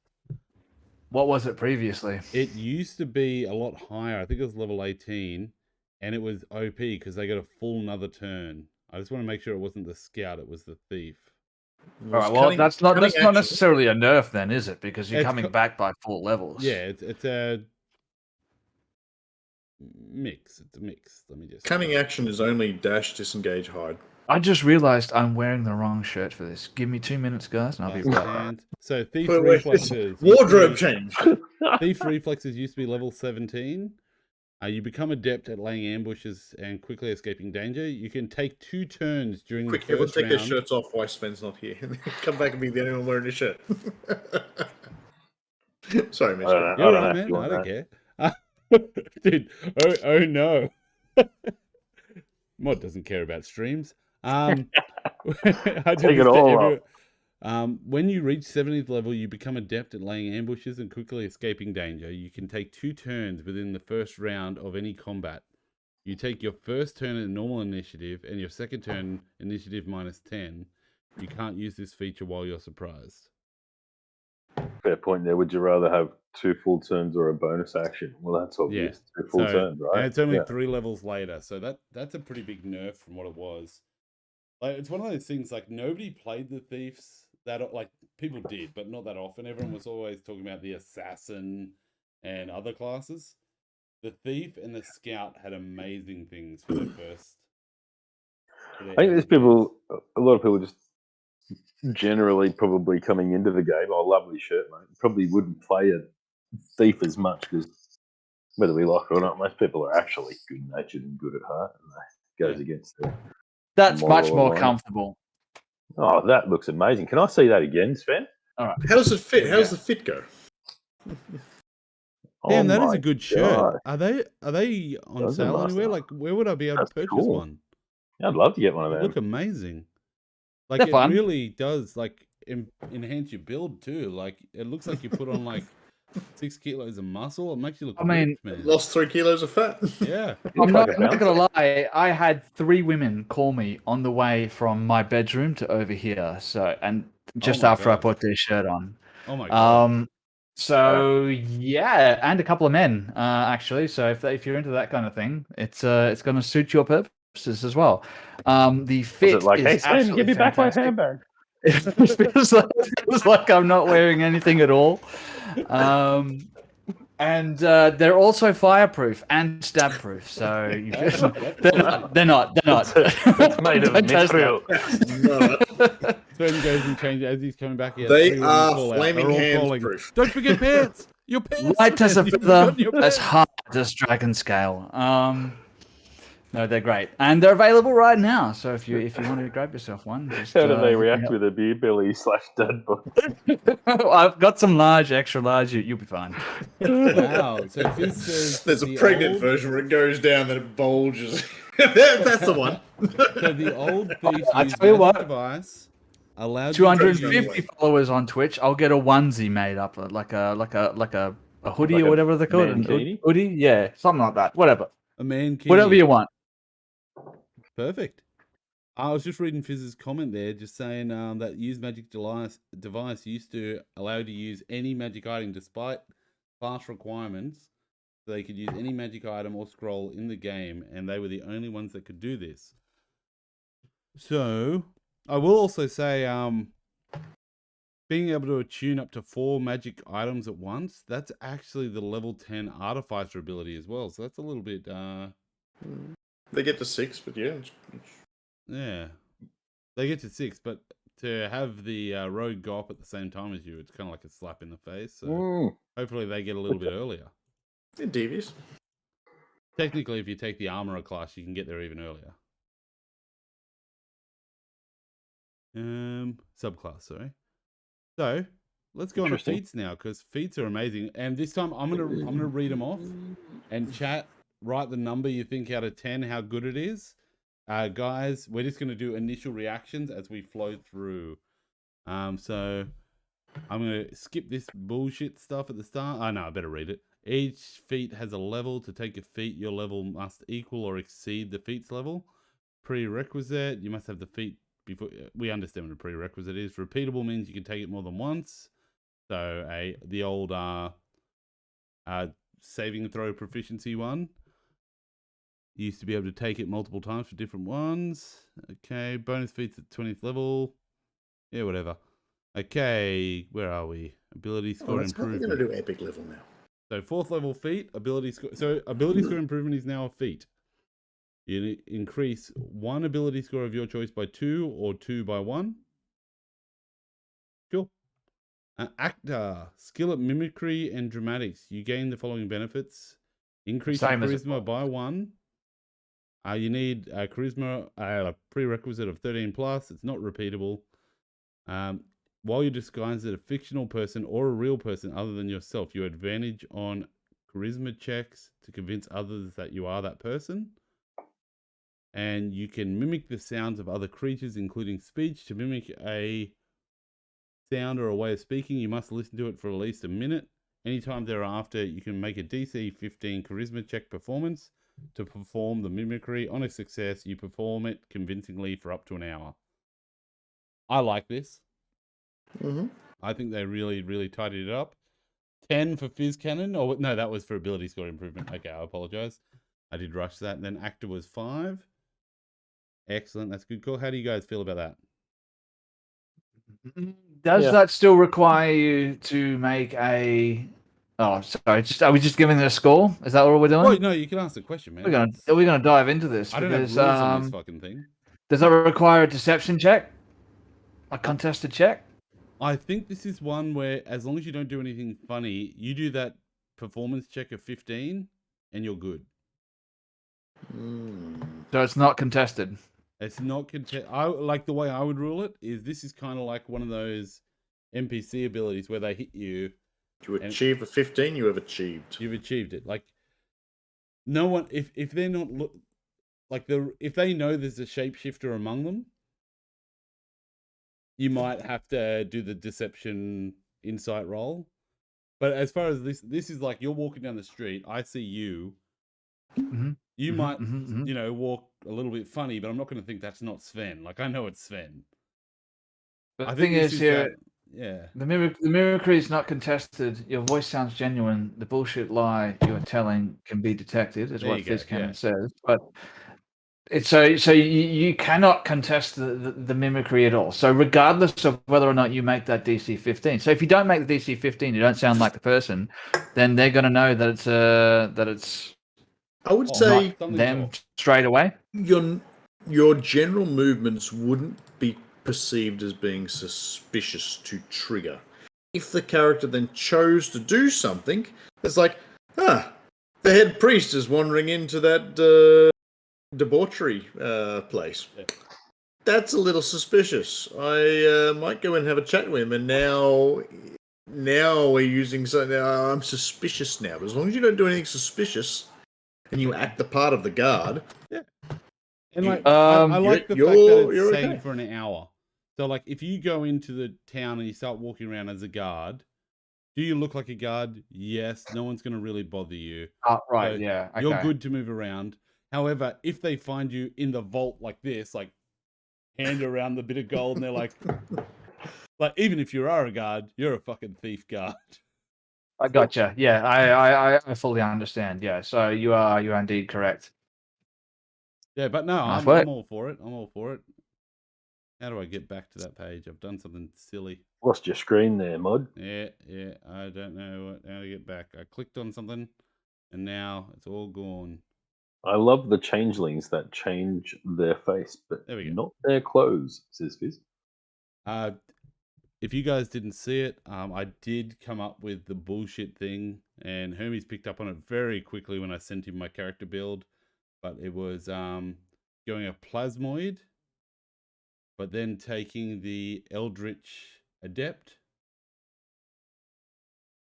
What was it previously? It used to be a lot higher. I think it was level 18, and it was OP because they got a full another turn. I just want to make sure it wasn't the scout; it was the thief. All right. Well, that's not necessarily a nerf, then, is it? Because you're coming back by 4 levels. Yeah, it's a mix. It's a mix. Let me just. Cunning action is only dash, disengage, hide. I just realized I'm wearing the wrong shirt for this. Give me 2 minutes, guys, and I'll be right back. So thief reflexes. Wardrobe change. Thief reflexes used to be level 17. You become adept at laying ambushes and quickly escaping danger. You can take 2 turns during Quick, the everyone first take round. their shirts off while Sven's not here. Come back and be the only one wearing a shirt. Sorry, Mr. You're right, man. I don't care. Dude, oh no. Mod doesn't care about streams. I Take it all off. When you reach 70th level, you become adept at laying ambushes and quickly escaping danger. You can take 2 turns within the first round of any combat. You take your first turn at normal initiative and your second turn initiative -10. You can't use this feature while you're surprised. Fair point there. Would you rather have 2 full turns or a bonus action? Well, that's obvious. 2 full turns, right? And it's only 3 levels later, so that's a pretty big nerf from what it was. Like, it's one of those things, like, nobody played the thieves that, like, people did, but not that often. Everyone was always talking about the assassin and other classes. The thief and the scout had amazing things for their first. I think there's a lot of people just generally probably coming into the game. Oh, lovely shirt, mate. Probably wouldn't play a thief as much because whether we like it or not, most people are actually good-natured and good at heart, and that goes against it. That's much more comfortable. Oh, that looks amazing. Can I see that again, Sven? All right. How does it fit? How does the fit go? Damn, that is a good shirt. Are they on sale anywhere? Like, where would I be able to purchase one? Yeah, I'd love to get one of them. They look amazing. Like, it really does, like, enhance your build too. Like, it looks like you put on like 6 kilos of muscle. It makes you look. Man. Lost 3 kilos of fat. Yeah. I'm not gonna lie. I had 3 women call me on the way from my bedroom to over here. So, and just after I put their shirt on. Oh my god. So yeah, and a couple of men actually. So if you're into that kind of thing, it's going to suit your purposes as well. The fit is like, hey, Sven, give me back my handbag. It feels like I'm not wearing anything at all. And they're also fireproof and stab proof. So they're not. It's made of mithril. Sven goes and changes as he's coming back. They are flaming hands proof. Don't forget pants. Your pants. Light as a feather, as hard as dragon scale. No, they're great, and they're available right now. So if you want to grab yourself one, just, how do they react with a beer belly / dad bod? I've got some large, extra large. You'll be fine. Wow. So there's a pregnant version where it goes down and it bulges. That's the one. So the old thief I tell you what, device allowed 250 followers on Twitch. I'll get a onesie made up, like a hoodie like or whatever they're called. Hoodie, yeah, something like that. Whatever. A man, whatever you want. Perfect. I was just reading Fizz's comment there, just saying that use magic device used to allow you to use any magic item despite class requirements. So they could use any magic item or scroll in the game, and they were the only ones that could do this. So I will also say, being able to attune up to 4 magic items at once, that's actually the level 10 artificer ability as well. So that's a little bit. They get to 6, but yeah. Yeah. They get to 6, but to have the rogue go up at the same time as you, it's kind of like a slap in the face. So hopefully they get a little bit earlier. They're devious. Technically, if you take the armorer class, you can get there even earlier. Subclass, sorry. So let's go on to feats now, because feats are amazing. And this time I'm gonna read them off, and chat, write the number you think out of 10 how good it is. Guys, we're just gonna do initial reactions as we flow through. So I'm gonna skip this bullshit stuff at the start. Oh no, I better read it. Each feat has a level. To take a feat, your level must equal or exceed the feat's level. Prerequisite, you must have the feat before. We understand what a prerequisite is. Repeatable means you can take it more than once. So the old saving throw proficiency one. You used to be able to take it multiple times for different ones. Okay, bonus feats at 20th level. Yeah, whatever. Okay, where are we? Ability score improvement. We're going to do epic level now. So 4th level feat, ability score. So ability score improvement is now a feat. You increase one ability score of your choice by 2 or 2 by 1. Cool. Actor, skill at mimicry and dramatics. You gain the following benefits. Increase your charisma by 1. You need a charisma, a prerequisite of 13 plus. It's not repeatable. While you're disguised as a fictional person or a real person other than yourself, you advantage on charisma checks to convince others that you are that person. And you can mimic the sounds of other creatures, including speech. To mimic a sound or a way of speaking, you must listen to it for at least a minute. Anytime thereafter, you can make a DC 15 charisma check performance to perform the mimicry. On a success, you perform it convincingly for up to an hour. I like this. I think they really, really tidied it up. 10 for FizzCannon. Oh, no, that was for ability score improvement. Okay, I apologize. I did rush that. And then actor was 5. Excellent. That's a good call. How do you guys feel about that? Does that still require you to make a... Oh, sorry. Are we just giving it a score? Is that what we're doing? Well, no, you can ask the question, man. We're gonna dive into this. I don't have rules on this fucking thing. Does that require a deception check? A contested check? I think this is one where, as long as you don't do anything funny, you do that performance check of 15 and you're good. So it's not contested. It's not contested. I like the way I would rule it is this is kind of like one of those NPC abilities where they hit you. You achieve a 15, you have achieved. You've achieved it. Like no one, if they're not if they know there's a shapeshifter among them, you might have to do the deception insight roll. But as far as this is like you're walking down the street. I see you. You might, walk a little bit funny, but I'm not going to think that's not Sven. Like I know it's Sven. But the thing is here, yeah, the mimicry is not contested. Your voice sounds genuine. The bullshit lie you are telling can be detected, is what FizzCannon says. But it's so you cannot contest the mimicry at all. So regardless of whether or not you make that DC 15. So if you don't make the DC 15, you don't sound like the person, then they're going to know that it's. I would say them straight away. Your general movements wouldn't be perceived as being suspicious to trigger. If the character then chose to do something, it's like, the head priest is wandering into that debauchery place. Yeah. That's a little suspicious. I might go and have a chat with him, and now we're using something. I'm suspicious now. But as long as you don't do anything suspicious, and you act the part of the guard. Yeah. And I like the fact that it's saved for an hour. So like if you go into the town and you start walking around as a guard, do you look like a guard? Yes. No one's going to really bother you. Right. So yeah. Okay. You're good to move around. However, if they find you in the vault like this, like hand around the bit of gold and they're like even if you are a guard, you're a fucking thief guard. I gotcha. Yeah, I fully understand. Yeah, so you are indeed correct. Yeah, but no, nice I'm all for it. I'm all for it. How do I get back to that page? I've done something silly. Lost your screen there, Mod. Yeah. I don't know how to get back. I clicked on something, and now it's all gone. I love the changelings that change their face, but not their clothes, says Fizz. If you guys didn't see it, I did come up with the bullshit thing, and Hermes picked up on it very quickly when I sent him my character build. But it was going a Plasmoid, but then taking the Eldritch Adept,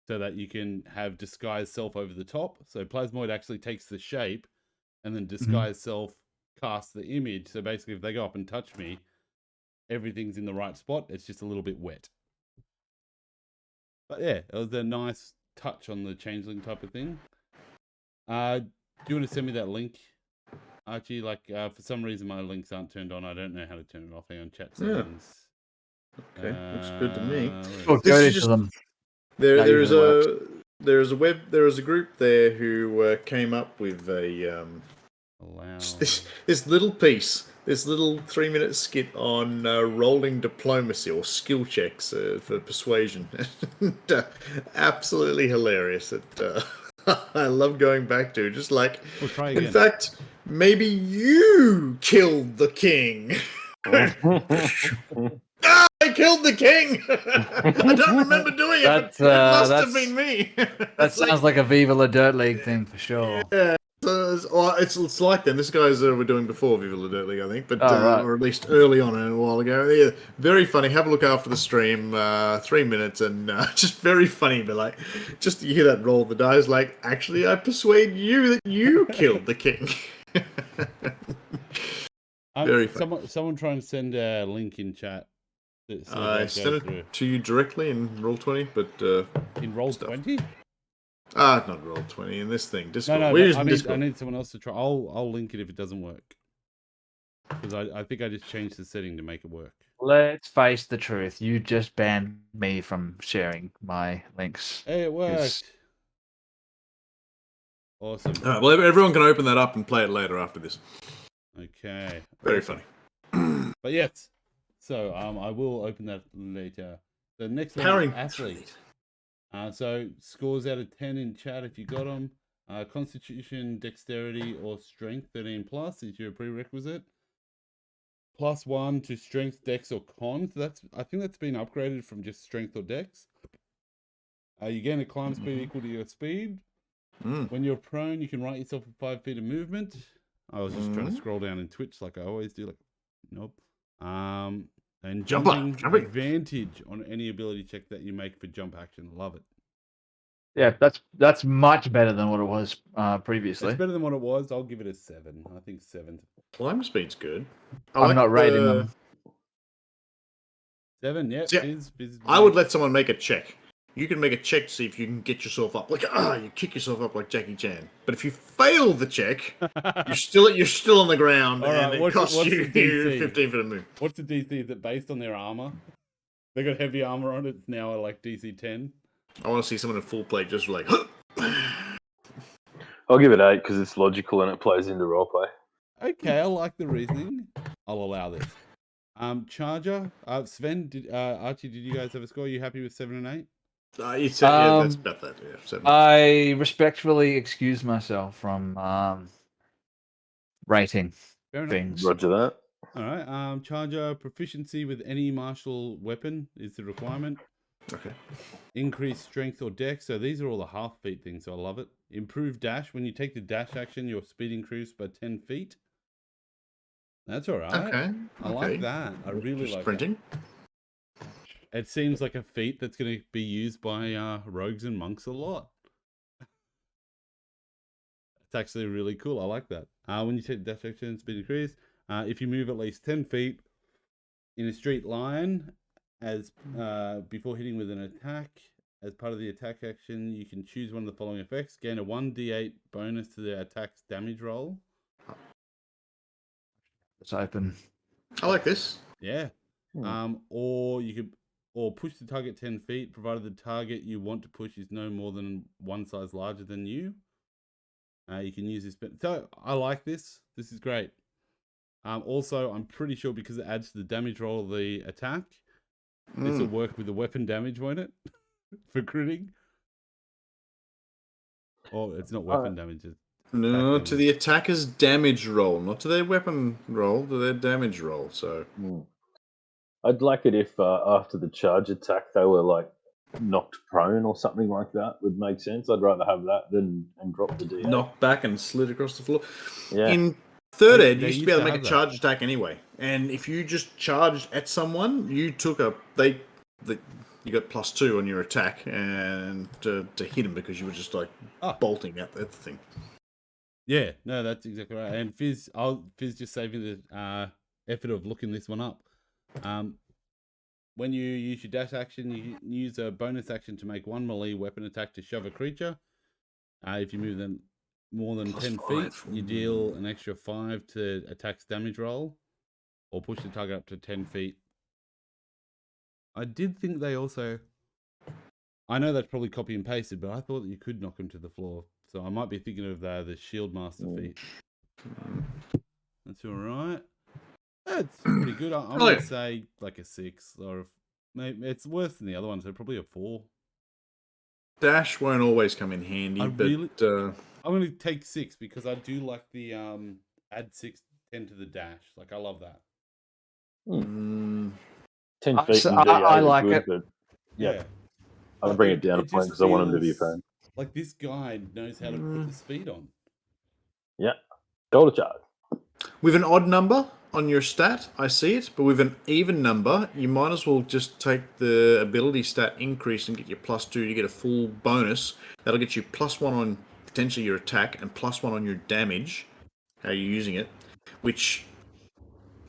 so that you can have Disguise Self over the top. So Plasmoid actually takes the shape, and then Disguise Self casts the image. So basically, if they go up and touch me, everything's in the right spot. It's just a little bit wet. But yeah, it was a nice touch on the changeling type of thing. Do you want to send me that link, Archie? Like, for some reason my links aren't turned on. I don't know how to turn it off. Hang on, chat settings. Okay, looks good to me. Well, This go is to just- them. There is usually a group there who came up with a this little piece, this little 3-minute skit on rolling diplomacy or skill checks for persuasion. Absolutely hilarious. I love going back to just like. We'll try again. In fact, maybe you killed the king. I killed the king. I don't remember doing it, but it must have been me. That sounds like a Viva La Dirt League thing for sure. Yeah. It's like them. This guys were doing before Viva La Dirt League, I think, but right. or at least early on a while ago. Yeah, very funny. Have a look after the stream. 3 minutes and just very funny. But like, just you hear that roll of the dice. Like, actually, I persuade you that you killed the king. Very funny. Someone try and send a link in chat. I sent it to you directly in Roll20, but in Roll20. Not Roll20 in this thing. Discord. No, We're using I Discord. need someone else to try. I'll link it if it doesn't work, because I think I just changed the setting to make it work. Let's face the truth. You just banned me from sharing my links. Hey, it worked. Awesome. All right, well, everyone can open that up and play it later after this. Okay. Very funny. But yes, so I will open that later. The next one Powering is athlete. So scores out of 10 in chat if you got them. Constitution, dexterity, or strength 13 plus is your prerequisite. +1 to strength, dex, or con. So I think that's been upgraded from just strength or dex. You gain a climb speed equal to your speed. When you're prone, you can write yourself 5 feet of movement. I was just trying to scroll down in Twitch like I always do. Like, nope. And jumping advantage on any ability check that you make for jump action. Love it. Yeah, that's much better than what it was previously. It's better than what it was. I'll give it a 7. I think 7. Climb speed's good. I'm not rating them. 7, yeah. Fizz, I would let someone make a check. You can make a check to see if you can get yourself up. Like, you kick yourself up like Jackie Chan. But if you fail the check, you're still on the ground, and it costs you 15 for the move. What's the DC? Is it based on their armor? They got heavy armor on it. It's now like DC 10. I want to see someone in full plate just like. I'll give it 8 because it's logical and it plays into roleplay. Okay, I like the reasoning. I'll allow this. Charger. Sven, Archie, did you guys have a score? Are you happy with 7 and 8? You said that's about that. Yeah, 7. I respectfully excuse myself from rating things. Roger that. All right. Charger proficiency with any martial weapon is the requirement. Okay. Increased strength or dex. So these are all the half feet things. So I love it. Improved dash. When you take the dash action, your speed increases by 10 feet. That's all right. Okay. I like that. I really like sprinting. That. It seems like a feat that's going to be used by rogues and monks a lot. It's actually really cool. I like that. When you take dash action, speed increase. If you move at least 10 feet in a straight line, as before hitting with an attack, as part of the attack action, you can choose one of the following effects. Gain a 1d8 bonus to the attack's damage roll. It's open. I like this. Yeah. Or you could. Or push the target 10 feet, provided the target you want to push is no more than one size larger than you. You can use this. So I like this. This is great. Also, I'm pretty sure because it adds to the damage roll of the attack, this will work with the weapon damage, won't it? For critting. Oh, it's not weapon damage. No, to the attacker's damage roll, not to their weapon roll, to their damage roll. So. I'd like it if after the charge attack they were like knocked prone or something like that. Would make sense. I'd rather have that than and drop the D8. Knocked back and slid across the floor. Yeah. In third ed, They you used to used be able to to make a have that. charge attack anyway. And if you just charged at someone, you took you got +2 on your attack and to hit him because you were just like bolting at the thing. Yeah, no, that's exactly right. And Fizz just saving the effort of looking this one up. When you use your dash action, you use a bonus action to make one melee weapon attack to shove a creature. If you move them more than 10 feet, you deal an extra 5 to attack's damage roll, or push the target up to 10 feet. I did think they also... I know that's probably copy and pasted, but I thought that you could knock them to the floor. So I might be thinking of the Shield Master feat. That's all right. That's pretty good. I'm going to say like a 6, or maybe it's worse than the other one, so probably a 4. Dash won't always come in handy, I'm going to take 6 because I do like the add 10 to the dash. Like I love that. 10 feet. I like good, it. But Yeah. I'll bring it down a point because I want him to be a fan. Like this guy knows how to put the speed on. Yeah. Go to charge. With an odd number on your stat, I see it, but with an even number, you might as well just take the ability stat increase and get your +2 to get a full bonus. That'll get you +1 on potentially your attack and +1 on your damage, how you're using it, which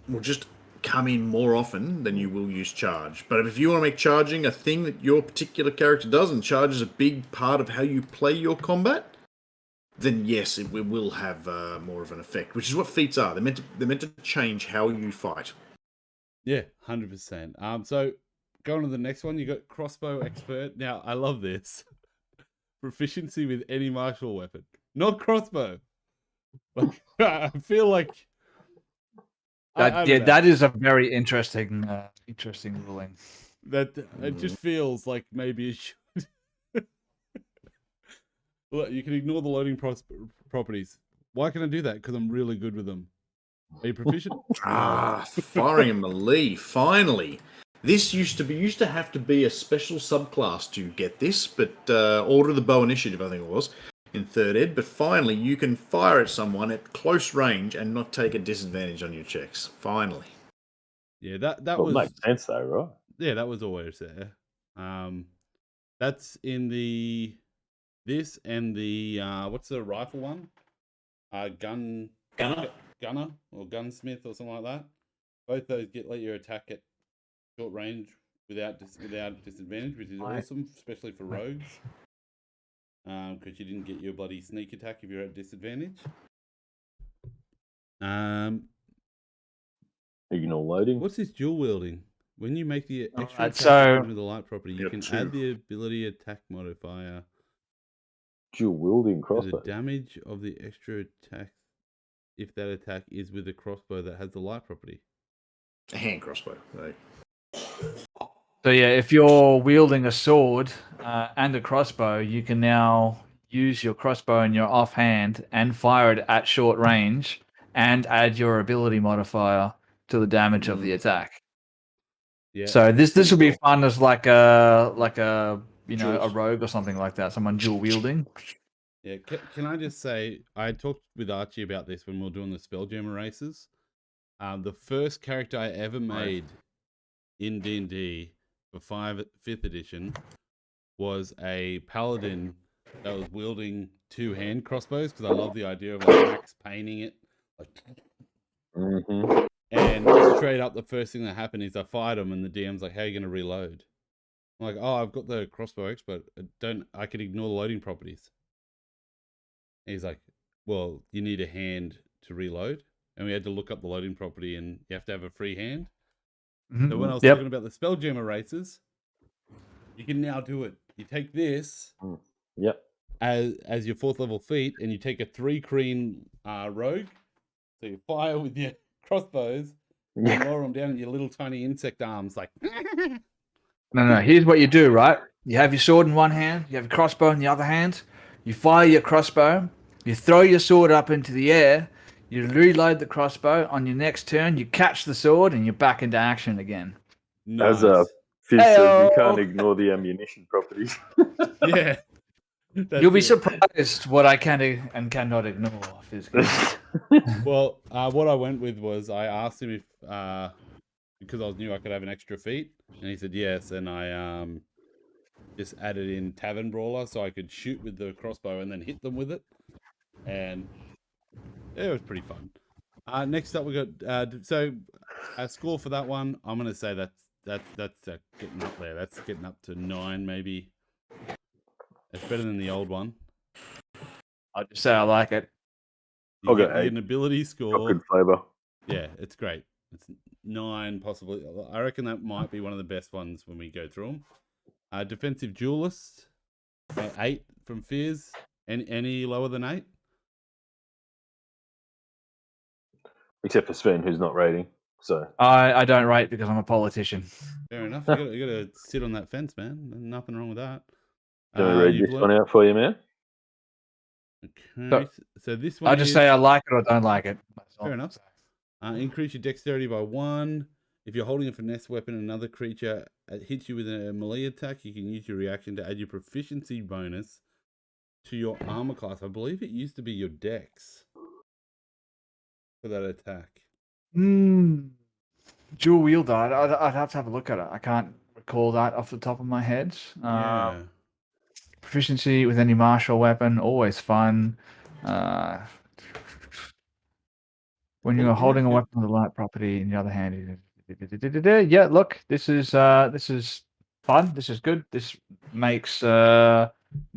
will just come in more often than you will use charge. But if you want to make charging a thing that your particular character does, and charge is a big part of how you play your combat, then yes, it will have more of an effect, which is what feats are. They're meant to change how you fight. Yeah, 100%. So going to the next one, you got crossbow expert. Now I love this. Proficiency with any martial weapon, not crossbow. Like I feel like that is a very interesting ruling. That it just feels like maybe it should. Look, you can ignore the loading properties. Why can I do that? Because I'm really good with them. Are you proficient? Firing a melee. Finally, this used to have to be a special subclass to get this, but Order of the Bow Initiative, I think it was, in third ed. But finally, you can fire at someone at close range and not take a disadvantage on your checks. Finally. Yeah, that was makes sense though, right? Yeah, that was always there. That's in this and the what's the rifle one? Gunner or gunsmith or something like that. Both those let your attack at short range without disadvantage, which is awesome, especially for rogues. Because you didn't get your bloody sneak attack if you're at disadvantage. Ignore loading. What's this dual wielding? When you make the extra attack with the light property, you can add the ability attack modifier. Dual wielding To crossbow. the damage of the extra attack if that attack is with a crossbow that has the light property. A hand crossbow, right? So yeah, if you're wielding a sword and a crossbow, you can now use your crossbow in your offhand and fire it at short range, and add your ability modifier to the damage of the attack. Yeah. So this would be fun as like a a rogue or something like that. Someone dual wielding. Yeah. Can I just say, I talked with Archie about this when we were doing the Spelljammer races. The first character I ever made in D&D for 5th edition was a paladin that was wielding 2 hand crossbows, because I love the idea of Max painting it. And straight up, the first thing that happened is I fired him, and the DM's like, "How are you going to reload?" I'm like, "Oh, I've got the crossbow expert. I can ignore the loading properties." And he's like, "Well, you need a hand to reload," and we had to look up the loading property, and you have to have a free hand. So when I was talking about the Spelljammer races, you can now do it. You take this as your 4th level feat, and you take a 3 green rogue. So you fire with your crossbows, and lower them down in your little tiny insect arms, like. No. Here's what you do, right? You have your sword in one hand, you have your crossbow in the other hand. You fire your crossbow, you throw your sword up into the air, you reload the crossbow. On your next turn, you catch the sword, and you're back into action again. Nice. As Fizz says, you Heyo. can't ignore the ammunition properties. Yeah. You'll be it. surprised what I can and cannot ignore. Well, what I went with was I asked him if because I knew I could have an extra feat, and he said yes, and I just added in Tavern Brawler so I could shoot with the crossbow and then hit them with it, and it was pretty fun. Next up we got so a score for that one. I'm gonna say that's getting up there. That's getting up to 9 maybe. It's better than the old one. I'll just say I like it. You get an ability score. Good flavour. Yeah, it's great. It's 9 possibly. I reckon that might be one of the best ones when we go through them. Defensive Duelist, 8 from Fizz. Any lower than 8? Except for Sven, who's not rating. So I don't rate because I'm a politician. Fair enough. You gotta sit on that fence, man. There's nothing wrong with that. do you want me to read this one out for you, man? Okay, so this one I just say I like it or don't like it. Fair enough. Increase your dexterity by 1. If you're holding a finesse weapon and another creature hits you with a melee attack, you can use your reaction to add your proficiency bonus to your armor class. I believe it used to be your dex for that attack. Dual wielder. I'd have to have a look at it. I can't recall that off the top of my head. Yeah. Proficiency with any martial weapon, always fun. When you're holding a weapon with a light property in the other hand, yeah. Look, this is fun. This is good. This makes dual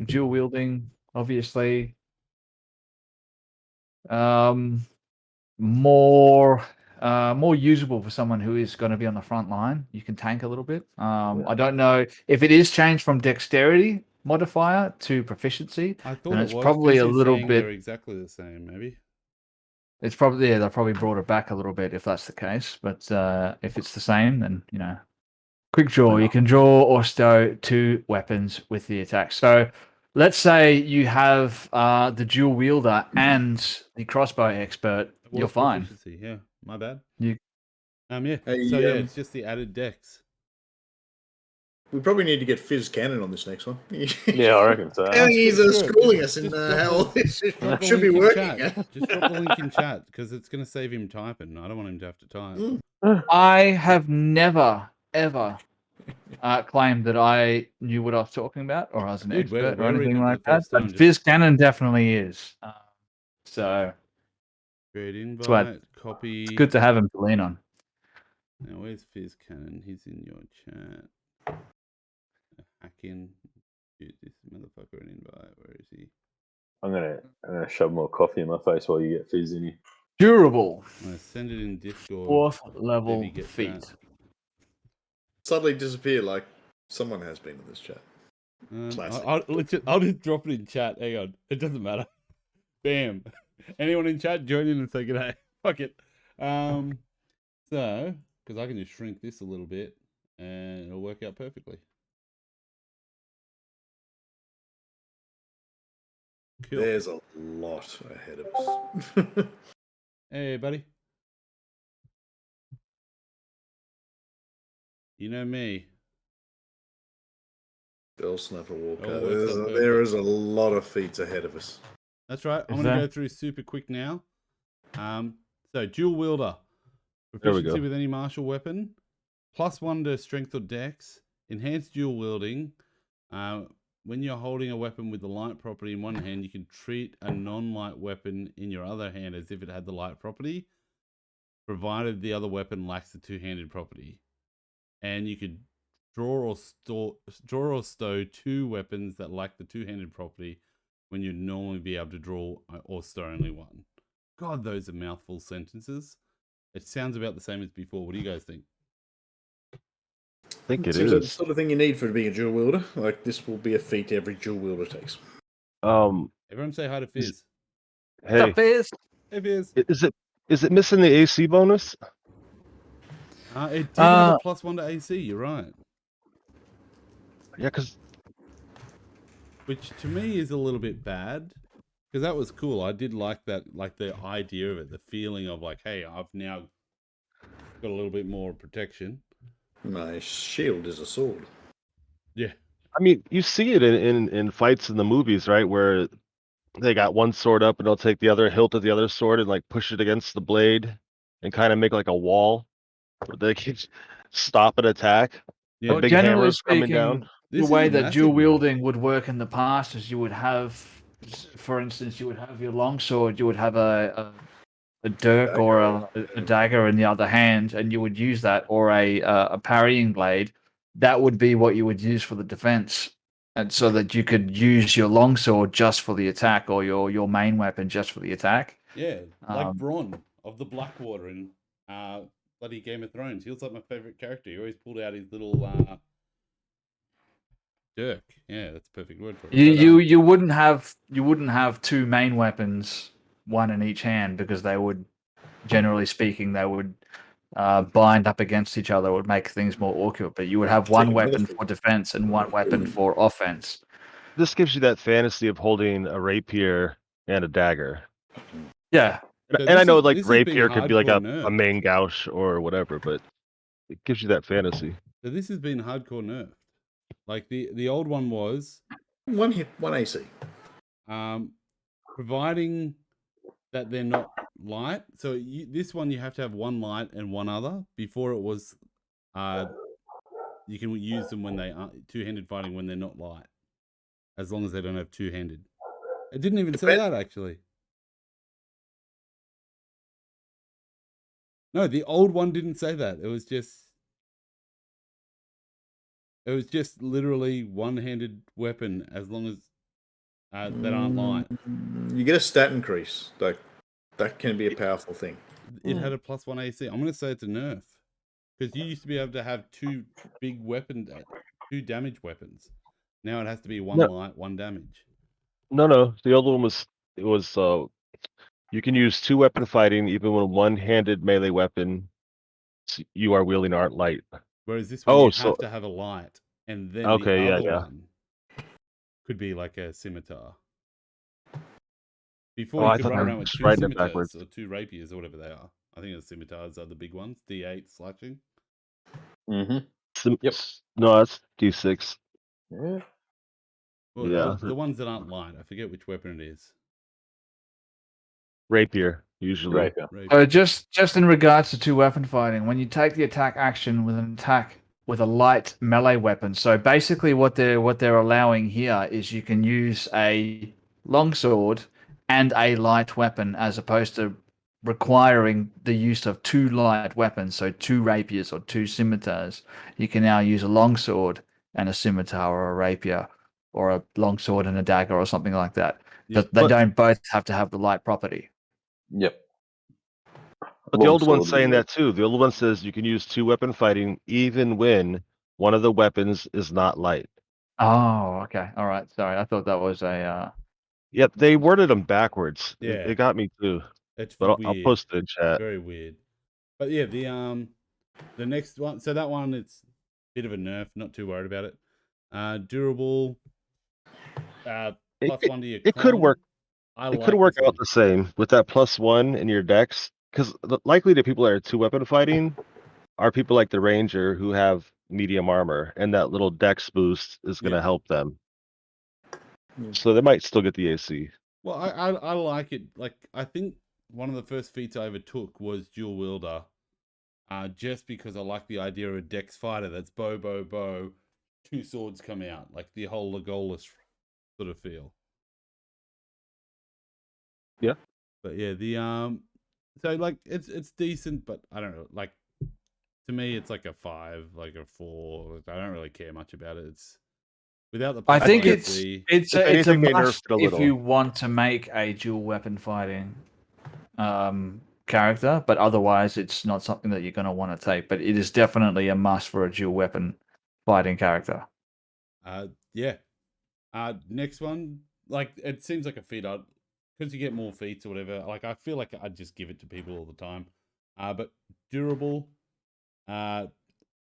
wielding obviously more usable for someone who is going to be on the front line. You can tank a little bit. I don't know if it is changed from dexterity modifier to proficiency. I thought it's probably a little bit. They're exactly the same, maybe. It's probably they'll probably brought it back a little bit if that's the case. But if it's the same, then quick draw. You can draw or stow 2 weapons with the attack. So let's say you have the dual wielder and the crossbow expert. You're fine. Yeah, my bad. Yeah. It's just the added dex. We probably need to get FizzCannon on this next one. Yeah, I reckon so. I think he's schooling us in how this should be working. Just drop the link in chat because it's going to save him typing. I don't want him to have to type. I have never, ever claimed that I knew what I was talking about or I was an expert or anything like that. But FizzCannon definitely is. So create invite, copy. It's good to have him to lean on. Now, where's FizzCannon? He's in your chat. Hacking. Shoot this motherfucker an invite. Where is he? I'm gonna shove more coffee in my face while you get Fizz in here. Durable. I'm gonna send it in Discord. 4th level feat. Suddenly disappear like someone has been in this chat. I'll just drop it in chat. Hang on. It doesn't matter. Bam. Anyone in chat, join in and say g'day. Fuck it. So, because I can just shrink this a little bit and it'll work out perfectly. Cool. There's a lot ahead of us. Hey, buddy. You know me. They'll snap a walkout. There is a lot of feats ahead of us. That's right. I'm going to go through super quick now. So, dual wielder. Proficiency with any martial weapon. +1 to strength or dex. Enhanced dual wielding. When you're holding a weapon with the light property in one hand, you can treat a non-light weapon in your other hand as if it had the light property, provided the other weapon lacks the two-handed property. And you could draw or stow 2 weapons that lack the two-handed property when you'd normally be able to draw or stow only 1. God, those are mouthful sentences. It sounds about the same as before. What do you guys think? I think it is. is the sort of thing you need for being a dual wielder. Like, this will be a feat every dual wielder takes. Everyone say hi to Fizz. Hey, What's up, Fizz? Hey, Fizz. Is it missing the AC bonus? It did have a +1 to AC. You're right. Yeah, because which to me is a little bit bad because that was cool. I did like that, like the idea of it, the feeling of like, hey, I've now got a little bit more protection. My shield is a sword. Yeah. I mean, you see it in fights in the movies, right? Where they got one sword up and they'll take the other hilt of the other sword and like push it against the blade and kind of make like a wall where they can stop an attack. Yeah. Well, Big generally hammers coming down. speaking, the This is way a that massive dual nerf. wielding would work in the past is you would have, for instance, you would have your longsword, you would have a dirk or a dagger in the other hand, and you would use that, or a parrying blade. That would be what you would use for the defense, and so that you could use your longsword just for the attack, or your main weapon just for the attack. Yeah. Like Um, Bronn of the Blackwater in bloody Game of Thrones. He was like my favorite character. He always pulled out his little dirk. Yeah, that's a perfect word for it. you wouldn't have two main weapons, one in each hand, because they would, generally speaking, they would bind up against each other, would make things more awkward. But you would have one weapon for defense and one weapon for offense. This gives you that fantasy of holding a rapier and a dagger. Yeah, So And I know this has been rapier could be like hardcore a nerfed. main gouge or whatever, but it gives you that fantasy. So this has been hardcore nerfed. Like the old one was One hit, one AC. providing that they're not light. So this one you have to have one light and one other. Before it was, you can use them when they are two-handed fighting when they're not light, as long as they don't have two-handed. It didn't even say that actually. No, the old one didn't say that. It was just literally one-handed weapon as long as that aren't light. You get a stat increase. That can be a powerful thing. It had a +1 AC. I'm going to say it's a nerf. Because you used to be able to have two big weapons, two damage weapons. Now it has to be one No. light, one damage. No. The old one was you can use two weapon fighting even when one-handed melee weapon you are wielding aren't light. Whereas this one, Oh, you so have to have a light. And then okay, the other yeah. one could be like a scimitar. Oh, Before you I could thought run I around was with just two writing it scimitars backwards. or two rapiers or whatever they are. I think the scimitars are the big ones. D8 slashing. Mm-hmm. Yep. No, that's D6. Yeah. Well, Yeah, the ones that aren't light. I forget which weapon it is. rapier usually. Rapier. So just in regards to two weapon fighting, when you take the attack action with an attack with a light melee weapon, so basically what they're allowing here is you can use a longsword and a light weapon as opposed to requiring the use of two light weapons, so two rapiers or two scimitars. You can now use a longsword and a scimitar or a rapier, or a longsword and a dagger or something like that. Yep. They don't both have to have the light property. Yep. But the old one's Longsword saying was that too. The old one says you can use two weapon fighting even when one of the weapons is not light. Oh, okay. All right. Sorry. I thought that was a Yep, they worded them backwards. Yeah. It got me too. It's But weird. I'll post it in chat. Very weird. But yeah, the next one. So that one, it's a bit of a nerf. Not too worried about it. Durable. +1 to your It could con. work. I It like could work this out one. the same with that +1 in your decks. Because likely the people that are two weapon fighting are people like the Ranger who have medium armor, and that little dex boost is going to Yeah. help them. So they might still get the AC. Well, I like it. Like, I think one of the first feats I ever took was dual wielder. Just because I like the idea of a dex fighter that's bow, two swords come out, like the whole Legolas sort of feel. Yeah. But yeah, so like it's decent, but I don't know. Like, to me, it's like a 5, like a 4. I don't really care much about it. It's without the. I think +1 it's AC. it's If a, it's a anything, they nerfed must it a if little. you want to make a dual weapon fighting character, but otherwise it's not something that you're going to want to take. But it is definitely a must for a dual weapon fighting character. Yeah. Next one, like, it seems like a feat. Because you get more feats or whatever. Like, I feel like I'd just give it to people all the time. But durable,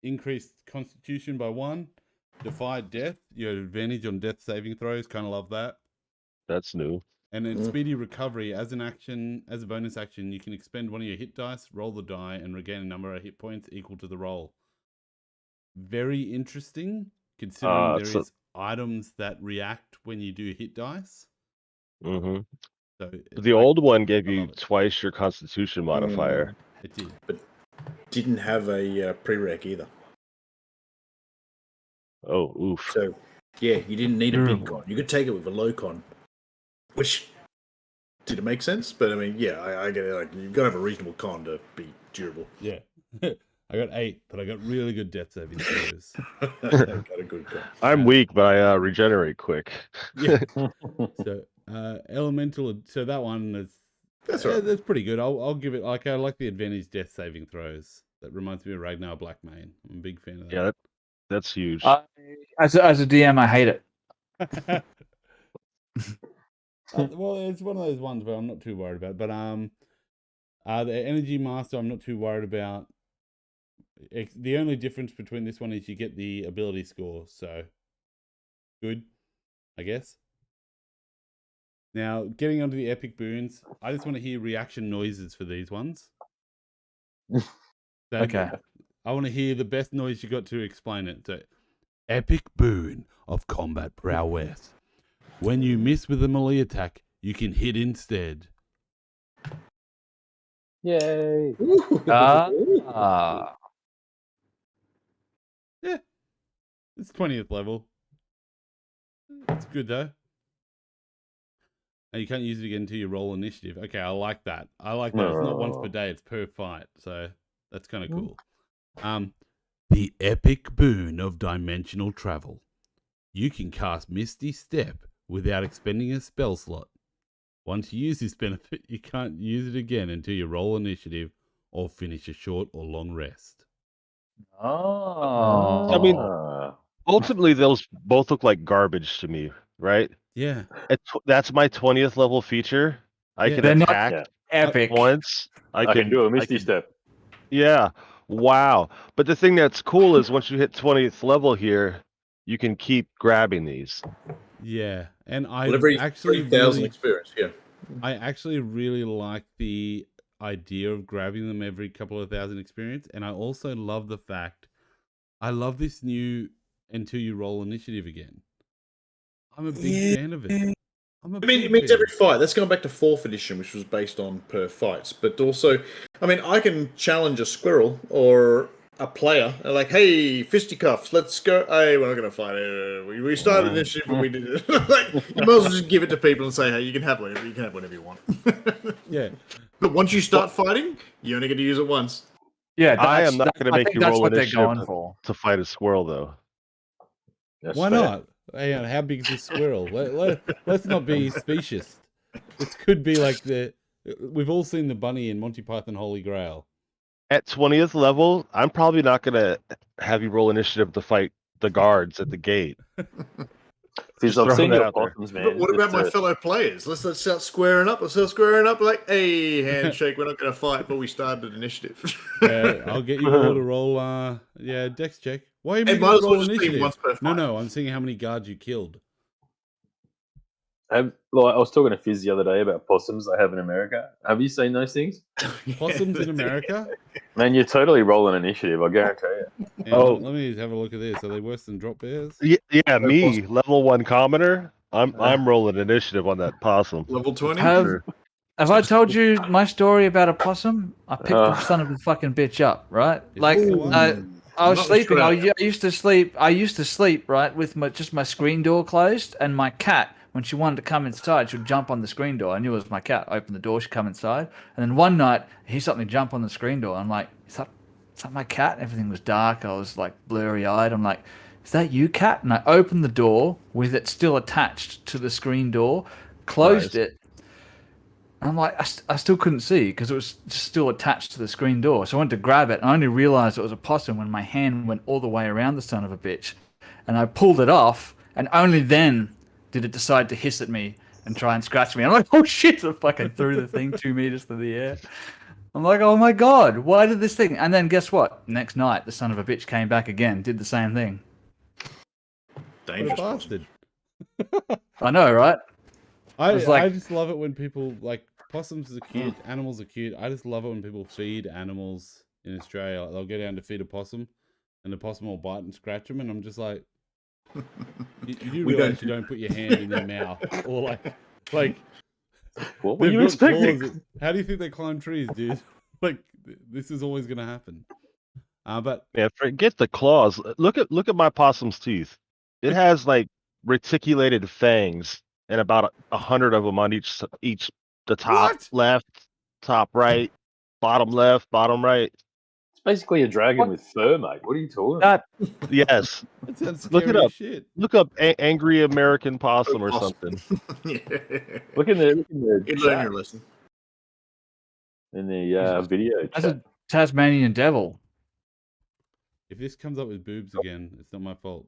increased constitution by 1, defy death. You have advantage on death saving throws. Kind of love that. That's new. And then speedy recovery as a bonus action, you can expend one of your hit dice, roll the die, and regain a number of hit points equal to the roll. very interesting, considering there so- is items that react when you do hit dice. Mhm. So The old one gave I you love it. twice your Constitution modifier. It did. Didn't have a prereq either. Oh, oof. So, yeah, you didn't need a big Terrible. con. You could take it with a low con, which didn't make sense. But I mean, yeah, I get it. Like, you've got to have a reasonable con to be durable. Yeah. I got 8, but I got really good death saving throws. Got a good con. I'm Yeah. weak, but I regenerate quick. Yeah. So elemental. So that one is That's all right. that's pretty good. I'll give it. Like I like the advantage death saving throws. That reminds me of Ragnar Blackmane. I'm a big fan of that. Yeah, that's huge. As a DM, I hate it. Well, it's one of those ones where I'm not too worried about. But the energy master, I'm not too worried about. The only difference between this one is you get the ability score, so good, I guess. Now, getting onto the epic boons, I just want to hear reaction noises for these ones. Okay. I want to hear the best noise you got to explain it. So, epic boon of combat prowess. When you miss with a melee attack, you can hit instead. Yay! Yeah, it's 20th level. It's good though. And you can't use it again until you roll initiative. Okay, I like that. I like that. It's not once per day, it's per fight. So that's kind of cool. The epic boon of dimensional travel. You can cast Misty Step without expending a spell slot. Once you use this benefit, you can't use it again until you roll initiative or finish a short or long rest. Oh. I mean, Ah. ultimately, those both look like garbage to me, right? Yeah. That's my 20th level feature. I Yeah. can They're not attack Yeah. epic. once. I can do a Misty can- Step. Yeah. Wow. But the thing that's cool is once you hit 20th level here, you can keep grabbing these. Yeah. And I Well, every actually 3,000 really, experience, yeah. I actually really like the idea of grabbing them every couple of thousand experience. And I also love the fact, I love this new until you roll initiative again. I'm a big fan of it. It means every fight. That's going back to 4th edition, which was based on per fights. But also, I mean, I can challenge a squirrel or a player. Like, hey, fisticuffs, let's go. Hey, we're not going to fight. We started initiative, but we did it. Like, you might as well just give it to people and say, hey, you can have whatever you want. Yeah. But once you start fighting, you only get to use it once. Yeah, I am not going to I make think you that's roll what they're initiative going for. to fight a squirrel, though. That's Why fair. not? Hang on, how big is this squirrel? Let's not be specious. This could be like we've all seen the bunny in Monty Python Holy Grail. At 20th level, I'm probably not going to have you roll initiative to fight the guards at the gate. Fizz, Just I've throwing seen that your out there. possums, man. But what about my fellow players? Let's start squaring up. Let's start squaring up. Like, hey, handshake. We're not going to fight, but we started initiative. I'll get you all to roll. Dex check. Why are you making might us as well roll just be initiative? once per fight. No, I'm seeing how many guards you killed. I was talking to Fizz the other day about possums I have in America. Have you seen those things? Possums in America? Man, you're totally rolling initiative, I guarantee you. Hang on, let me have a look at this. Are they worse than drop bears? Yeah, me, level 1 commoner. I'm rolling initiative on that possum. Level 20? Have I told you my story about a possum? I picked the son of a fucking bitch up, right? Is Like, this the one? I was Not sleeping. I Australia. used to sleep. I used to sleep right with just my screen door closed, and my cat, when she wanted to come inside, she'd jump on the screen door. I knew it was my cat. I opened the door, she'd come inside, and then one night I hear something jump on the screen door. I'm like, is that my cat? Everything was dark. I was like blurry eyed. I'm like, is that you, cat? And I opened the door with it still attached to the screen door, closed it. I'm like, I still couldn't see because it was just still attached to the screen door. So I went to grab it. And I only realized it was a possum when my hand went all the way around the son of a bitch. And I pulled it off. And only then did it decide to hiss at me and try and scratch me. I'm like, oh shit. So I fucking threw the thing 2 meters through the air. I'm like, oh my God, why did this thing? And then guess what? Next night, the son of a bitch came back again, did the same thing. What a Dangerous bastard. I know, right? I was like- just love it when people, like, possums are cute, animals are cute. I just love it when people feed animals in Australia. Like, they'll go down to feed a possum. and the possum will bite and scratch them, and I'm just like, you We realize don't you don't put your hand in their mouth, or like What were they've you got expecting? claws. How do you think they climb trees, dude? Like this is always gonna happen. But Yeah, forget the claws. Look at my possum's teeth. It has like reticulated fangs and about 100 of them on each the top What? left, top right, bottom left, bottom right. It's basically a dragon What? with fur, mate. What are you talking about? That Yes, that sounds look it scary up. as shit. Look up angry American possum or Possum. something. Yeah. Look in the You learn chat, your lesson. in the Jesus. video that's chat. a Tasmanian devil. If this comes up with boobs again, it's not my fault.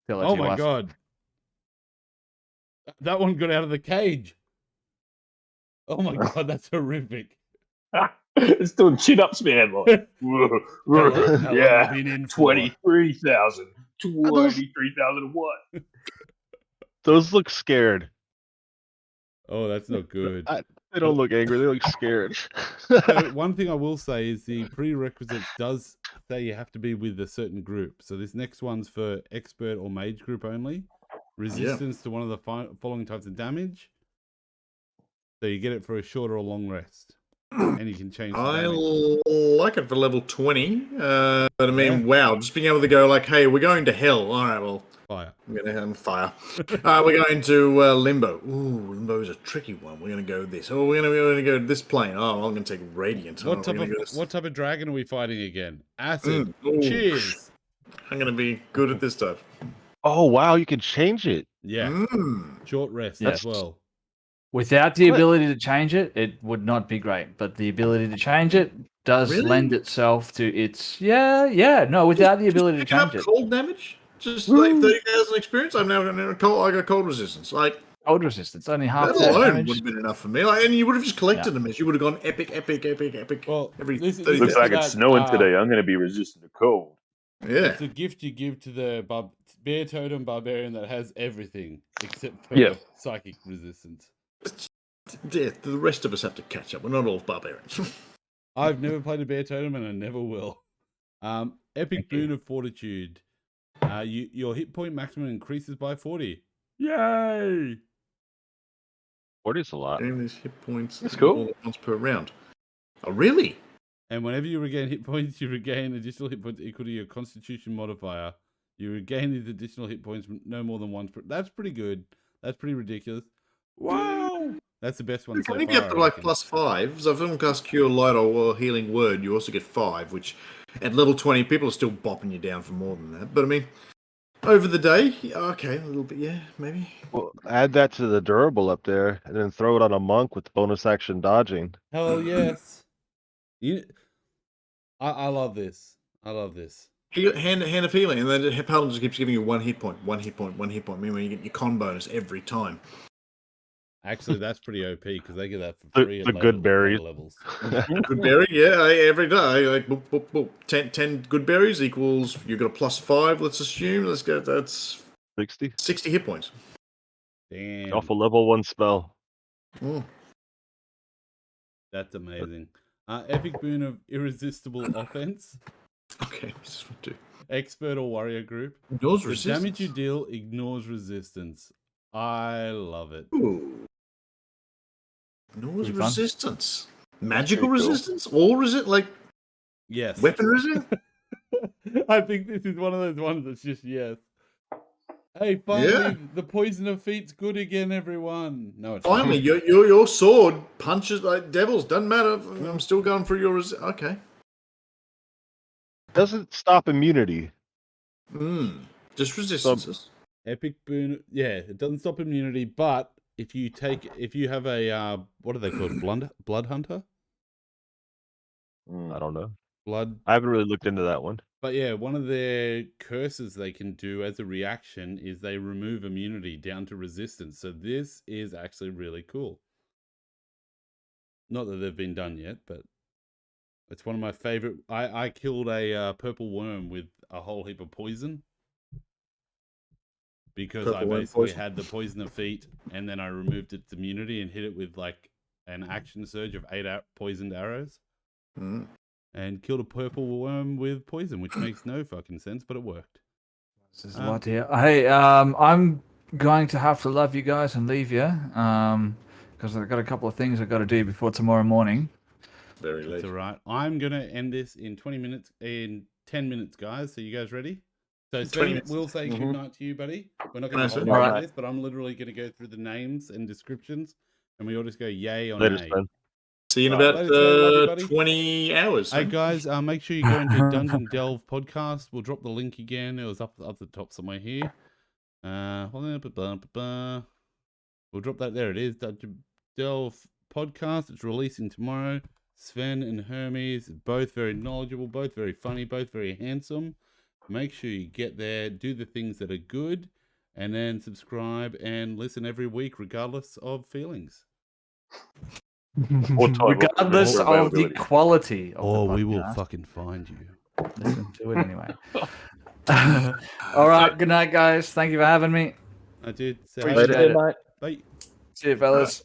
Tell that Oh to your my wife. god. That one got out of the cage. Oh my god, that's horrific. It's doing chin-ups, man. Like, How long yeah, you been in for? 23,000. 23,000 what? Those look scared. Oh, that's not good. They don't look angry. They look scared. So one thing I will say is the prerequisites does say you have to be with a certain group. So this next one's for expert or mage group only. Resistance to one of the following types of damage. So you get it for a short or a long rest. And you can change the I damage. like it for level 20. But I mean, Yeah. wow, just being able to go like, hey, we're going to hell. All right, well, Fire. I'm going to have fire. We're going to limbo. Ooh, limbo is a tricky one. We're going to go this. Oh, we're going to go to this plane. Oh, I'm going to take radiant. What type of dragon are we fighting again? Acid. Ooh. Cheers. I'm going to be good at this stuff. Oh wow, you can change it. Yeah. Mm. Short rest Yes. as well. Without the What? ability to change it, it would not be great. But the ability to change it does Really? lend itself to its no. Without the ability to Picking up change it, cold damage? Just like 30,000 experience? I'm now going to I got cold resistance. Like, cold resistance only half that that alone damage. would have been enough for me. Like, and you would have just collected them as you would have gone epic. Well, Every this 30 Looks is like that, it's snowing today. I'm going to be resistant to cold. Yeah. It's a gift you give to the bear totem barbarian that has everything except for Yeah. psychic resistance. Yeah, the rest of us have to catch up. We're not all barbarians. I've never played a bear totem and I never will. Epic boon of fortitude. Your hit point maximum increases by 40. Yay! 40 is a lot. Gain these hit points That's cool. once per round. Oh, really? And whenever you regain hit points, you regain additional hit points equal to your constitution modifier. You regain these additional hit points no more than once per... That's pretty good. That's pretty ridiculous. Wow! That's the best one I so think far. you have to I like reckon. +5. So if someone casts Cure Light or Healing Word, you also get 5, which at level 20, people are still bopping you down for more than that. But I mean, over the day, okay, a little bit, yeah, maybe. Well, add that to the durable up there, and then throw it on a monk with bonus action dodging. Hell yes. I love this. I love this. Hand of Healing, and then the paladin just keeps giving you 1 hit point, 1 hit point, 1 hit point, meaning you get your con bonus every time. Actually, that's pretty OP because they get that for free. The good berries. Levels. Good berry, yeah, every day. Like, boop, boop, boop. 10 good berries equals, you've got a +5, let's assume. Let's go, that's 60. 60 hit points. Damn, Off a level 1 spell. Mm. that's amazing. Epic boon of irresistible offense. Okay, what's this one do? Expert or warrior group. Ignores The resistance. damage you deal ignores resistance. I love it. Ooh. Ignores Pretty fun. resistance. Magical Pretty cool. resistance? Or like Yes. weapon resistance? I think this is one of those ones that's just yes. Hey, finally, the poison of feet's good again, everyone. No, it's Finally, not. your sword punches like devils. Doesn't matter. I'm still going for your okay. Doesn't stop immunity. Just resistances. Epic boon. Yeah, it doesn't stop immunity, but if you have a what are they called? Blood hunter? I don't know. Blood. I haven't really looked into that one. But yeah, one of their curses they can do as a reaction is they remove immunity down to resistance. So this is actually really cool. Not that they've been done yet, but it's one of my favorite. I killed a purple worm with a whole heap of poison because I basically had the poison of feet, and then I removed its immunity and hit it with like an action surge of 8 poisoned arrows. and killed a purple worm with poison, which makes no fucking sense, but it worked. This is a lot here. Hey, I'm going to have to love you guys and leave you, because I've got a couple of things I've got to do before tomorrow morning. Very late. That's all right. I'm gonna end this in 20 minutes, in 10 minutes, guys. So you guys ready? So Sven will say good night to you, buddy. We're not going to hold you to this, but I'm literally going to go through the names and descriptions, and we all just go yay or Later, nay. Sven. See you in about Love you, 20 hours. Hey guys, make sure you go into Dungeon Delve podcast. We'll drop the link again. It was up the top somewhere here. We'll drop that there. It is Dungeon Delve podcast. It's releasing tomorrow. Sven and Hermes, both very knowledgeable, both very funny, both very handsome. Make sure you get there, do the things that are good, and then subscribe and listen every week, regardless of feelings. Regardless of the quality of or the we will fucking find you. Listen to it anyway. All right, good night, guys. Thank you for having me. I did. Appreciate it. mate. Bye. See you, fellas.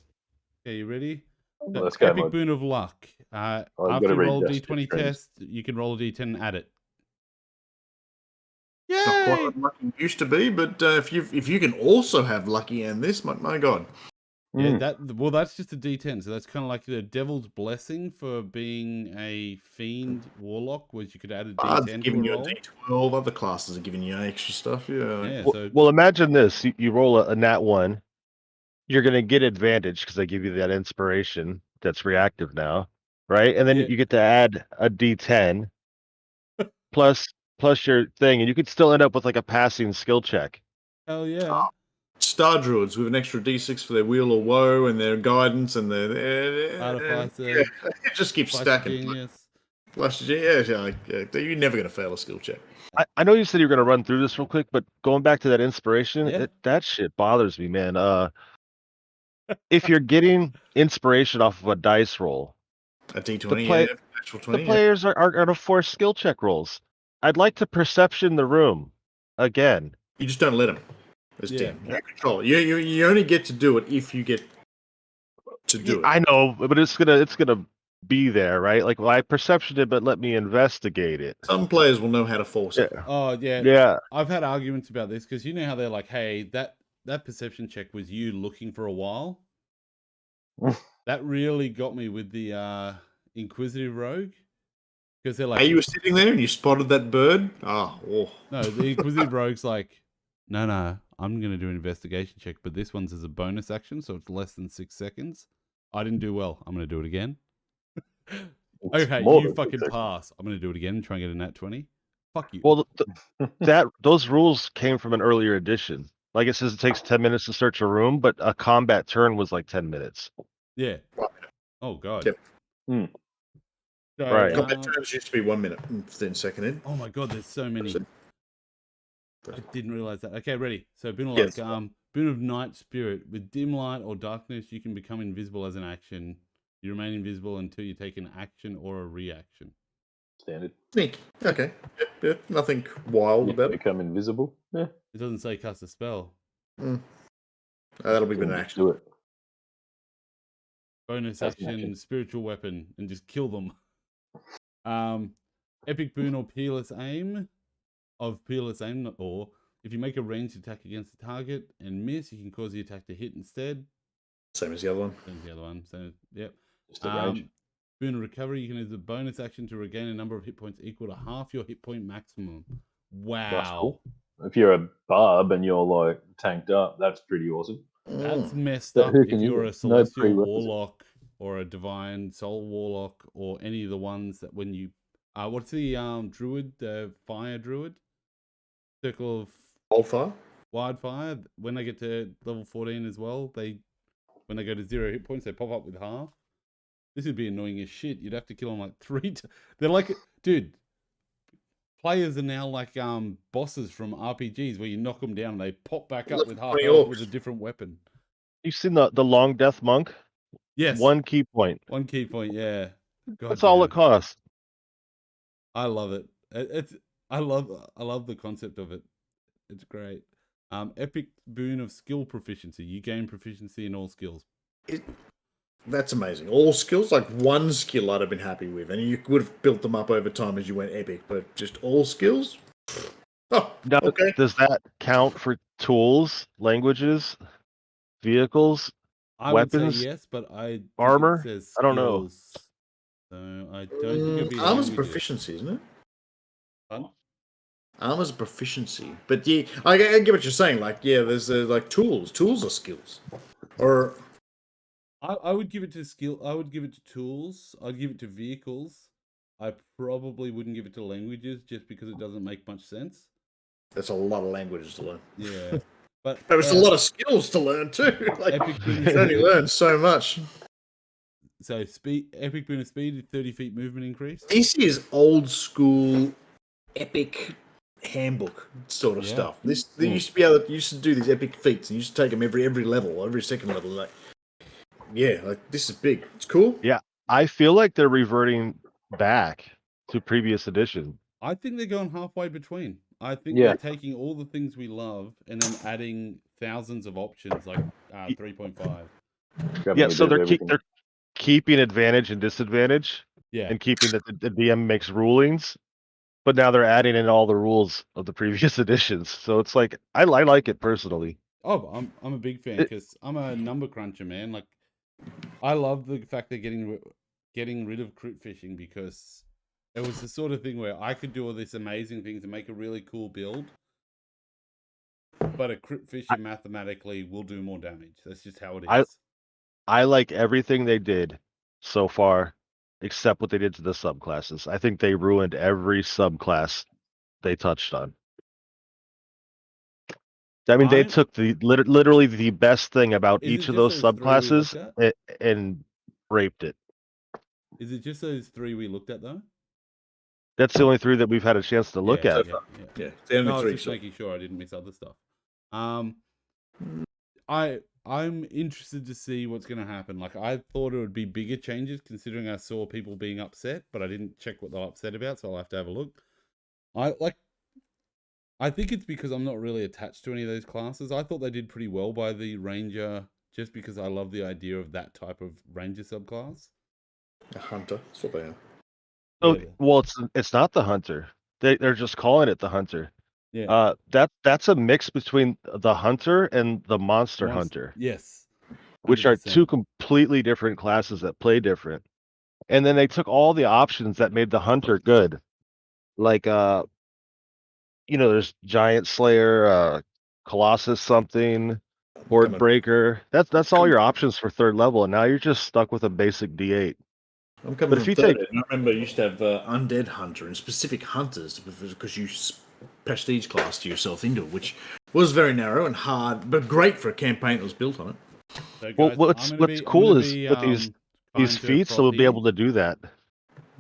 Okay, you ready? Let's go, Epic mate. boon of luck. I've After gotta you read roll a this d20 description. test, you can roll a d10 and add it. It's not quite what lucky used to be, but if you can also have lucky and this, my god. Yeah, that's just a d10. So that's kind of like the devil's blessing for being a fiend warlock, was you could add a Bard's d10 to a giving you a roll. d12. Other classes are giving you extra stuff. Yeah. Well, imagine this: you roll a nat 1, you're going to get advantage because they give you that inspiration that's reactive now, right? And then you get to add a d10 plus your thing, and you could still end up with like a passing skill check. Hell yeah! Star druids with an extra d6 for their wheel of woe and their guidance and their Artificer. it just keeps stacking. Genius. You're never going to fail a skill check. I know you said you were going to run through this real quick, but going back to that inspiration, that shit bothers me, man. If you're getting inspiration off of a dice roll, a d20, natural 20, the players are going to force skill check rolls. I'd like to perception the room again. You just don't let them. You control it. You only get to do it if you get to do it. I know, but it's gonna be there, right? Like, well, I perceptioned it, but let me investigate it. Some players will know how to force it. Oh yeah, yeah. I've had arguments about this because you know how they're like, "Hey, that perception check was you looking for a while." That really got me with the Inquisitive Rogue, because they're like, "Hey, you were sitting there and you spotted that bird." Oh. No, the Inquisitive Rogue's like, no, I'm going to do an investigation check, but this one's as a bonus action, so it's less than 6 seconds. I didn't do well. I'm going to do it again. Okay, you fucking pass. I'm going to do it again and try and get a nat 20. Fuck you. Well, those rules came from an earlier edition. Like, it says it takes 10 minutes to search a room, but a combat turn was like 10 minutes. Yeah. Oh, God. Yep. So, right. Combat turns used to be 1 minute and then second in. Oh my God, there's so many. I didn't realize that. Okay, ready. So boon of luck, boon of night spirit. With dim light or darkness, you can become invisible as an action. You remain invisible until you take an action or a reaction. Standard. Sneak. Okay. Yep. Nothing wild about it. Become invisible. Yeah. It doesn't say cast a spell. That'll be an action. Do it. Bonus action, spiritual weapon, and just kill them. Epic boon or peerless aim. Or if you make a ranged attack against the target and miss, you can cause the attack to hit instead. Same as the other one. So, yep. Just a range. Boon of recovery, you can use a bonus action to regain a number of hit points equal to half your hit point maximum. Wow. That's cool. If you're a barb and you're like tanked up, that's pretty awesome. That's messed up if you're a celestial warlock or a divine soul warlock or any of the ones that when you what's the druid, the fire druid? Circle of Wildfire. When they get to level 14 as well, when they go to 0 hit points, they pop up with half. This would be annoying as shit. You'd have to kill them like 3 times. They're like, dude, players are now like bosses from RPGs where you knock them down and they pop back up with half health with a different weapon. You've seen the long death monk? Yes. 1 key point. 1 key point, yeah. That's all it costs. I love it. I love the concept of it. It's great. Epic boon of skill proficiency. You gain proficiency in all skills. That's amazing. All skills, like one skill I'd have been happy with, and you would have built them up over time as you went epic, but just all skills? Oh, Now, okay. does that count for tools, languages, vehicles, I would say weapons, yes, but I think it armor? says I don't know. skills. So I don't think it'd be Armor's a languages. proficiency, isn't it? Pardon? Armor's a proficiency. But yeah, I get what you're saying. Like, yeah, there's like tools. Tools are skills. Or I would give it to skill. I would give it to tools. I'd give it to vehicles. I probably wouldn't give it to languages just because it doesn't make much sense. that's a lot of languages to learn. Yeah, but There's a lot of skills to learn too. Like, Epic Boon you of only Speed. learn so much. So Epic Boon of Speed, 30 feet movement increase. This is old school epic handbook sort of Yeah. stuff. They used to be able to used to do these epic feats, and you used to take them every level, every second level. Like, yeah, like this is big. It's cool. Yeah, I feel like they're reverting back to previous edition. I think they're going halfway between. I think Yeah. they're taking all the things we love and then adding thousands of options like 3.5. Yeah, so they're keeping advantage and disadvantage, Yeah. and keeping that the DM makes rulings, but now they're adding in all the rules of the previous editions. So it's like I like it personally. Oh, I'm a big fan because I'm a number cruncher, man. Like, I love the fact they're getting rid of crit fishing because it was the sort of thing where I could do all these amazing things and make a really cool build, but a crit fisher mathematically will do more damage. That's just how it is. I like everything they did so far, except what they did to the subclasses. I think they ruined every subclass they touched on. I mean, they took literally the best thing about Is it each of just those those three we subclasses looked and raped it. Is it just those 3 we looked at though? That's the only 3 that we've had a chance to look at. Yeah, the only No, I was three. just So. making sure I didn't miss other stuff. I'm interested to see what's going to happen. Like, I thought it would be bigger changes considering I saw people being upset, but I didn't check what they're upset about, so I'll have to have a look. I think it's because I'm not really attached to any of those classes. I thought they did pretty well by the Ranger just because I love the idea of that type of Ranger subclass. A hunter. That's what they are. Oh, well, it's not the hunter. They're just calling it the hunter. Yeah. That's a mix between the hunter and the monster hunter. Yes. 100%. Which are 2 completely different classes that play different. And then they took all the options that made the hunter good. Like there's Giant Slayer, Colossus something, Horde Breaker. That's all your options for 3rd level, and now you're just stuck with a basic D8. I'm coming from 3rd, and I remember you used to have Undead Hunter and specific hunters because you prestige class to yourself into it, which was very narrow and hard, but great for a campaign that was built on it. So guys, well, what's cool is with these feats, they'll be able to do that.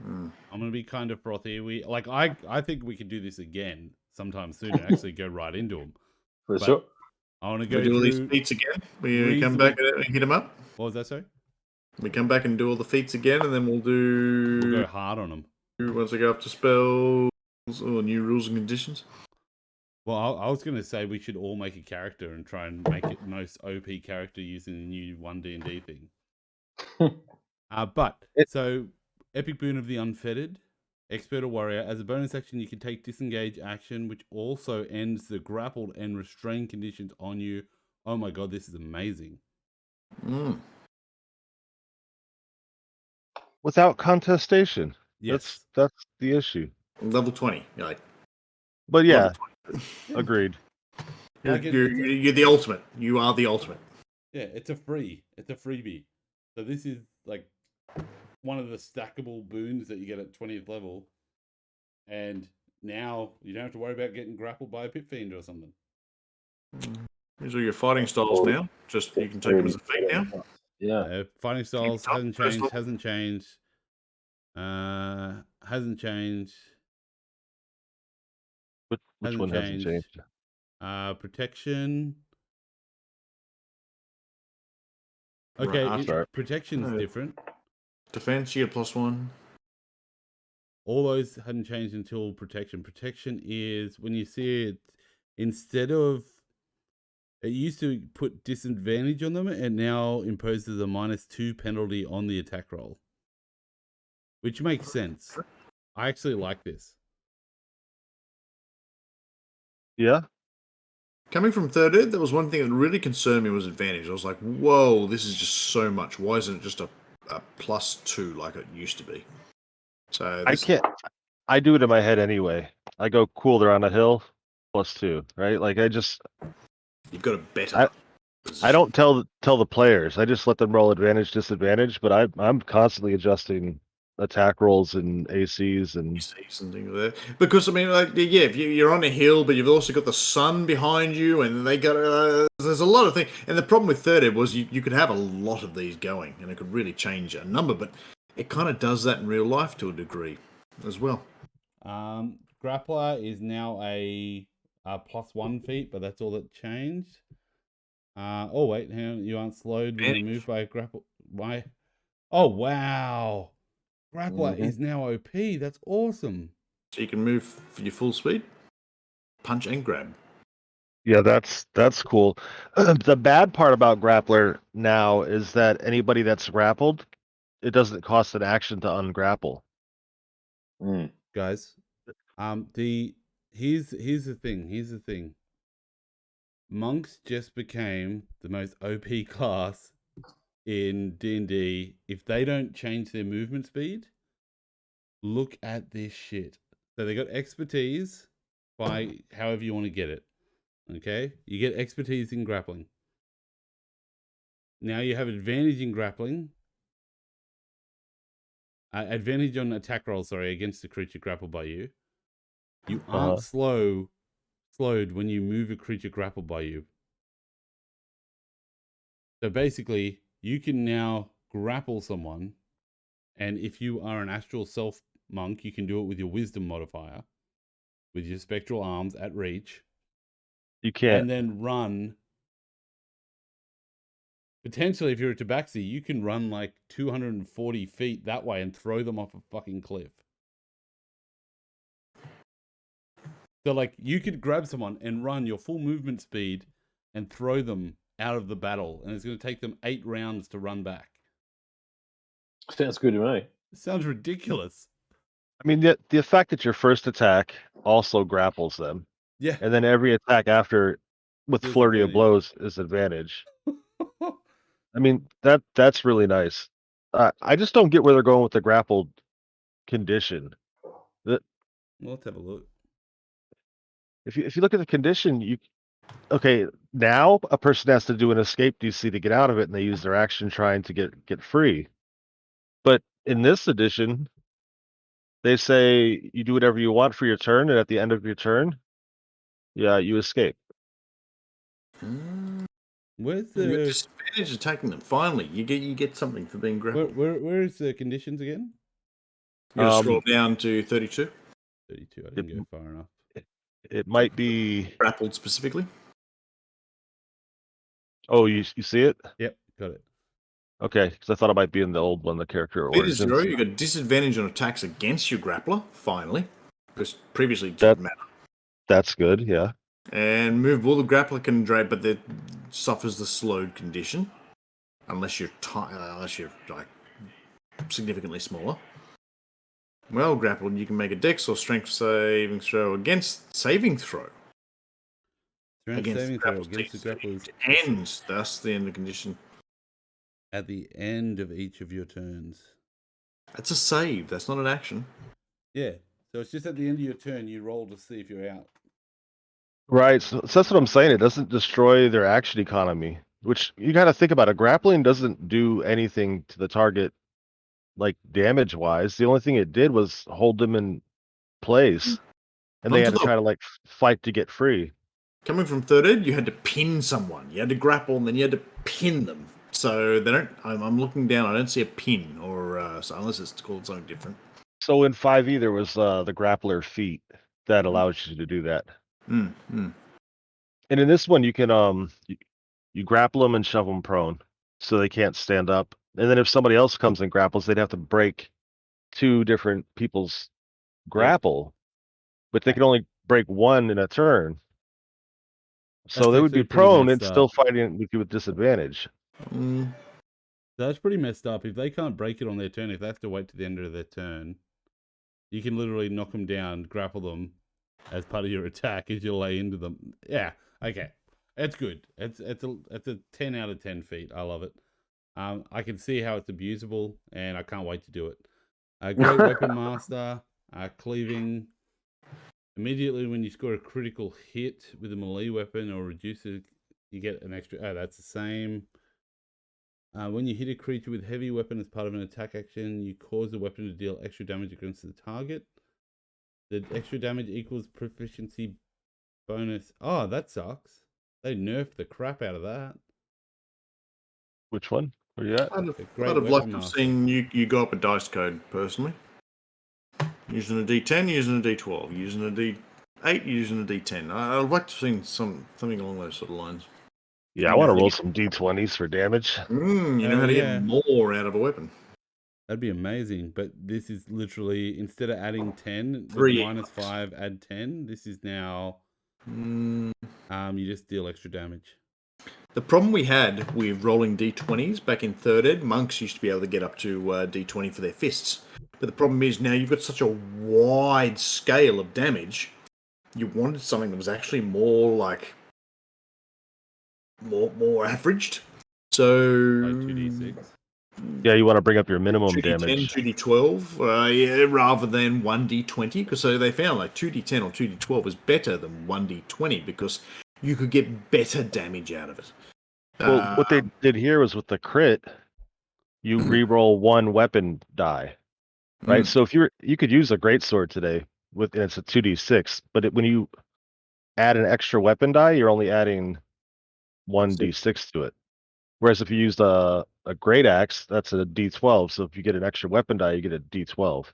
I'm gonna be kind of frothy. I think we could do this again sometime soon and actually go right into them. For sure. I want to go do all through these feats again. We come back and hit them up. What was that, sorry? We come back and do all the feats again, and then we'll go hard on them. Once I go up to spells or new rules and conditions. Well, I was going to say we should all make a character and try and make it most OP character using the new 1D&D thing. So Epic Boon of the Unfettered, Expert or Warrior. As a bonus action, you can take Disengage action, which also ends the grappled and restrained conditions on you. Oh my god, this is amazing. Without contestation. Yes. That's the issue. Level 20. But yeah, agreed. You're the ultimate. You are the ultimate. Yeah, it's a freebie. So this is like one of the stackable boons that you get at 20th level. And now you don't have to worry about getting grappled by a pit fiend or something. These are your fighting styles now. Just you can take them as a feat now. Yeah. Fighting styles hasn't changed. Hasn't changed. Which one hasn't changed? Protection. Okay, protection's different. Defense, you get +1. All those hadn't changed until protection. Protection is when you see it, instead of It used to put disadvantage on them, and now imposes a -2 penalty on the attack roll, which makes sense. I actually like this. Yeah. Coming from third ed, there was one thing that really concerned me was advantage. I was like, whoa, this is just so much. Why isn't it just a +2 like it used to be? So I can't. I do it in my head anyway. I go cool. They're on a hill, +2, right? Like you've got a better. I don't tell the players. I just let them roll advantage, disadvantage. But I'm constantly adjusting attack rolls and ACs and things like that. Because I mean, like, yeah, if you're on a hill, but you've also got the sun behind you, and they got there's a lot of things. And the problem with third ed was you could have a lot of these going, and it could really change a number. But it kind of does that in real life to a degree as well. Grappler is now a +1 feat, but that's all that changed. Oh wait, hang on, you aren't slowed when you move by a grapple. Why? Oh wow, Grappler is now OP. That's awesome. So you can move for your full speed, punch and grab. yeah, that's cool. The bad part about Grappler now is that anybody that's grappled, it doesn't cost an action to ungrapple. Guys, here's the thing. Monks just became the most OP class in D&D. If they don't change their movement speed, look at this shit. So they got expertise by however you want to get it. Okay? You get expertise in grappling. Now you have advantage in grappling. Advantage on attack roll, against the creature grappled by you. You aren't slowed when you move a creature grappled by you. So basically, you can now grapple someone, and if you are an astral self monk, you can do it with your wisdom modifier, with your spectral arms at reach. You can't. And then run. Potentially, if you're a tabaxi, you can run like 240 feet that way and throw them off a fucking cliff. So, like, you could grab someone and run your full movement speed and throw them out of the battle, and it's going to take them 8 rounds to run back. Sounds good to me. It sounds ridiculous. I mean, the fact that your first attack also grapples them, Yeah. and then every attack after with flurry of Disadvantage. blows is advantage. I mean, that's really nice. I just don't get where they're going with the grappled condition. Well, let's have a look. If you look at the condition, now a person has to do an escape DC to get out of it, and they use their action trying to get free. But in this edition, they say you do whatever you want for your turn, and at the end of your turn, you escape. Where's You get the disadvantage attacking them. Finally, you get something for being grappled. where is the conditions again? You gotta scroll down to 32. 32. I didn't go far enough. It might be Grappled specifically. Oh, you see it? Yep, got it. Okay, because I thought it might be in the old one, the character Speed is origins. 0. You got disadvantage on attacks against your grappler. Finally, because previously it didn't matter. That's good. Yeah. And movable, the grappler can drag, but it suffers the slowed condition, unless you're like significantly smaller. Well, grappled, you can make a dex or strength saving throw against saving throw. Against the grapplers. And thus the end of the condition. At the end of each of your turns. That's a save. That's not an action. Yeah. So it's just at the end of your turn, you roll to see if you're out. Right. So that's what I'm saying. It doesn't destroy their action economy, which you got to think about. A grappling doesn't do anything to the target, like damage wise. The only thing it did was hold them in place, and they had to try to like fight to get free. Coming from third ed, you had to pin someone. You had to grapple, and then you had to pin them. So they don't. I'm looking down. I don't see a pin, or so unless it's called something different. So in 5e, there was the grappler feat that allows you to do that. And in this one, you can you grapple them and shove them prone, so they can't stand up. And then if somebody else comes and grapples, they'd have to break 2 different people's grapple, but they can only break 1 in a turn. So they would be actually pretty prone and messed still up. fighting with you with disadvantage. That's pretty messed up. If they can't break it on their turn, if they have to wait to the end of their turn, you can literally knock them down, grapple them as part of your attack as you lay into them. Yeah, okay. It's good. It's a 10 out of 10 feat. I love it. I can see how it's abusable, and I can't wait to do it. Great Weapon Master, cleaving. Immediately when you score a critical hit with a melee weapon or reduce it, you get an extra. Oh, that's the same. When you hit a creature with heavy weapon as part of an attack action, you cause the weapon to deal extra damage against the target. The extra damage equals proficiency bonus. Oh, that sucks. They nerfed the crap out of that. Which one? Where you at? I'd Great have Weapon liked to have Master. seen you go up a dice code, personally. Using a D10, using a D12, using a D8, using a D10. I'd like to have seen something along those sort of lines. Yeah, I You want know to how roll to some d20s for damage. you know how to get more out of a weapon. That'd be amazing. But this is literally, instead of adding 10, Three minus 5, add 10. This is now, you just deal extra damage. The problem we had with rolling D20s back in 3rd Ed, monks used to be able to get up to D20 for their fists. But the problem is now you've got such a wide scale of damage, you wanted something that was actually more like more averaged. So Like 2d6. Yeah, you want to bring up your minimum 2d10, damage. 2d12, yeah, rather than 1d20, because so they found like 2d10 or 2d12 was better than 1d20 because you could get better damage out of it. Well, what they did here was with the crit, you re-roll one weapon die, right? So if you could use a greatsword today and it's a 2d6, but when you add an extra weapon die, you're only adding 1d6 to it. Whereas if you used a great axe, that's a d12. So if you get an extra weapon die, you get a d12.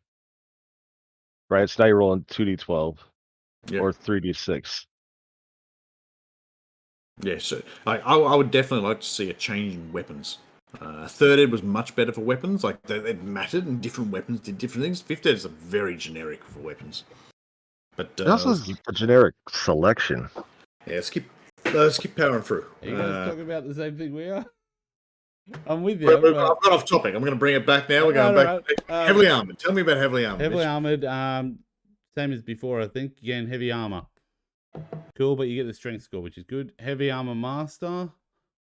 Right? So now you're rolling 2d12 or 3d6. Yeah, so I would definitely like to see a change in weapons. 3rd Ed was much better for weapons. Like they mattered, and different weapons did different things. 5th Ed is very generic for weapons. But It also has a generic selection. Yeah, let's keep powering through. Are you guys talking about the same thing we are? I'm with you. I've got off topic. I'm going to bring it back now. We're going back. Heavily armored. Tell me about heavily armored. Heavily armored, same as before, I think. Again, heavy armor. Cool, but you get the strength score, which is good. Heavy armor master.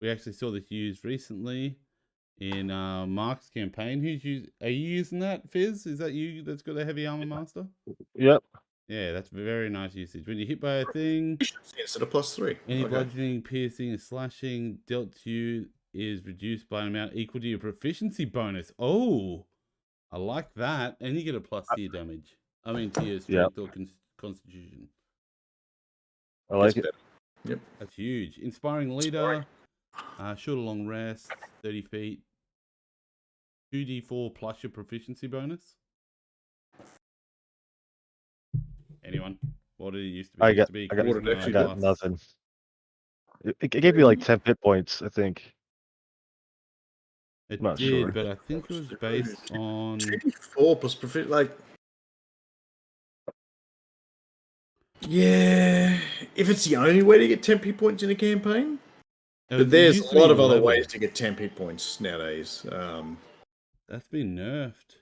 We actually saw this used recently in Mark's campaign. Are you using that, Fizz? Is that you that's got a heavy armor master? Yep. Yeah, that's very nice usage. When you hit by a thing, instead of +3. Any bludgeoning, piercing, and slashing dealt to you is reduced by an amount equal to your proficiency bonus. Oh, I like that. And you get a plus to your damage. I mean, to your strength or constitution. I like it. Yep. That's huge. Inspiring leader. Short or long rest. 30 feet. 2d4 plus your proficiency bonus. Anyone? What did it used to be? I got nothing. It gave you like 10 hit points, I think. It Not did, sure. but I think it was based on 24 plus proficiency. Like, yeah, if it's the only way to get 10 hit points in a campaign. But there's a lot of other ways to get 10 hit points nowadays. That's been nerfed.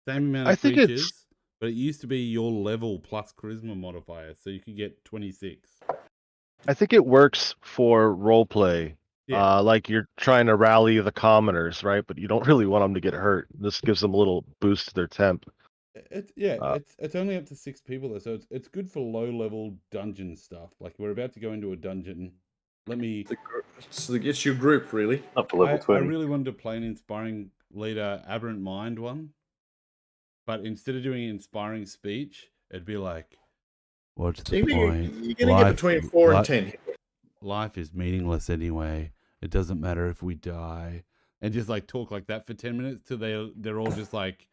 Same amount of creatures, but it used to be your level plus charisma modifier, so you could get 26. I think it works for roleplay. Yeah. Like you're trying to rally the commoners, right? But you don't really want them to get hurt. This gives them a little boost to their temp. It's only up to 6 people though, so it's good for low level dungeon stuff. Like we're about to go into a dungeon. It's your group, really. Up to level 20. I really wanted to play an inspiring leader, aberrant mind one, but instead of doing inspiring speech, it'd be like, "What's the point? You're gonna get between 4 and 10. Life is meaningless anyway. It doesn't matter if we die," and just like talk like that for 10 minutes till they're all just like,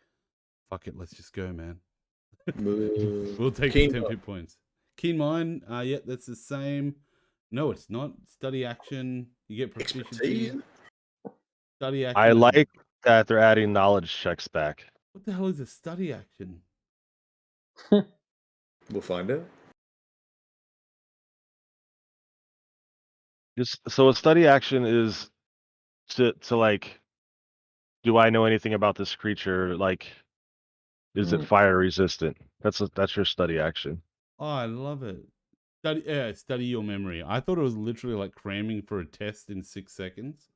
"Fuck it, let's just go, man." We'll take the 10 hit points. Keen mind, yeah, that's the same. No, it's not. Study action. You get proficiency. Study action. I like that they're adding knowledge checks back. What the hell is a study action? We'll find out. Just so a study action is to like, do I know anything about this creature? Like, is it fire resistant? That's your study action. Oh, I love it. Study your memory. I thought it was literally like cramming for a test in 6 seconds.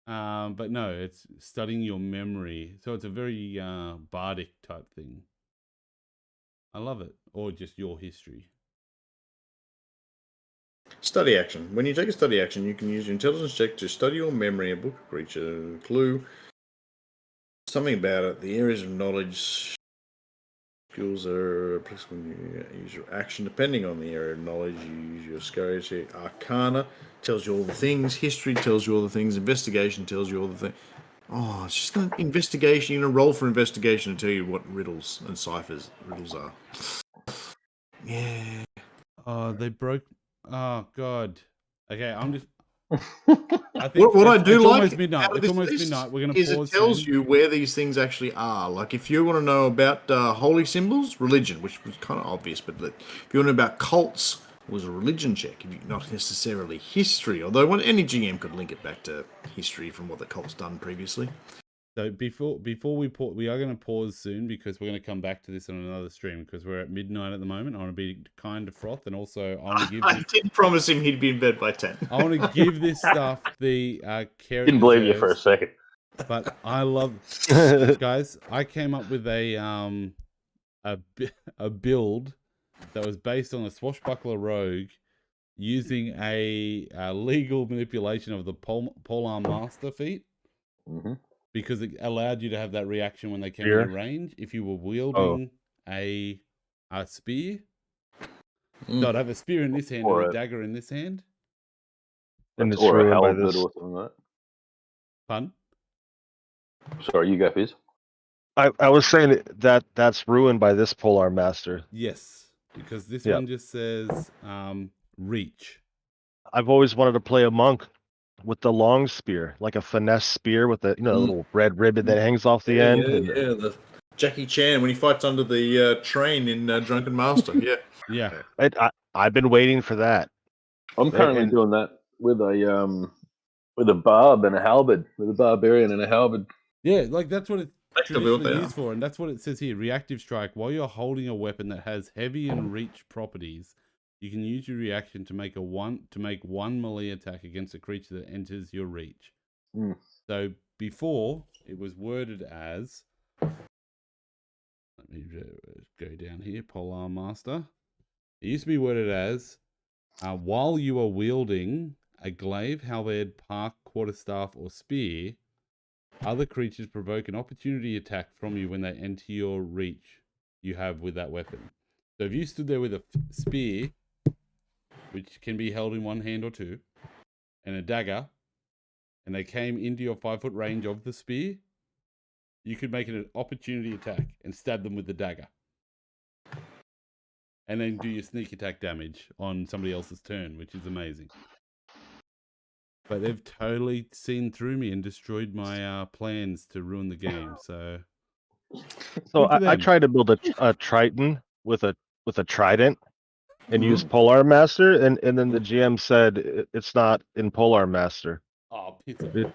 But no, it's studying your memory. So it's a very Bardic type thing. I love it. Or just your history. Study action. When you take a study action, you can use your intelligence check to study your memory, a book, a creature, a clue, something about it. The areas of knowledge, skills are when you use your action. Depending on the area of knowledge, you use your scary arcana, tells you all the things. History tells you all the things. Investigation tells you all the things. Oh, it's just an investigation. You're going to roll for investigation to tell you what riddles and ciphers riddles are. Yeah. Oh, they broke. Oh God. Okay, I'm just. I think what I do it's like almost midnight. out of It's this almost list midnight. We're gonna is pause. it tells soon. you where these things actually are. Like if you want to know about holy symbols, religion, which was kind of obvious, but if you want to know about cults, it was a religion check. Not necessarily history, although any GM could link it back to history from what the cult's done previously. So before we pause, we are going to pause soon because we're going to come back to this on another stream because we're at midnight at the moment. I want to be kind to Froth, and also I want to give. I did promise him he'd be in bed by 10. I want to give this stuff the care. Didn't believe you for a second. But I love, guys. I came up with a build that was based on a swashbuckler rogue using a legal manipulation of the polearm master feat. Because it allowed you to have that reaction when they came in range. If you were wielding a spear, so I'd have a spear in this hand and a dagger in this hand. And it's or a ruined by halberd this. or something like that. Pardon? Sorry, you go, Fizz. I was saying that's ruined by this polearm master. Yes, because this one just says reach. I've always wanted to play a monk with the long spear, like a finesse spear with the little red ribbon that hangs off the end. Yeah, the Jackie Chan when he fights under the train in Drunken Master. Yeah. I've been waiting for that. I'm currently doing that with a barb and a halberd, with a barbarian and a halberd. Yeah, like that's what it's traditionally used for, and that's what it says here. Reactive strike. While you're holding a weapon that has heavy and reach properties, you can use your reaction to make one melee attack against a creature that enters your reach. So before it was worded as, let me go down here, polearm master. It used to be worded as, while you are wielding a glaive, halberd, park, quarterstaff, or spear, other creatures provoke an opportunity attack from you when they enter your reach you have with that weapon. So if you stood there with a spear, which can be held in one hand or two, and a dagger, and they came into your 5-foot range of the spear, you could make it an opportunity attack and stab them with the dagger. And then do your sneak attack damage on somebody else's turn, which is amazing. But they've totally seen through me and destroyed my plans to ruin the game. So I tried to build a Triton with a trident and use Polearm Master, and then the GM said it's not in Polearm Master. Oh, pizza.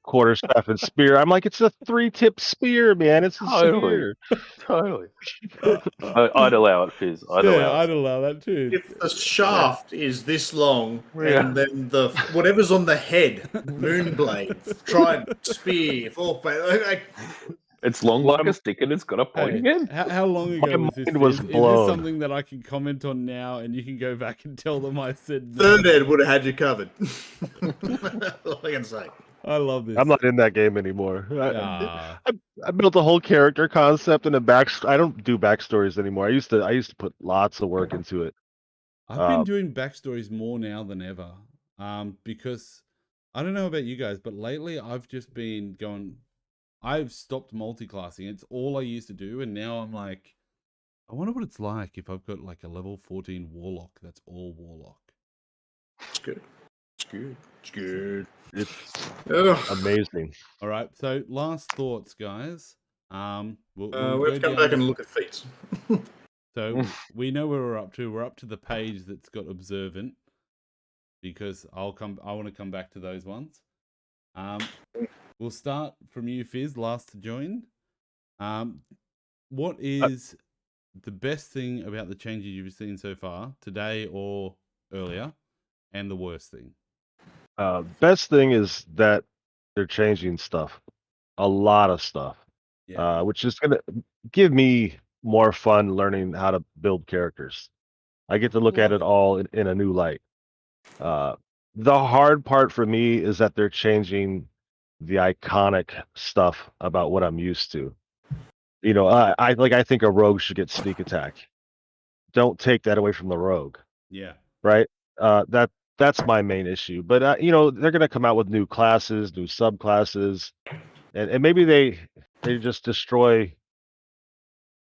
Quarterstaff and spear. I'm like, it's a 3-tip spear, man. It's a spear. Totally. I'd allow it, Fizz. I'd allow that too. If the shaft is this long, and then the whatever's on the head, moonblade, trident, spear, forkblade, it's long like a stick and it's got a pointing end. How long ago was this? Was is blown. this something that I can comment on now, and you can go back and tell them I said no? Third Ed would have had you covered. All I can say. I love this. I'm not in that game anymore. I built a whole character concept and I don't do backstories anymore. I used to put lots of work into it. I've been doing backstories more now than ever. Because I don't know about you guys, but lately I've just been going. I've stopped multi-classing. It's all I used to do, and now I'm like, I wonder what it's like if I've got like a level 14 warlock that's all warlock. It's good. It's good. It's good. It's amazing. All right. So last thoughts, guys. We'll have to come back and look at feats. So we know where we're up to. We're up to the page that's got observant. because I want to come back to those ones. We'll start from you, Fizz, last to join. What is the best thing about the changes you've seen so far, today or earlier, and the worst thing? Best thing is that they're changing stuff, a lot of stuff, Yeah. which is going to give me more fun learning how to build characters. I get to look at it all in a new light. The hard part for me is that they're changing the iconic stuff about what I'm used to. You know, I think a rogue should get sneak attack. Don't take that away from the rogue, Yeah. right? That's my main issue. But you know, they're gonna come out with new classes, new subclasses, and maybe they just destroy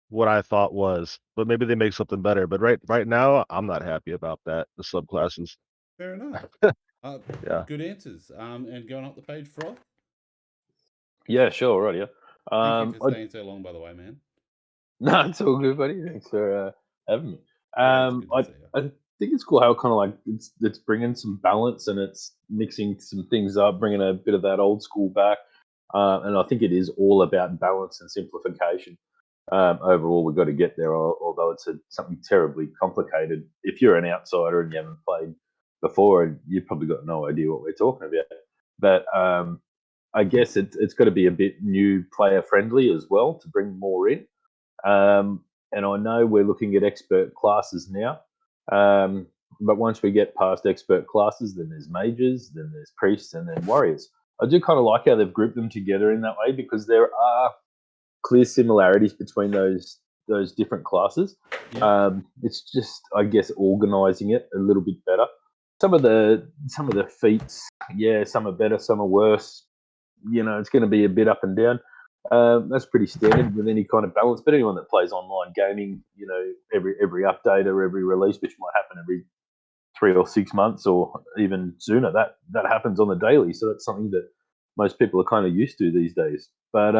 what I thought was, but maybe they make something better. But right now, I'm not happy about that. The subclasses. Fair enough. Yeah. Good answers. And going up the page, Froth. Yeah, sure, right, yeah. Thank you for staying so long, by the way, man. No, it's all good, buddy. Thanks for having me. Yeah, it's good to see you. I think it's cool how kind of like it's bringing some balance and it's mixing some things up, bringing a bit of that old school back. And I think it is all about balance and simplification. Overall, we've got to get there, although it's something terribly complicated. If you're an outsider and you haven't played before, you've probably got no idea what we're talking about. But I guess it's got to be a bit new player friendly as well to bring more in. And I know we're looking at expert classes now. But once we get past expert classes, then there's mages, then there's priests, and then warriors. I do kind of like how they've grouped them together in that way because there are clear similarities between those different classes. Yeah. It's just, I guess, organizing it a little bit better. Some of the feats, yeah, some are better, some are worse. You know, it's going to be a bit up and down. That's pretty standard with any kind of balance. But anyone that plays online gaming, you know, every update or every release, which might happen every 3 or 6 months or even sooner, that happens on the daily. So that's something that most people are kind of used to these days. But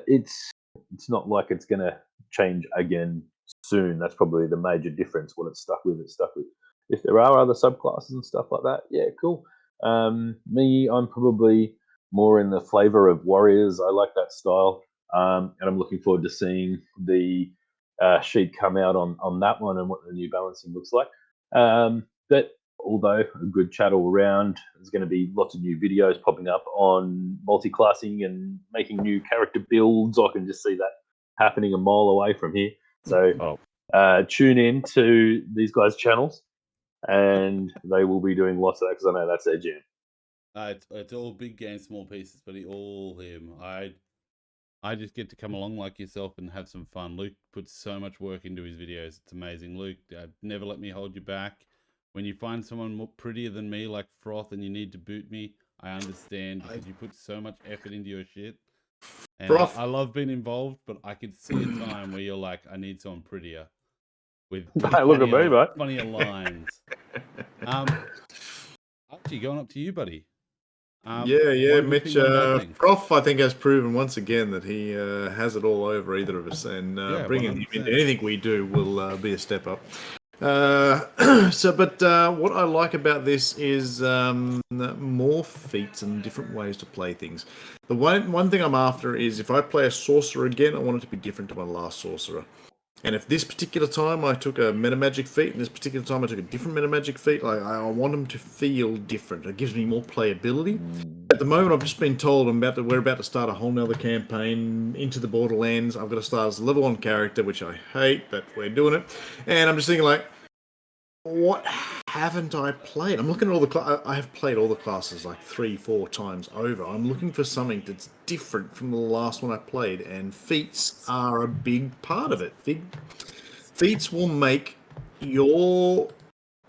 it's not like it's going to change again soon. That's probably the major difference. What it's stuck with, it's stuck with. If there are other subclasses and stuff like that, yeah, cool. Me, I'm probably more in the flavor of warriors. I like that style, and I'm looking forward to seeing the sheet come out on that one and what the new balancing looks like. But although a good chat all around, there's going to be lots of new videos popping up on multi-classing and making new character builds. I can just see that happening a mile away from here. So tune in to these guys' channels, and they will be doing lots of that because I know that's their jam. It's all big game, small pieces, but all him. I just get to come along like yourself and have some fun. Luke puts so much work into his videos. It's amazing. Luke, never let me hold you back. When you find someone more prettier than me, like Froth, and you need to boot me, I understand because you put so much effort into your shit. And I love being involved, but I could see a time where you're like, I need someone prettier with Look at me, mate. funnier lines. Actually, going up to you, buddy. Yeah, Mitch. Froth, I think, has proven once again that he has it all over either of us, and bringing him into anything we do will be a step up. But what I like about this is more feats and different ways to play things. The one thing I'm after is if I play a sorcerer again, I want it to be different to my last sorcerer. And if this particular time I took a metamagic feat, and this particular time I took a different metamagic feat, like I want them to feel different. It gives me more playability. At the moment, I've just been told we're about to start a whole nother campaign into the Borderlands. I've got to start as a level 1 character, which I hate, but we're doing it. And I'm just thinking, like, what haven't I played? I'm looking at all the I have played all the classes like 3-4 times over. I'm looking for something that's different from the last one I played, and feats are a big part of it. Feats will make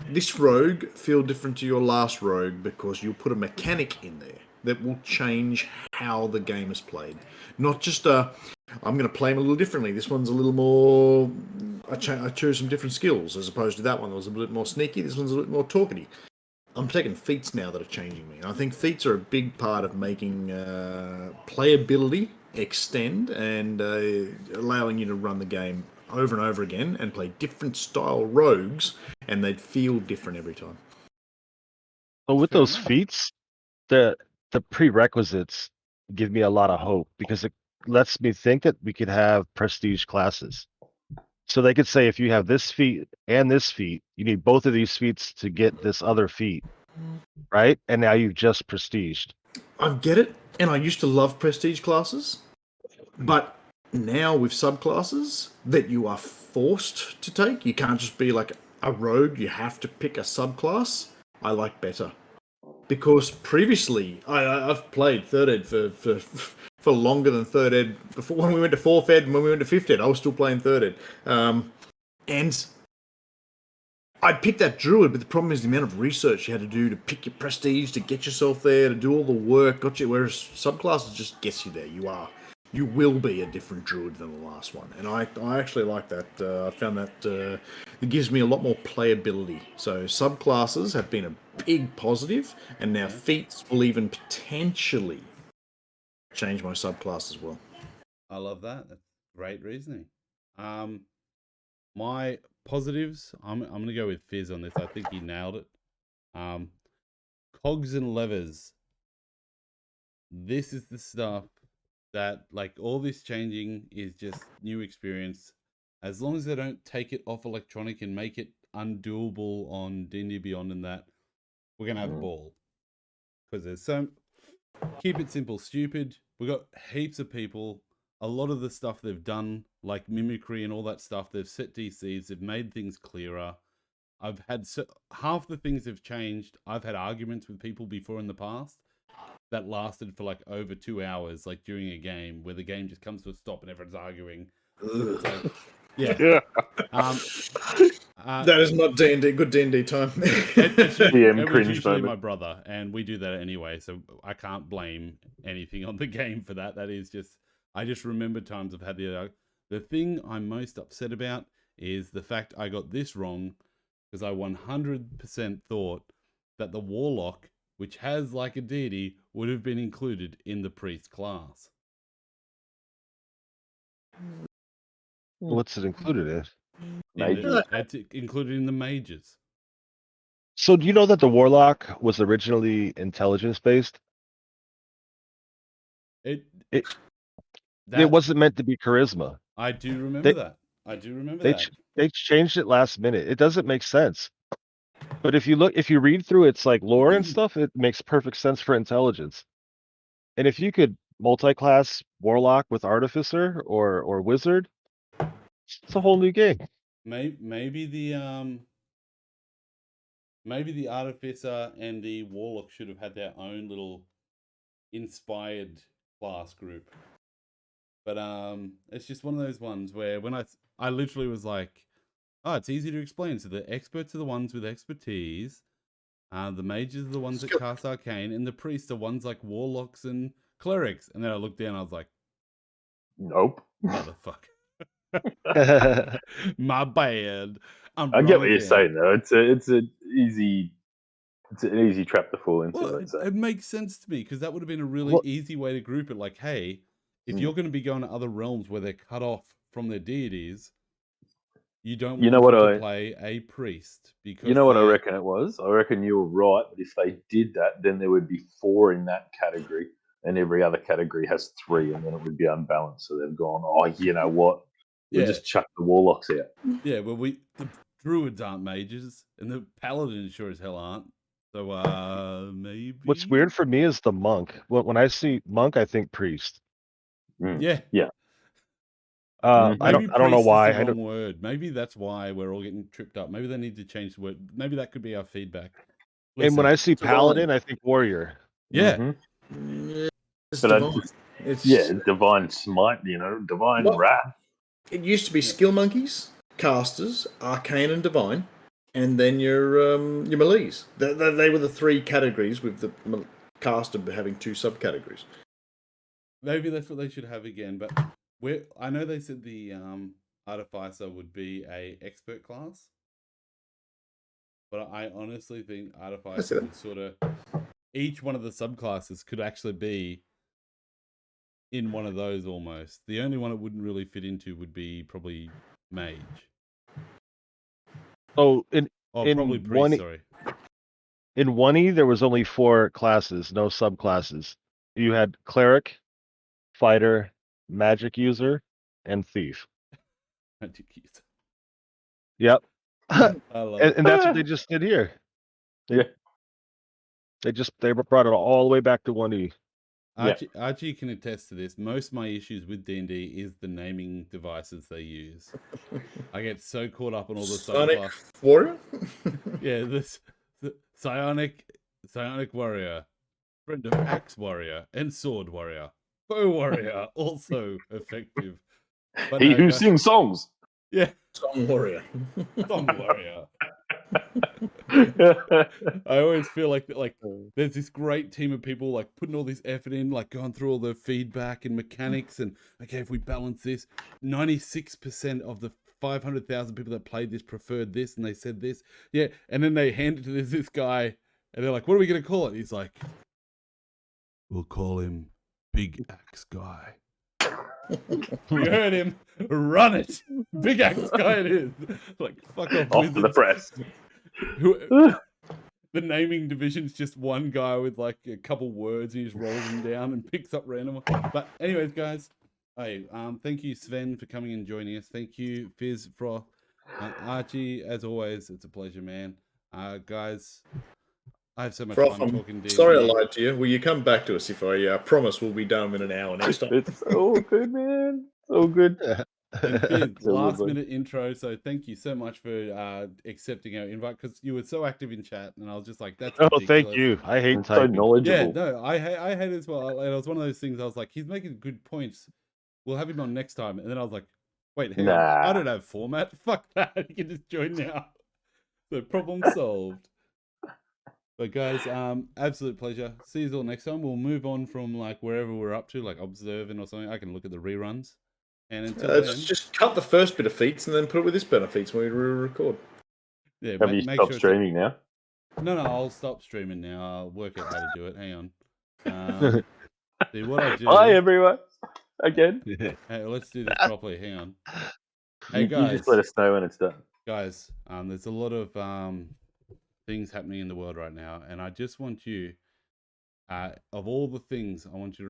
this rogue feel different to your last rogue because you'll put a mechanic in there that will change how the game is played. Not just I'm going to play him a little differently. This one's a little more... I chose some different skills as opposed to that one that was a bit more sneaky. This one's a bit more talkative. I'm taking feats now that are changing me. And I think feats are a big part of making playability extend and allowing you to run the game over and over again and play different style rogues, and they'd feel different every time. But with Fair those enough. feats, the prerequisites give me a lot of hope because it lets me think that we could have prestige classes. So they could say if you have this feat and this feat, you need both of these feats to get this other feat, right? And now you've just prestiged. I get it, and I used to love prestige classes, but now with subclasses that you are forced to take, you can't just be like a rogue. You have to pick a subclass. I like better because previously I've played third ed for longer than third ed. Before when we went to fourth ed and when we went to fifth ed, I was still playing third ed, and I'd pick that druid, but the problem is the amount of research you had to do to pick your prestige, to get yourself there, to do all the work, got you. Whereas subclasses just gets you there. You will be a different druid than the last one, and I actually like that. I found that it gives me a lot more playability. So subclasses have been a big positive, and now feats will even potentially change my subclass as well. I love that. That's great reasoning. My positives, I'm gonna go with Fizz on this. I think he nailed it. Cogs and levers. This is the stuff that, like, all this changing is just new experience. As long as they don't take it off electronic and make it undoable on D&D Beyond and that, we're gonna have a ball. Because there's so keep it simple, stupid. We got heaps of people. A lot of the stuff they've done, like mimicry and all that stuff, they've set DCs, they've made things clearer. I've had half the things have changed. I've had arguments with people before in the past that lasted for like over 2 hours, like during a game where the game just comes to a stop and everyone's arguing. Like, yeah. That is not D&D, good D&D time. It was cringe usually moment. my brother, and we do that anyway, so I can't blame anything on the game for that. That is just, I just remember times I've had the thing I'm most upset about is the fact I got this wrong, because I 100% thought that the Warlock, which has like a deity, would have been included in the priest class. What's it included in? Mages. It's included in the mages. So do you know that the Warlock was originally intelligence based? It wasn't meant to be charisma. I do remember that. I do remember that. They changed it last minute. It doesn't make sense. But if you read through its like lore and stuff, it makes perfect sense for intelligence. And if you could multi-class Warlock with Artificer or Wizard, it's a whole new game. Maybe the Artificer and the Warlock should have had their own little inspired class group. But it's just one of those ones where when I literally was like, oh, it's easy to explain. So the experts are the ones with expertise, the mages are the ones that cast arcane, and the priests are ones like warlocks and clerics. And then I looked down, and I was like, nope, motherfucker. My bad. I get what you're saying though. It's an easy trap to fall into. Well, it makes sense to me because that would have been a really easy way to group it. Like, hey, if you're going to be going to other realms where they're cut off from their deities, you don't want to play a priest because you know what I reckon it was. I reckon you were right, but if they did that, then there would be 4 in that category, and every other category has 3, and then it would be unbalanced. So they've gone, oh, you know what? We'll just chuck the warlocks out. Yeah, well, the druids aren't mages, and the paladins sure as hell aren't. So maybe. What's weird for me is the monk. When I see monk, I think priest. Yeah. I don't know why. Is the wrong word. Maybe that's why we're all getting tripped up. Maybe they need to change the word. Maybe that could be our feedback. Listen, and when I see paladin, I think warrior. Yeah. It's divine. Divine smite. Divine wrath. It used to be skill monkeys, casters, arcane, and divine, and then your melees. They were the 3 categories, with the caster having 2 subcategories. Maybe that's what they should have again. But I know they said the Artificer would be a expert class, but I honestly think Artificer would sort of, each one of the subclasses could actually be in one of those almost. The only one it wouldn't really fit into would be probably mage. Oh, probably priest, sorry. in 1E there was only 4 classes, no subclasses. You had cleric, fighter, magic user, and thief. Yep. I love it. And that's what they just did here. Yeah. They brought it all the way back to 1E. Archie can attest to this. Most of my issues with D&D is the naming devices they use. I get so caught up on all the Sonic subclass. Warrior? Yeah, the psionic warrior, friend of axe warrior, and sword warrior. Bow warrior, also effective. But He no, who guys- sings songs. Yeah, Song Warrior. song warrior. I always feel like there's this great team of people like putting all this effort in, like going through all the feedback and mechanics, and okay, if we balance this, 96% of the 500,000 people that played this preferred this, and they said this, yeah, and then they hand it to this guy, and they're like, "What are we gonna call it?" He's like, "We'll call him Big Axe Guy." You heard him. Run it, Big Axe Guy. It is like fuck off. Off to the press. The naming division's just one guy with like a couple words, and he just rolls them down and picks up random. But anyways, guys, hey, thank you, Sven, for coming and joining us. Thank you, Fizz, Froth, Archie. As always, it's a pleasure, man. Guys, I have so much Froth, fun I'm talking to you. sorry I lied to you. Will you come back to us if I promise we'll be done in an hour next time? It's so good, man. So good. And Fizz, So last good, minute intro. So thank you so much for accepting our invite, because you were so active in chat, and I was just like, "That's Oh, ridiculous." thank you. I hate It's so typing. knowledgeable. Yeah, no, I hate it as well. And it was one of those things. I was like, "He's making good points. We'll have him on next time." And then I was like, "Wait, hang on. I Nah. don't have format. Fuck that. You can just join now." So problem solved. But guys, absolute pleasure. See you all next time. We'll move on from like wherever we're up to, like observing or something. I can look at the reruns. And until then, Just cut the first bit of feats and then put it with this bit of feats when we record. yeah, Have you make stopped sure streaming now? No, I'll stop streaming now. I'll work out how to do it. Hang on. See what I do. Hi, everyone. Again. Hey, let's do this properly. Hang on. Hey You guys, just let us know when it's done. guys. There's a lot of things happening in the world right now, and I just want you, of all the things, I want you to